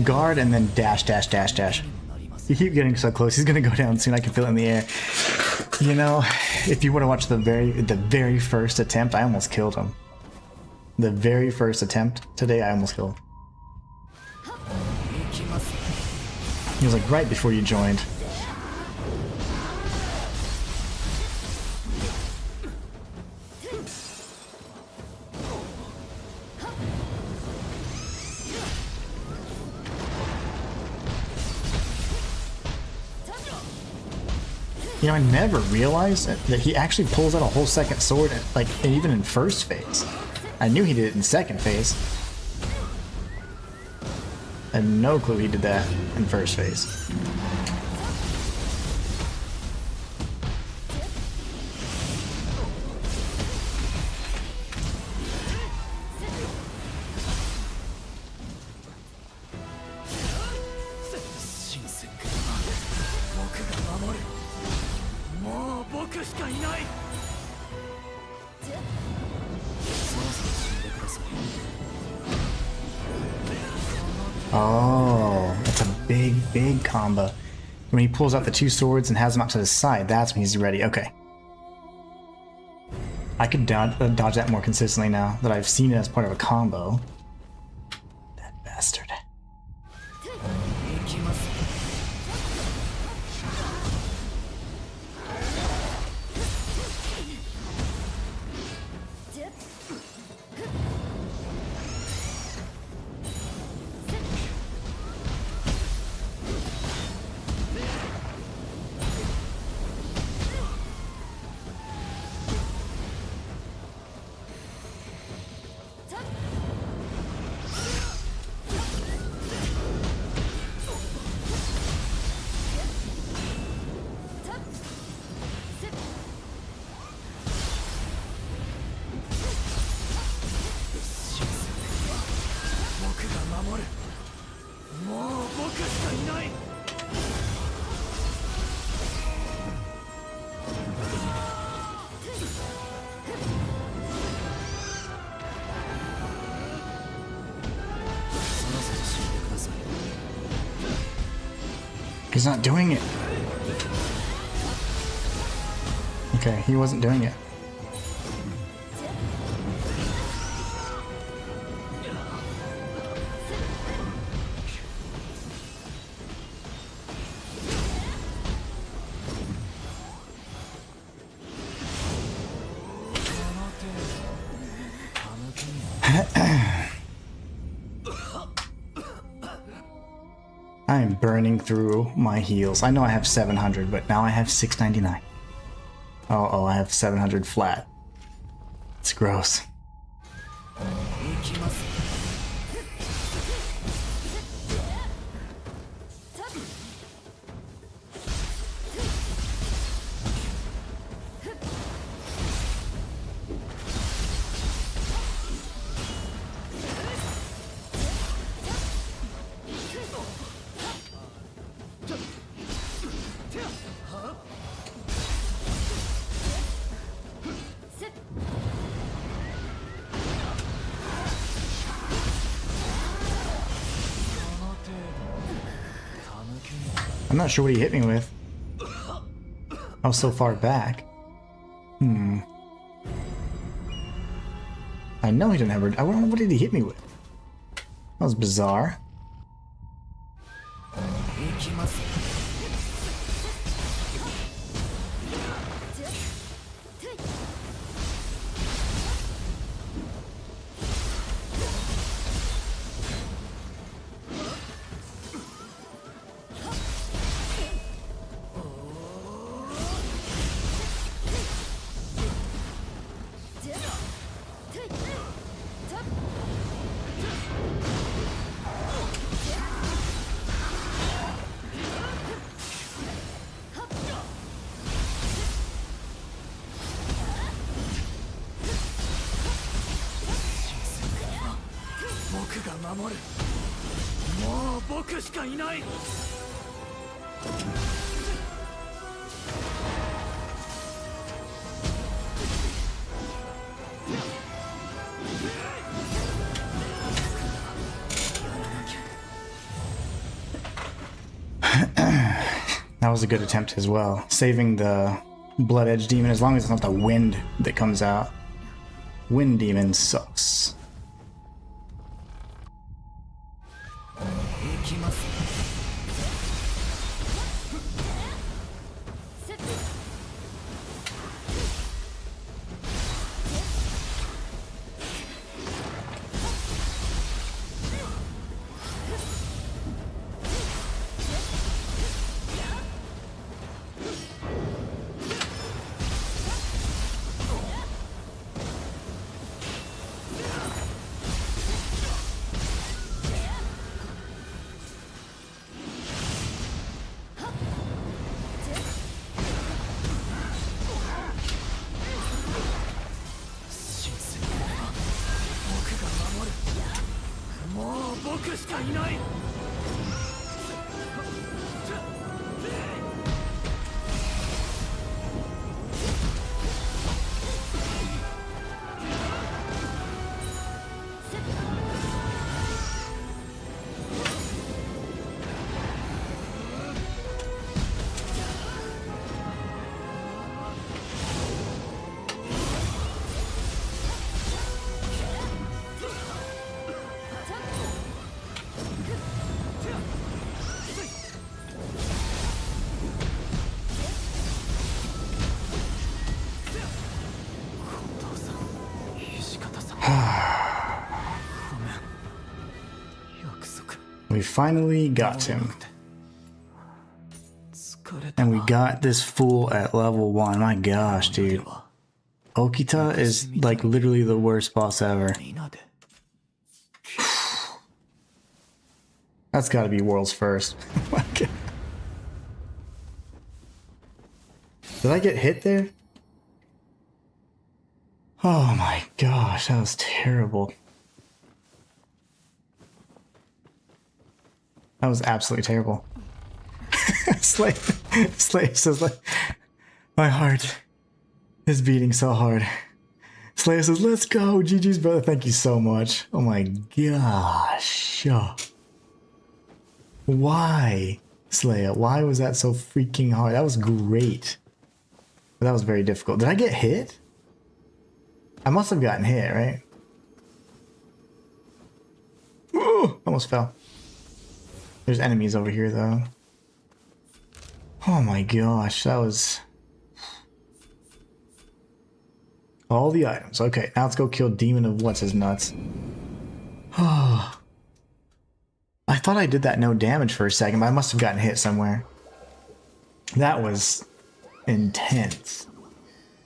guard and then dash, dash, dash, dash. You keep getting so close, he's gonna go down soon, I can feel it in the air. You know, if you would have watched the very first attempt, I almost killed him. The very first attempt today, I almost killed him. He was like right before you joined. You know, I never realized that he actually pulls out a whole second sword, like, even in first phase. I knew he did it in second phase. I had no clue he did that in first phase. Oh, that's a big combo. When he pulls out the two swords and has them out to the side, that's when he's ready. Okay. I could dodge that more consistently now that I've seen it as part of a combo. That bastard. He's not doing it. Okay, he wasn't doing it. I am burning through my heals. I know I have 700, but now I have 699. Oh, I have 700 flat. It's gross. I'm not sure what he hit me with. I was so far back. I know he didn't have I wonder what did he hit me with? That was bizarre. That was a good attempt as well. Saving the Blood Edge Demon, as long as it's not the wind that comes out. Wind Demon sucks. We finally got him. And we got this fool at level 1. My gosh, dude. Okita is like literally the worst boss ever. That's gotta be world's first. Did I get hit there? Oh my gosh, that was terrible. That was absolutely terrible. Slay says, like, my heart is beating so hard. Slayer says, let's go. GG's, brother. Thank you so much. Oh my gosh. Why, Slayer? Why was that so freaking hard? That was great. But that was very difficult. Did I get hit? I must have gotten hit, right? Ooh, almost fell. There's enemies over here, though. Oh my gosh, that was... all the items. Okay, now let's go kill Demon of What's-His-Nuts. Oh. I thought I did that no damage for a second, but I must have gotten hit somewhere. That was intense.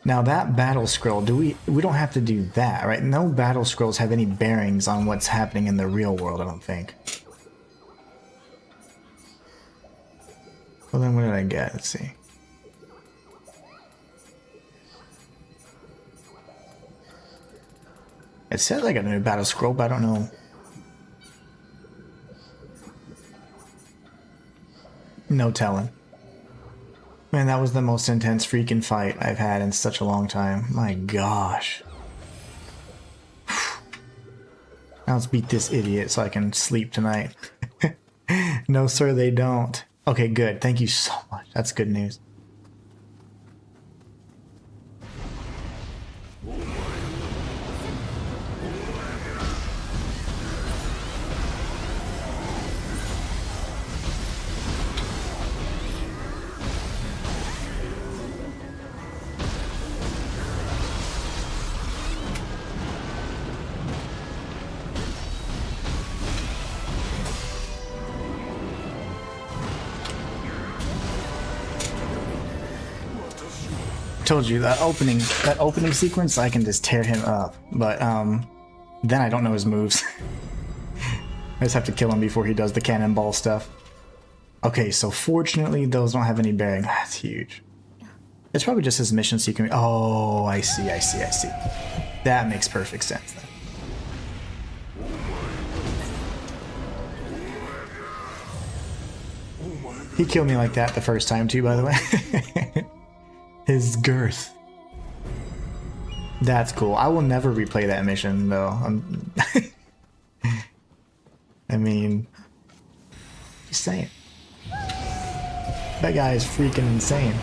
Now that battle scroll, we don't have to do that, right? No battle scrolls have any bearings on what's happening in the real world, I don't think. Well then, what did I get? Let's see. It says I got a new battle scroll, but I don't know. No telling. Man, that was the most intense freaking fight I've had in such a long time. My gosh. Now let's beat this idiot so I can sleep tonight. No, sir, they don't. Okay, good. Thank you so much. That's good news. Told you that opening sequence, I can just tear him up, but then I don't know his moves. I just have to kill him before he does the cannonball stuff. Okay, so fortunately those don't have any bearing. That's huge. It's probably just his mission sequence. Oh, I see. That makes perfect sense then. He killed me like that the first time too, by the way. His girth. That's cool. I will never replay that mission though. I mean, just saying. That guy is freaking insane.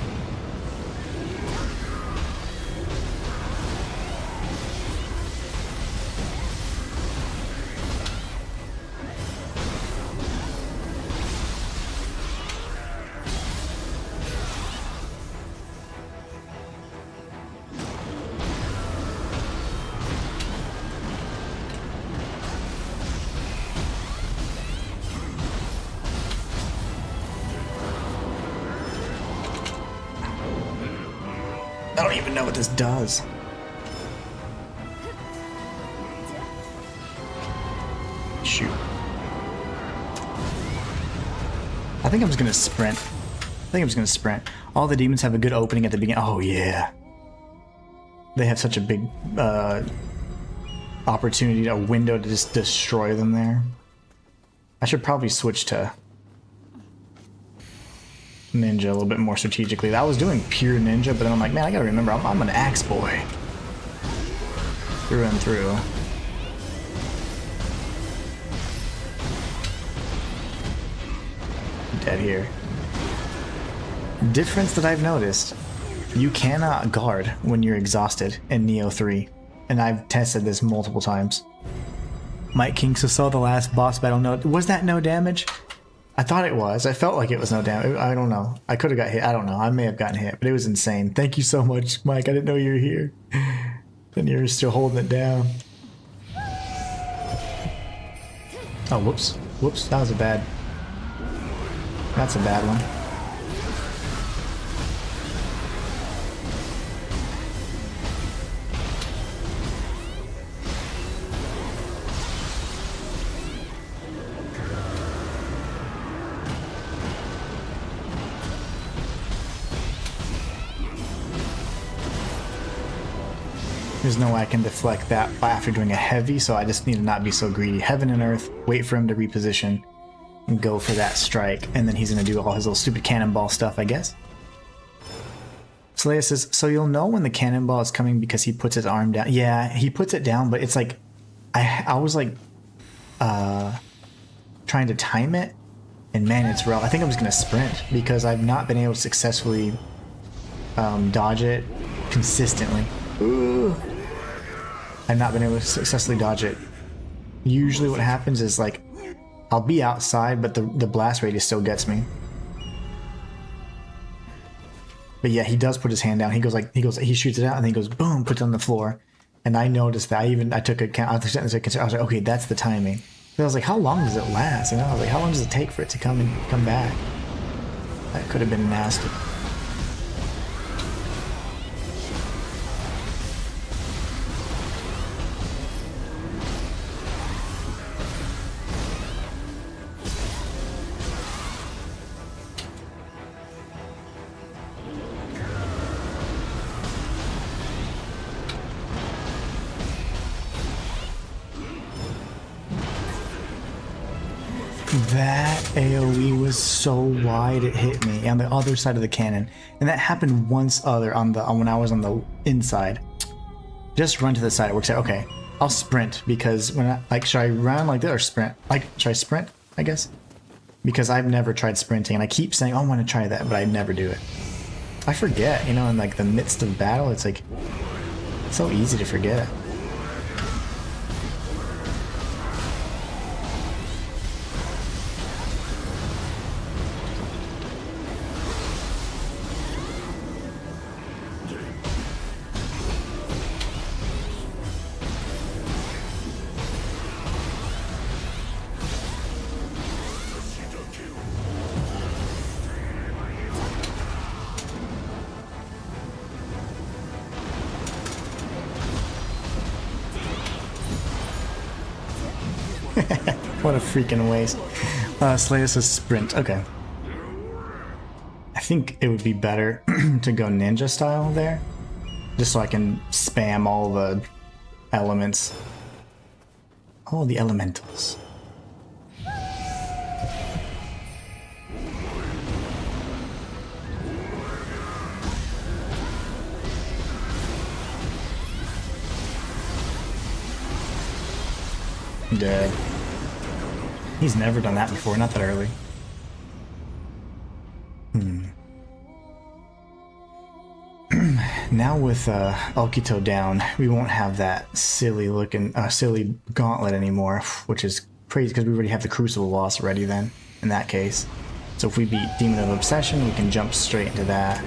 I don't even know what this does. Shoot. I think I'm just gonna sprint. All the demons have a good opening at the beginning. Oh yeah. They have such a big opportunity, a window to just destroy them there. I should probably switch to ninja a little bit more strategically. I was doing pure ninja, but then I'm like, man, I gotta remember, I'm an axe boy. Through and through. Dead here. Difference that I've noticed. You cannot guard when you're exhausted in Nioh 3. And I've tested this multiple times. Mike Kinks saw the last boss battle. No, was that no damage? I thought it was. I felt like it was no damage. I don't know. I could have got hit. I don't know. I may have gotten hit, but it was insane. Thank you so much, Mike. I didn't know you were here. And you're still holding it down. Oh, whoops. Whoops, that was a bad... That's a bad one. There's no way I can deflect that after doing a heavy, so I just need to not be so greedy. Heaven and earth, wait for him to reposition, and go for that strike, and then he's going to do all his little stupid cannonball stuff, I guess. Slayer says, so you'll know when the cannonball is coming because he puts his arm down. Yeah, he puts it down, but it's like, I was like, trying to time it, and man, it's rough. I think I'm just going to sprint, because I've not been able to successfully dodge it consistently. Ooh. I've not been able to successfully dodge it. Usually what happens is like, I'll be outside, but the blast radius still gets me. But yeah, he does put his hand down. He shoots it out, and then he goes boom, puts it on the floor. And I noticed that. I took a count. I was like, okay, that's the timing. But I was like, how long does it last? And I was like, how long does it take for it to come back? That could have been nasty. That AoE was so wide it hit me on the other side of the cannon, and that happened once other when I was on the inside. Just run to the side. It works out. Okay, I'll sprint because should I run like that or sprint? Should I sprint? I guess because I've never tried sprinting, and I keep saying, oh, I want to try that, but I never do it. I forget, you know, in like the midst of battle, it's like it's so easy to forget. What a freaking waste. Slayer says sprint. Okay. I think it would be better to go ninja style there. Just so I can spam all the elements. All the elementals. Dead. He's never done that before, not that early. Now with Alkito down, we won't have that silly gauntlet anymore, which is crazy because we already have the Crucible loss ready then, in that case. So if we beat Demon of Obsession, we can jump straight into that.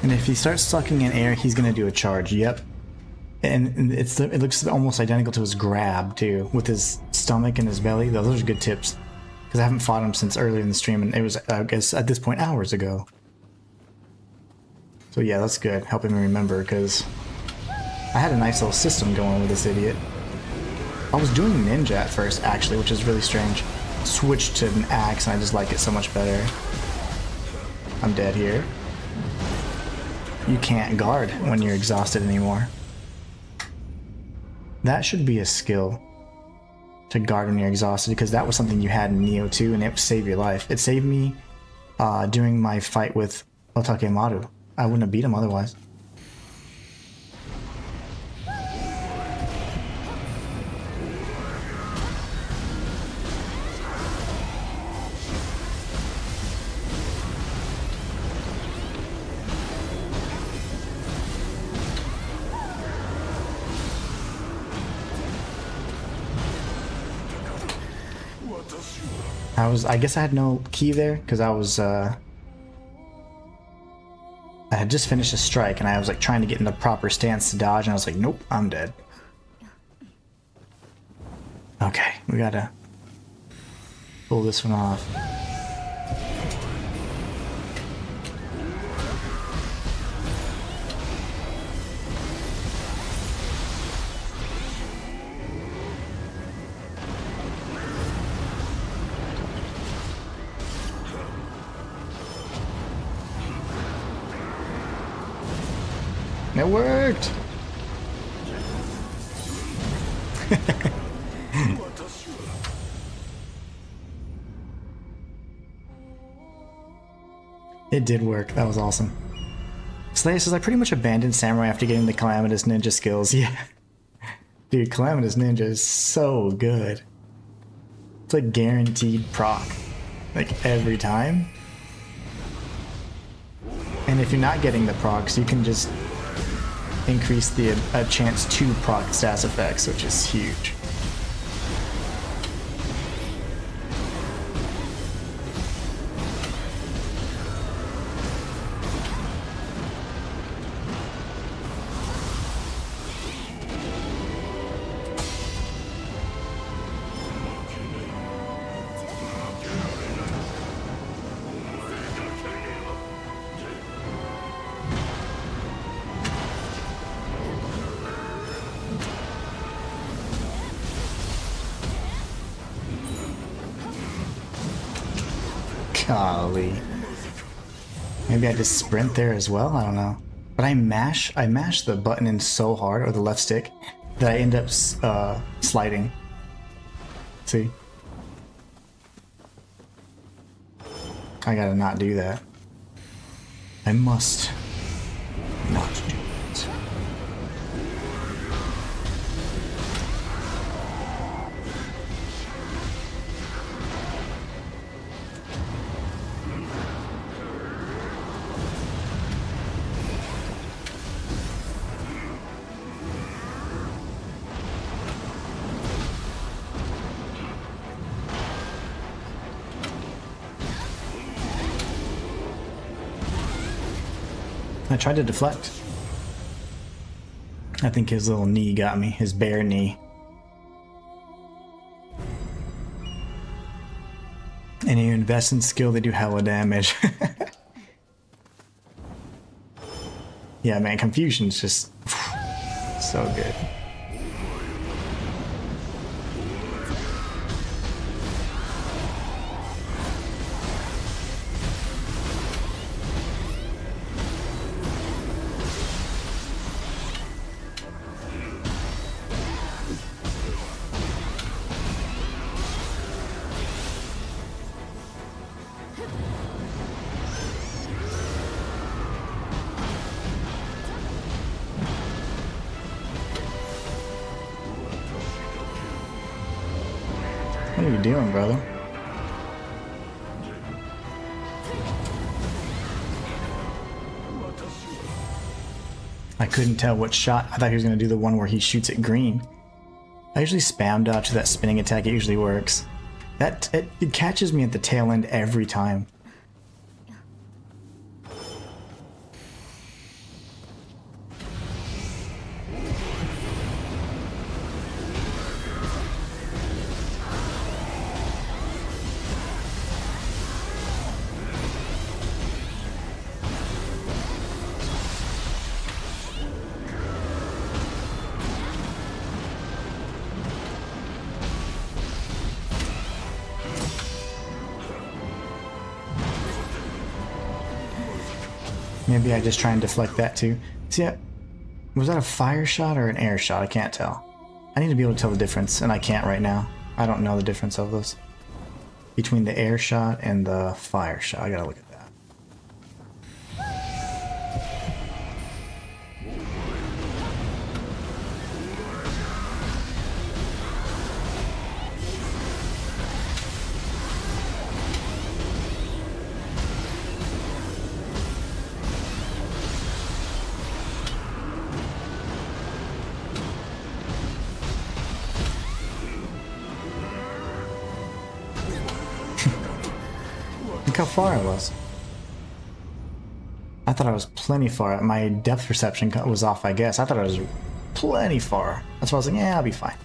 And if he starts sucking in air, he's gonna do a charge. Yep. And it looks almost identical to his grab too, with his stomach and his belly. Those are good tips, because I haven't fought him since earlier in the stream, and it was, I guess, at this point hours ago. So yeah, that's good. Helping me remember, because I had a nice little system going with this idiot. I was doing ninja at first, actually, which is really strange. Switched to an axe, and I just like it so much better. I'm dead here. You can't guard when you're exhausted anymore. That should be a skill, to guard when you're exhausted, because that was something you had in Nioh 2, and it saved your life. It saved me during my fight with Otakemaru. I wouldn't have beat him otherwise. I guess I had no key there, because I was I had just finished a strike and I was like trying to get in the proper stance to dodge and I was like, nope, I'm dead. Okay, we gotta pull this one off. It worked! It did work. That was awesome. Slayer says, I pretty much abandoned Samurai after getting the Calamitous Ninja skills. Yeah. Dude, Calamitous Ninja is so good. It's like guaranteed proc. Like every time. And if you're not getting the procs, you can just increase the chance to proc status effects, which is huge. Golly. Maybe I just sprint there as well? I don't know. But I mash the button in so hard, or the left stick, that I end up sliding. See? I gotta not do that. I must not do it. I tried to deflect. I think his little knee got me, his bare knee. And you invest in skill, they do hella damage. Yeah, man, Confusion's just so good. What are you doing, brother? I couldn't tell what shot. I thought he was going to do the one where he shoots at green. I usually spam dodge to that spinning attack. It usually works. It catches me at the tail end every time. Maybe I just try and deflect that too. See, was that a fire shot or an air shot? I can't tell. I need to be able to tell the difference, and I can't right now. I don't know the difference of those. Between the air shot and the fire shot. I gotta look at that. Look how far I was. I thought I was plenty far. My depth perception was off, I guess. I thought I was plenty far. That's why I was like, yeah, I'll be fine.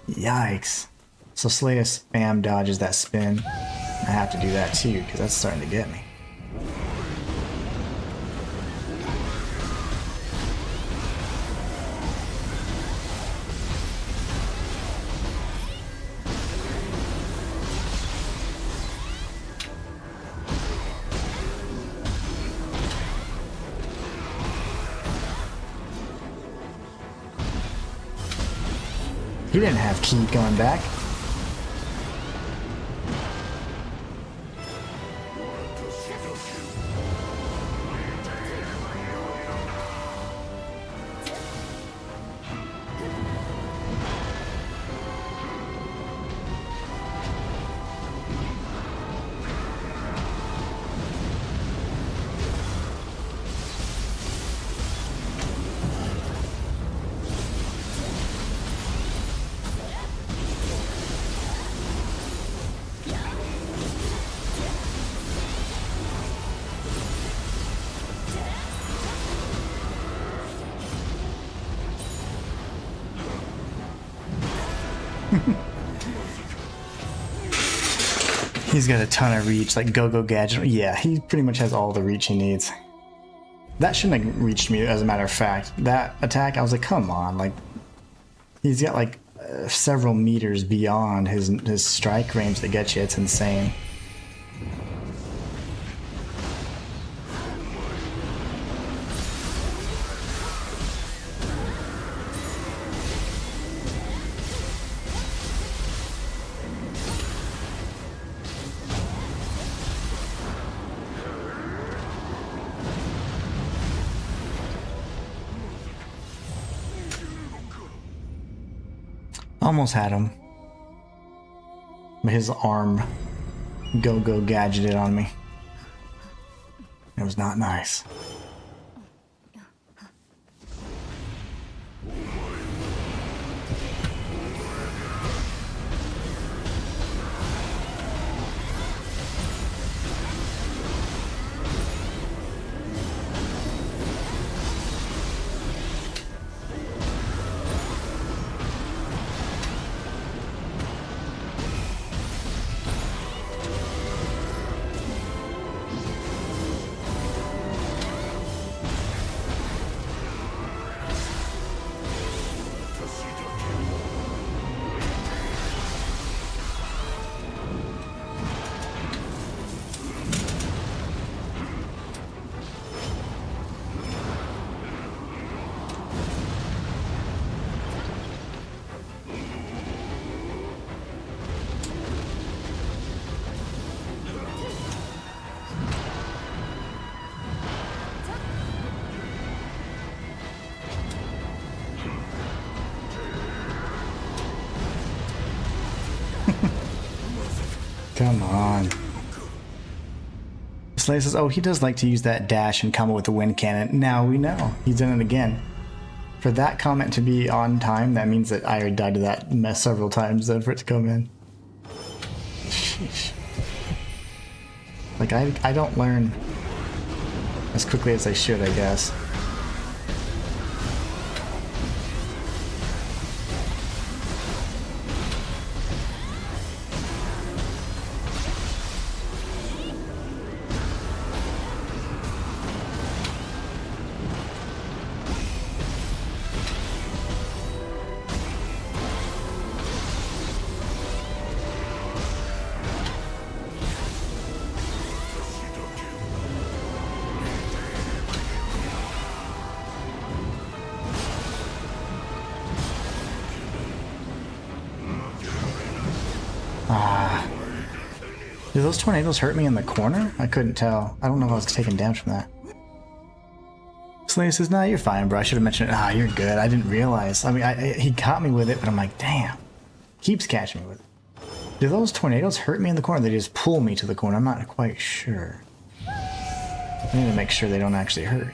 Yikes. So Slaya spam dodges that spin. I have to do that too, because that's starting to get me. He didn't have key going back. He's got a ton of reach, like go-go gadget. Yeah, he pretty much has all the reach he needs. That shouldn't have reached me, as a matter of fact. That attack, I was like, come on, like, he's got like several meters beyond his strike range that gets you. It's insane. Almost had him. But his arm go-go gadgeted on me. It was not nice. Come on. Slay says, oh, he does like to use that dash and combo with the wind cannon. Now we know. He's done it again. For that comment to be on time, that means that I already died to that mess several times then for it to come in. Sheesh. Like, I don't learn as quickly as I should, I guess. Did those tornadoes hurt me in the corner? I couldn't tell. I don't know if I was taking damage from that. Slay says, nah, you're fine, bro. I should have mentioned it. Ah, you're good. I didn't realize. I mean, he caught me with it, but I'm like, damn. Keeps catching me with it. Do those tornadoes hurt me in the corner? They just pull me to the corner. I'm not quite sure. I need to make sure they don't actually hurt.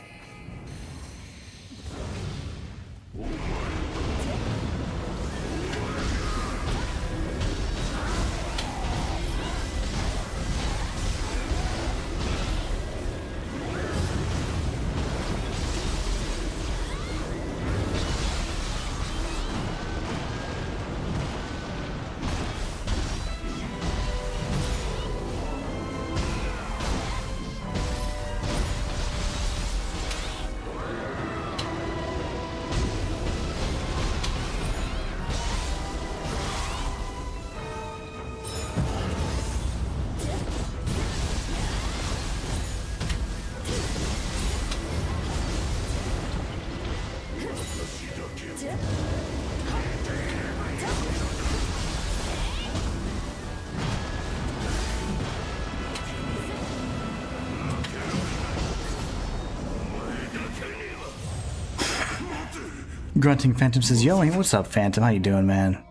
Grunting Phantom says, yo, hey, what's up, Phantom? How you doing, man?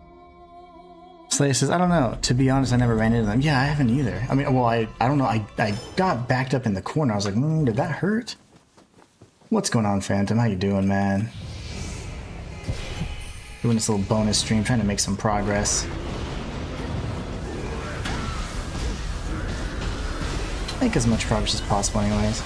Slayer says, I don't know. To be honest, I never ran into them. Yeah, I haven't either. I mean, well, I don't know. I got backed up in the corner. I was like, did that hurt? What's going on, Phantom? How you doing, man? Doing this little bonus stream, trying to make some progress. Make as much progress as possible anyways.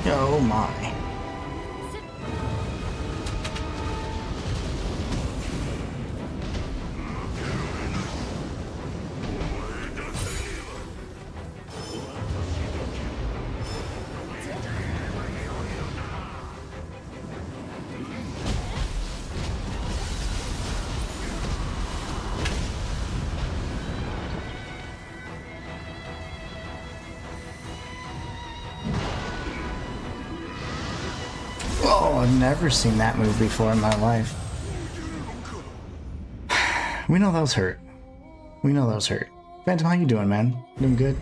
Oh my. Oh, I've never seen that move before in my life. We know those hurt. We know those hurt. Phantom, how you doing, man? Doing good?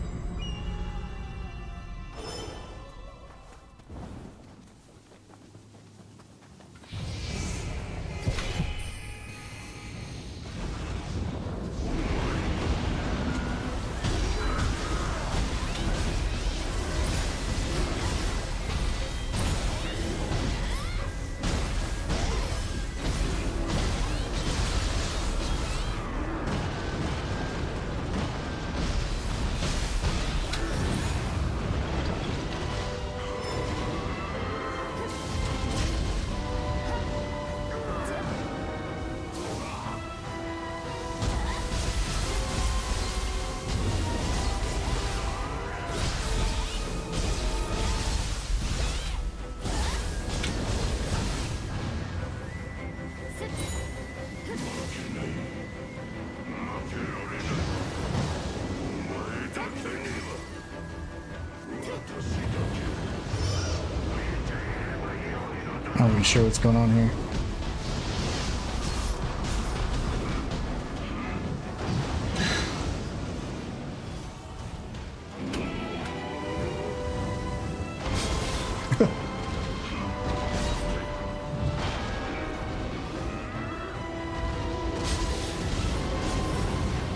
I'm not even sure what's going on here.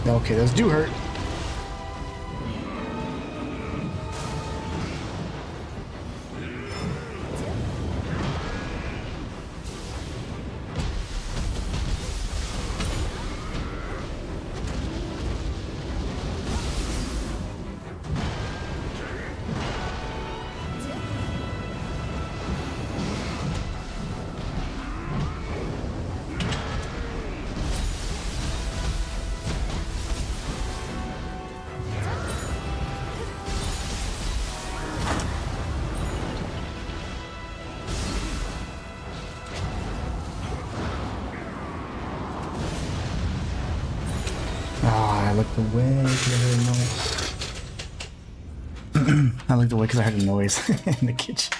Okay, those do hurt. I looked away because I heard a noise. I looked away because I heard a noise in the kitchen.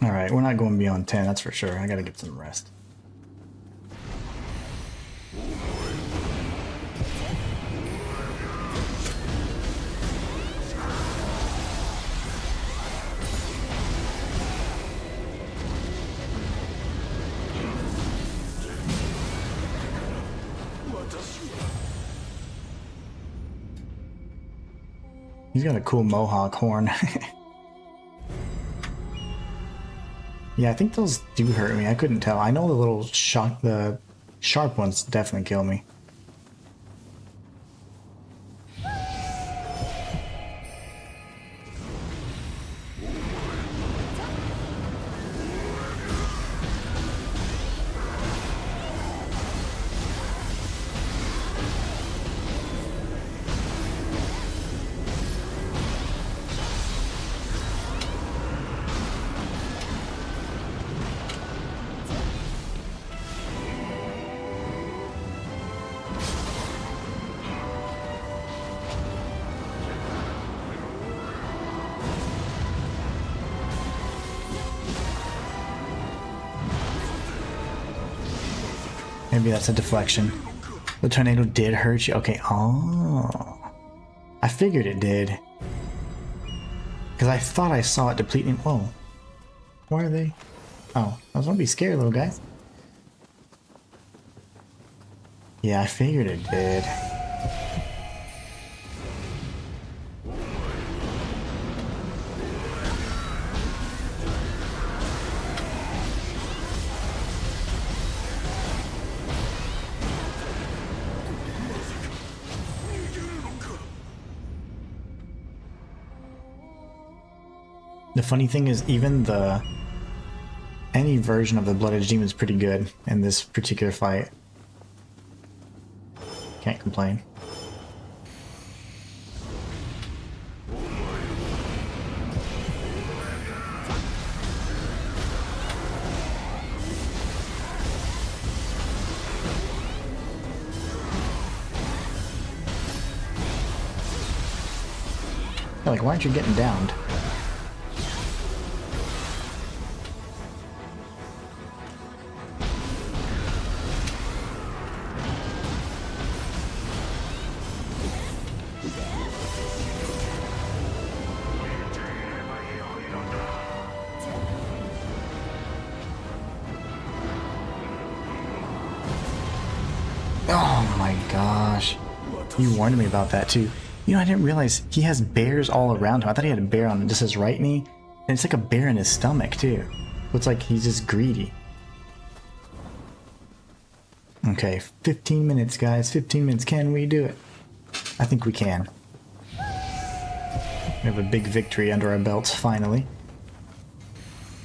Alright, we're not going beyond 10, that's for sure. I gotta get some rest. He's got a cool mohawk horn. Yeah, I think those do hurt me. I couldn't tell. I know the sharp ones definitely kill me. Maybe that's a deflection. The tornado did hurt you. Okay. Oh. I figured it did. Because I thought I saw it depleting. Whoa. Why are they? Oh. I was gonna be scared, little guys. Yeah, I figured it did. The funny thing is, even any version of the Blooded Demon is pretty good in this particular fight. Can't complain. Yeah, like, why aren't you getting downed? Oh my gosh. You warned me about that too. You know, I didn't realize he has bears all around him. I thought he had a bear on just his right knee. And it's like a bear in his stomach too. Looks like he's just greedy. Okay, 15 minutes guys. 15 minutes. Can we do it? I think we can. We have a big victory under our belts finally.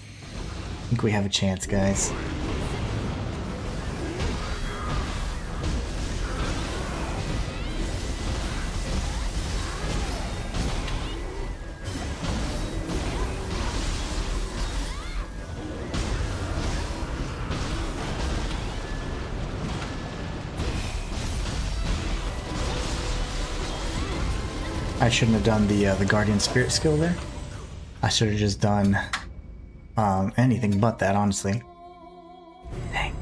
I think we have a chance, guys. I shouldn't have done the Guardian Spirit skill there. I should have just done anything but that, honestly. Dang.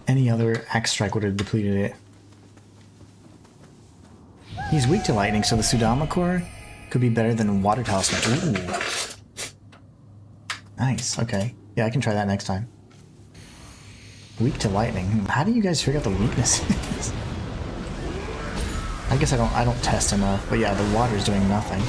Any other axe strike would have depleted it. He's weak to lightning, so the Sudama core could be better than Water Talisman. Ooh. Nice, okay. Yeah, I can try that next time. Weak to lightning. How do you guys figure out the weaknesses? I guess I don't test enough, but yeah, the water's doing nothing.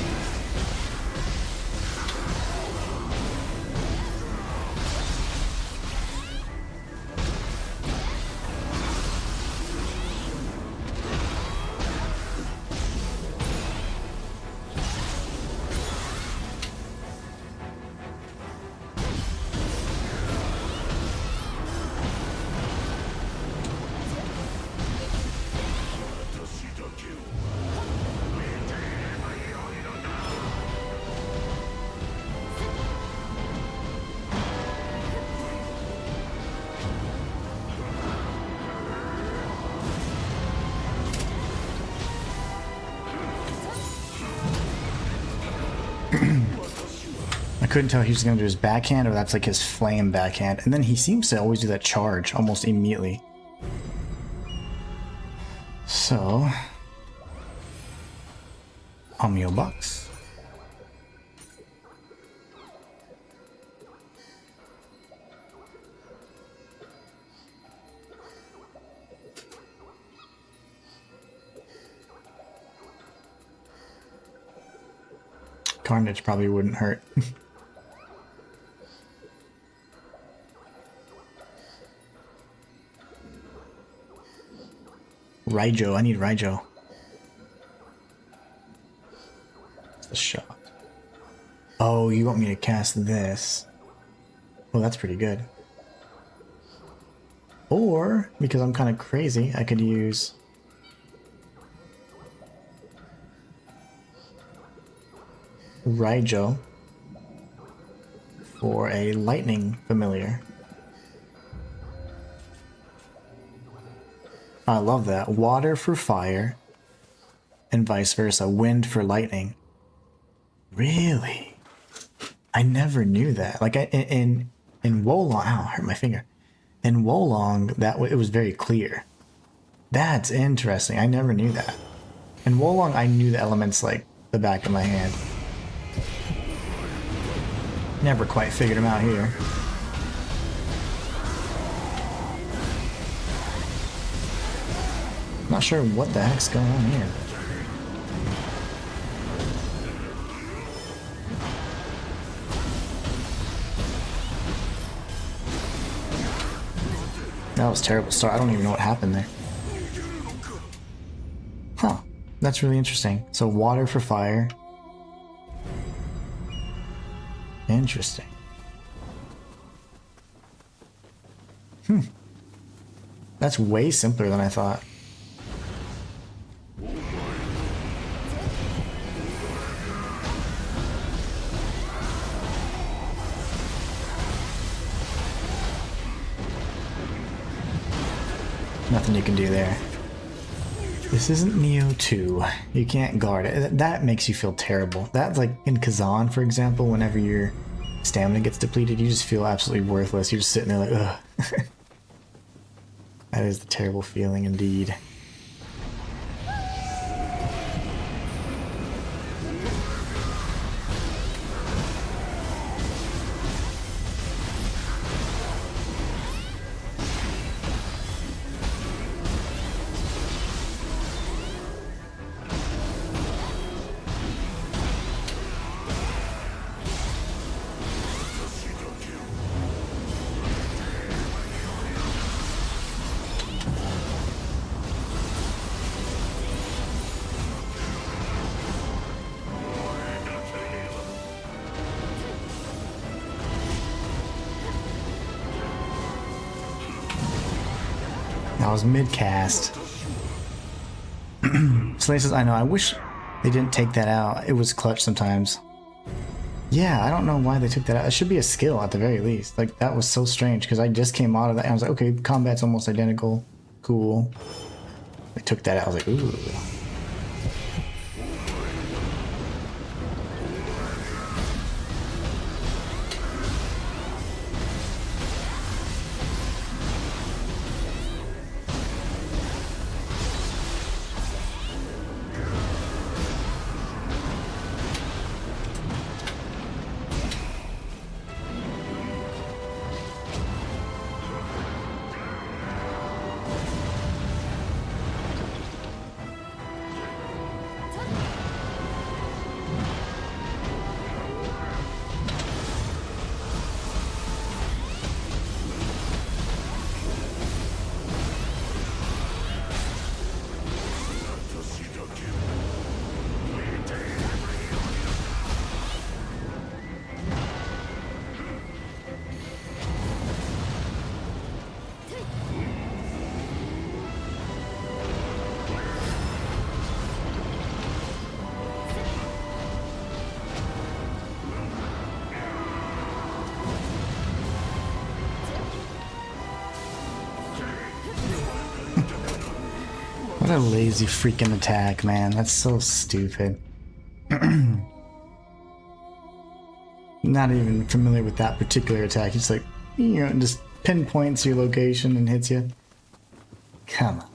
I couldn't tell if he was going to do his backhand or that's like his flame backhand. And then he seems to always do that charge almost immediately. So, Amio Bucks. Carnage probably wouldn't hurt. Raijo, I need Raijo. What's the shot? Oh, you want me to cast this? Well, that's pretty good. Or, because I'm kind of crazy, I could use... Raijo for a lightning familiar. I love that. Water for fire and vice versa. Wind for lightning. Really? I never knew that. Like in In Wolong, ow, hurt my finger. In Wolong, it was very clear. That's interesting. I never knew that. In Wolong, I knew the elements like the back of my hand. Never quite figured them out here. Not sure what the heck's going on here. That was a terrible start. I don't even know what happened there. Huh. That's really interesting. So water for fire. Interesting. That's way simpler than I thought. Nothing you can do there. This isn't Nioh 2. You can't guard it. That makes you feel terrible. That's like in Kazan, for example, whenever your stamina gets depleted, you just feel absolutely worthless. You're just sitting there like, ugh. That is the terrible feeling indeed. I was mid-cast. Slay says, I know, I wish they didn't take that out. It was clutch sometimes. Yeah, I don't know why they took that out. It should be a skill at the very least. Like, that was so strange because I just came out of that and I was like, okay, combat's almost identical. Cool. They took that out. I was like, ooh. What a lazy freaking attack, man. That's so stupid. Not even familiar with that particular attack. It's like, you know, just pinpoints your location and hits you. Come on.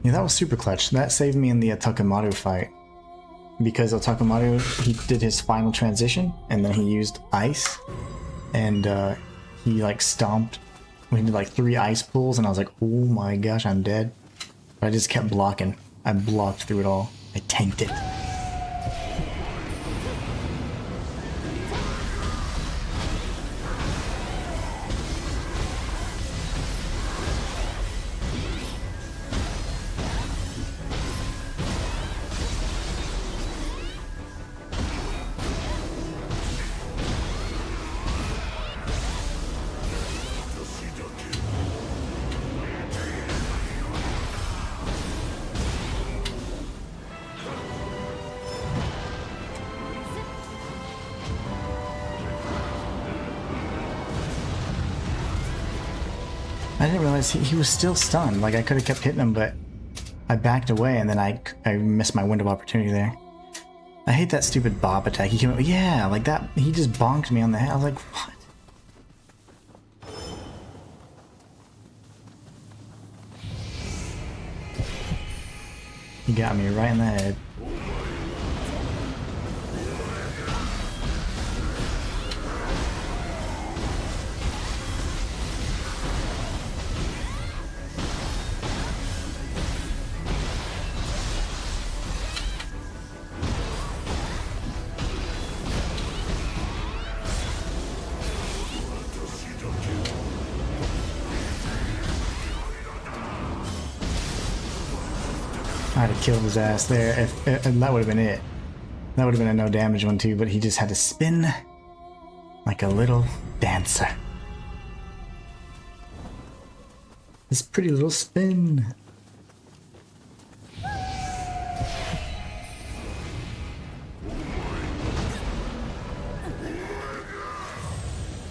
Yeah, that was super clutch. That saved me in the Takamaru fight. Because Takamaru, he did his final transition, and then he used ice. And he like stomped, he did like 3 ice pulls, and I was like, oh my gosh, I'm dead. But I just kept blocking. I blocked through it all. I tanked it. I didn't realize he was still stunned. Like, I could have kept hitting him, but I backed away, and then I missed my window of opportunity there. I hate that stupid bob attack. He came up, yeah, like that. He just bonked me on the head. I was like, what? He got me right in the head. I'd have killed his ass there, and that would have been it. That would have been a no damage one too, but he just had to spin like a little dancer. This pretty little spin.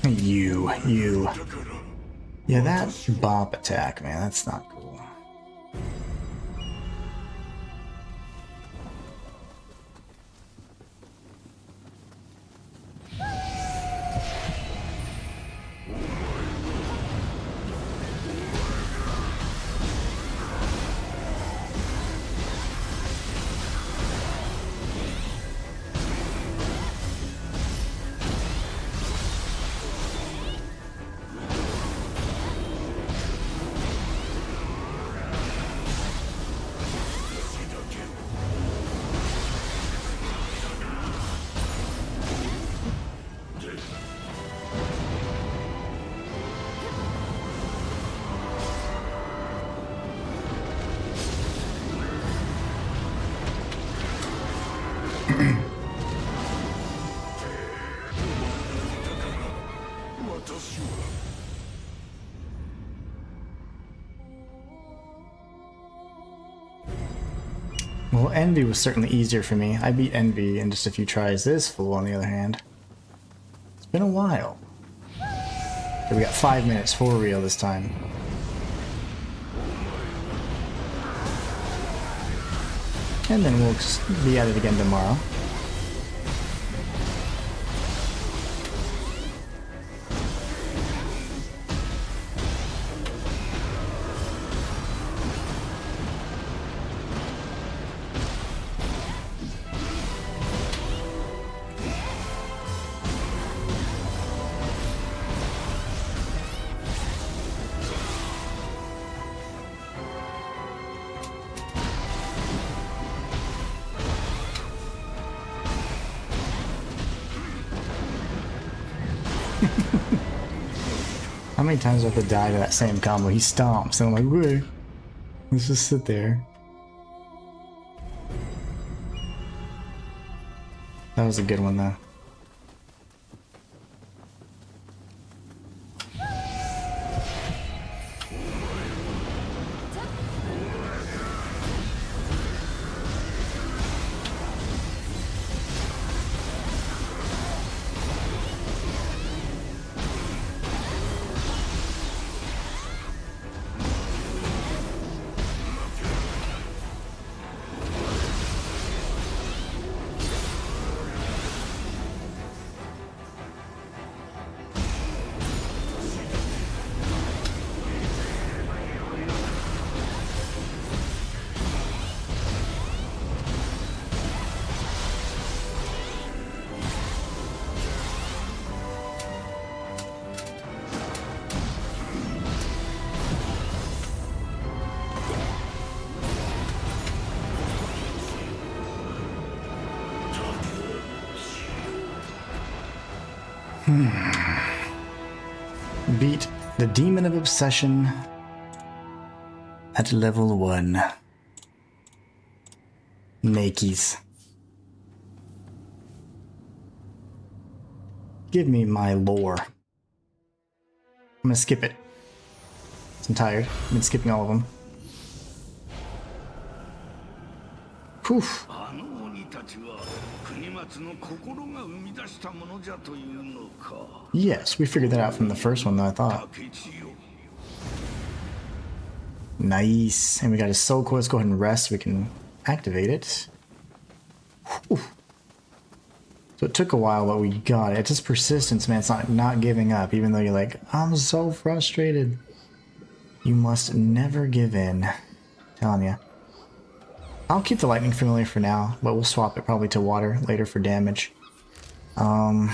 You. Yeah, that bop attack, man, that's not cool. Well, Envy was certainly easier for me. I beat Envy in just a few tries. This fool, on the other hand, it's been a while. Okay, we got 5 minutes for real this time. And then we'll be at it again tomorrow. How many times do I have to die to that same combo? He stomps, and I'm like, wait, let's just sit there. That was a good one, though. Beat the Demon of Obsession at level 1. Nakies. Give me my lore. I'm gonna skip it. I'm tired. I've been skipping all of them. Poof. Yes, we figured that out from the first one, though, I thought. Nice. And we got his soul core. Let's go ahead and rest so we can activate it. Whew. So it took a while, but we got it. It's just persistence, man. It's not giving up, even though you're like, I'm so frustrated. You must never give in. I'm telling you. I'll keep the lightning familiar for now, but we'll swap it probably to water later for damage. We're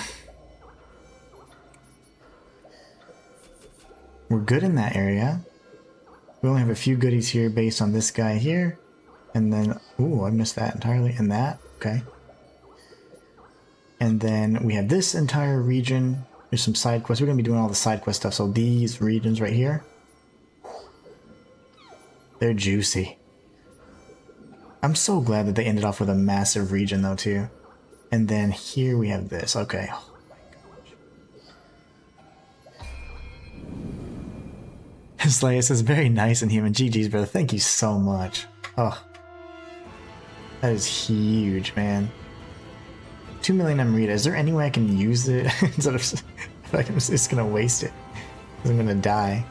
good in that area. We only have a few goodies here based on this guy here. And then, ooh, I missed that entirely. And that, okay. And then we have this entire region. There's some side quests. We're going to be doing all the side quest stuff. So these regions right here, they're juicy. I'm so glad that they ended off with a massive region though too. And then here we have this. Okay. Oh my gosh. Slayer says very nice and human. GG's, brother. Thank you so much. Oh, that is huge, man. 2 million Amrita. Is there any way I can use it instead of? I feel like I'm just gonna waste it because I'm gonna die.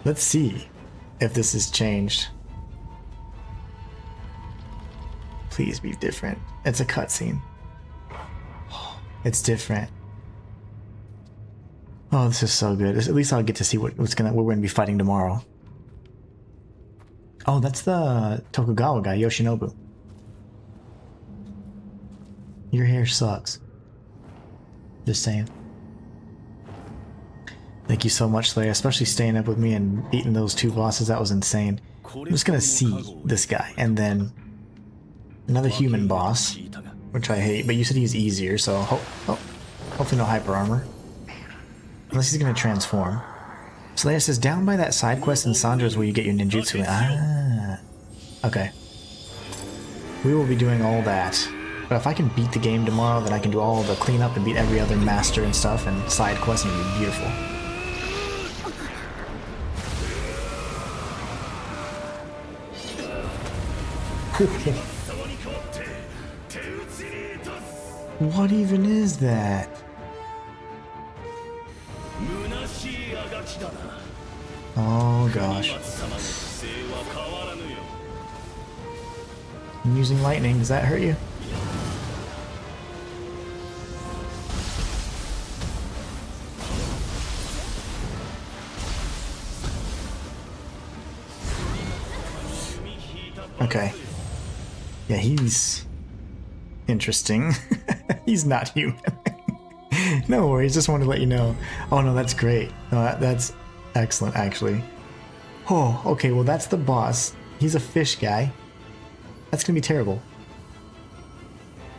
Let's see if this has changed. Please be different. It's a cutscene. It's different. Oh, this is so good. At least I'll get to see what we're gonna be fighting tomorrow. Oh, that's the Tokugawa guy, Yoshinobu. Your hair sucks. Just saying. Thank you so much, Slayer, especially staying up with me and beating those 2 bosses. That was insane. I'm just gonna see this guy, and then another human boss, which I hate, but you said he's easier, so hopefully no hyper armor. Unless he's gonna transform. Slayer says, down by that side quest in Sandra's where you get your ninjutsu. Ah. Okay. We will be doing all that. But if I can beat the game tomorrow, then I can do all the cleanup and beat every other master and stuff and side quests, and it'll be beautiful. What even is that? Oh gosh. I'm using lightning. Does that hurt you? Okay. Yeah, he's interesting. He's not human. No worries, just wanted to let you know. Oh no, that's great. No, that's excellent, actually. Oh, okay, well that's the boss. He's a fish guy. That's gonna be terrible.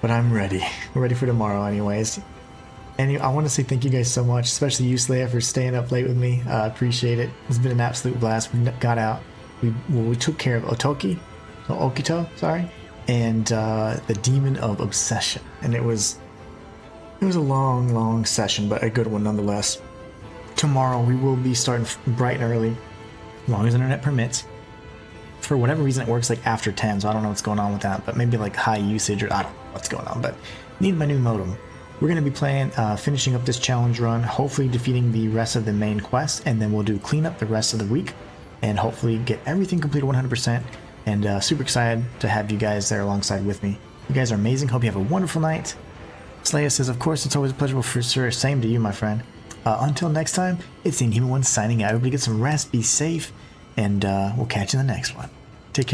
But I'm ready. We're ready for tomorrow anyways. And I want to say thank you guys so much, especially you, Slayer, for staying up late with me. I appreciate it. It's been an absolute blast. We got out. We took care of Okito, sorry, and the Demon of Obsession. And it was a long session, but a good one nonetheless. Tomorrow we will be starting bright and early, as long as internet permits. For whatever reason it works like after 10, so I don't know what's going on with that, but maybe like high usage, or I don't know what's going on, but need my new modem. We're going to be playing, finishing up this challenge run, hopefully defeating the rest of the main quest, and then we'll do cleanup the rest of the week, and hopefully get everything completed 100%, and super excited to have you guys there alongside with me. You guys are amazing. Hope you have a wonderful night. Slayer says, of course, it's always a pleasure for sure. Same to you, my friend. Until next time, it's the Inhuman One signing out. Everybody get some rest, be safe, and we'll catch you in the next one. Take care.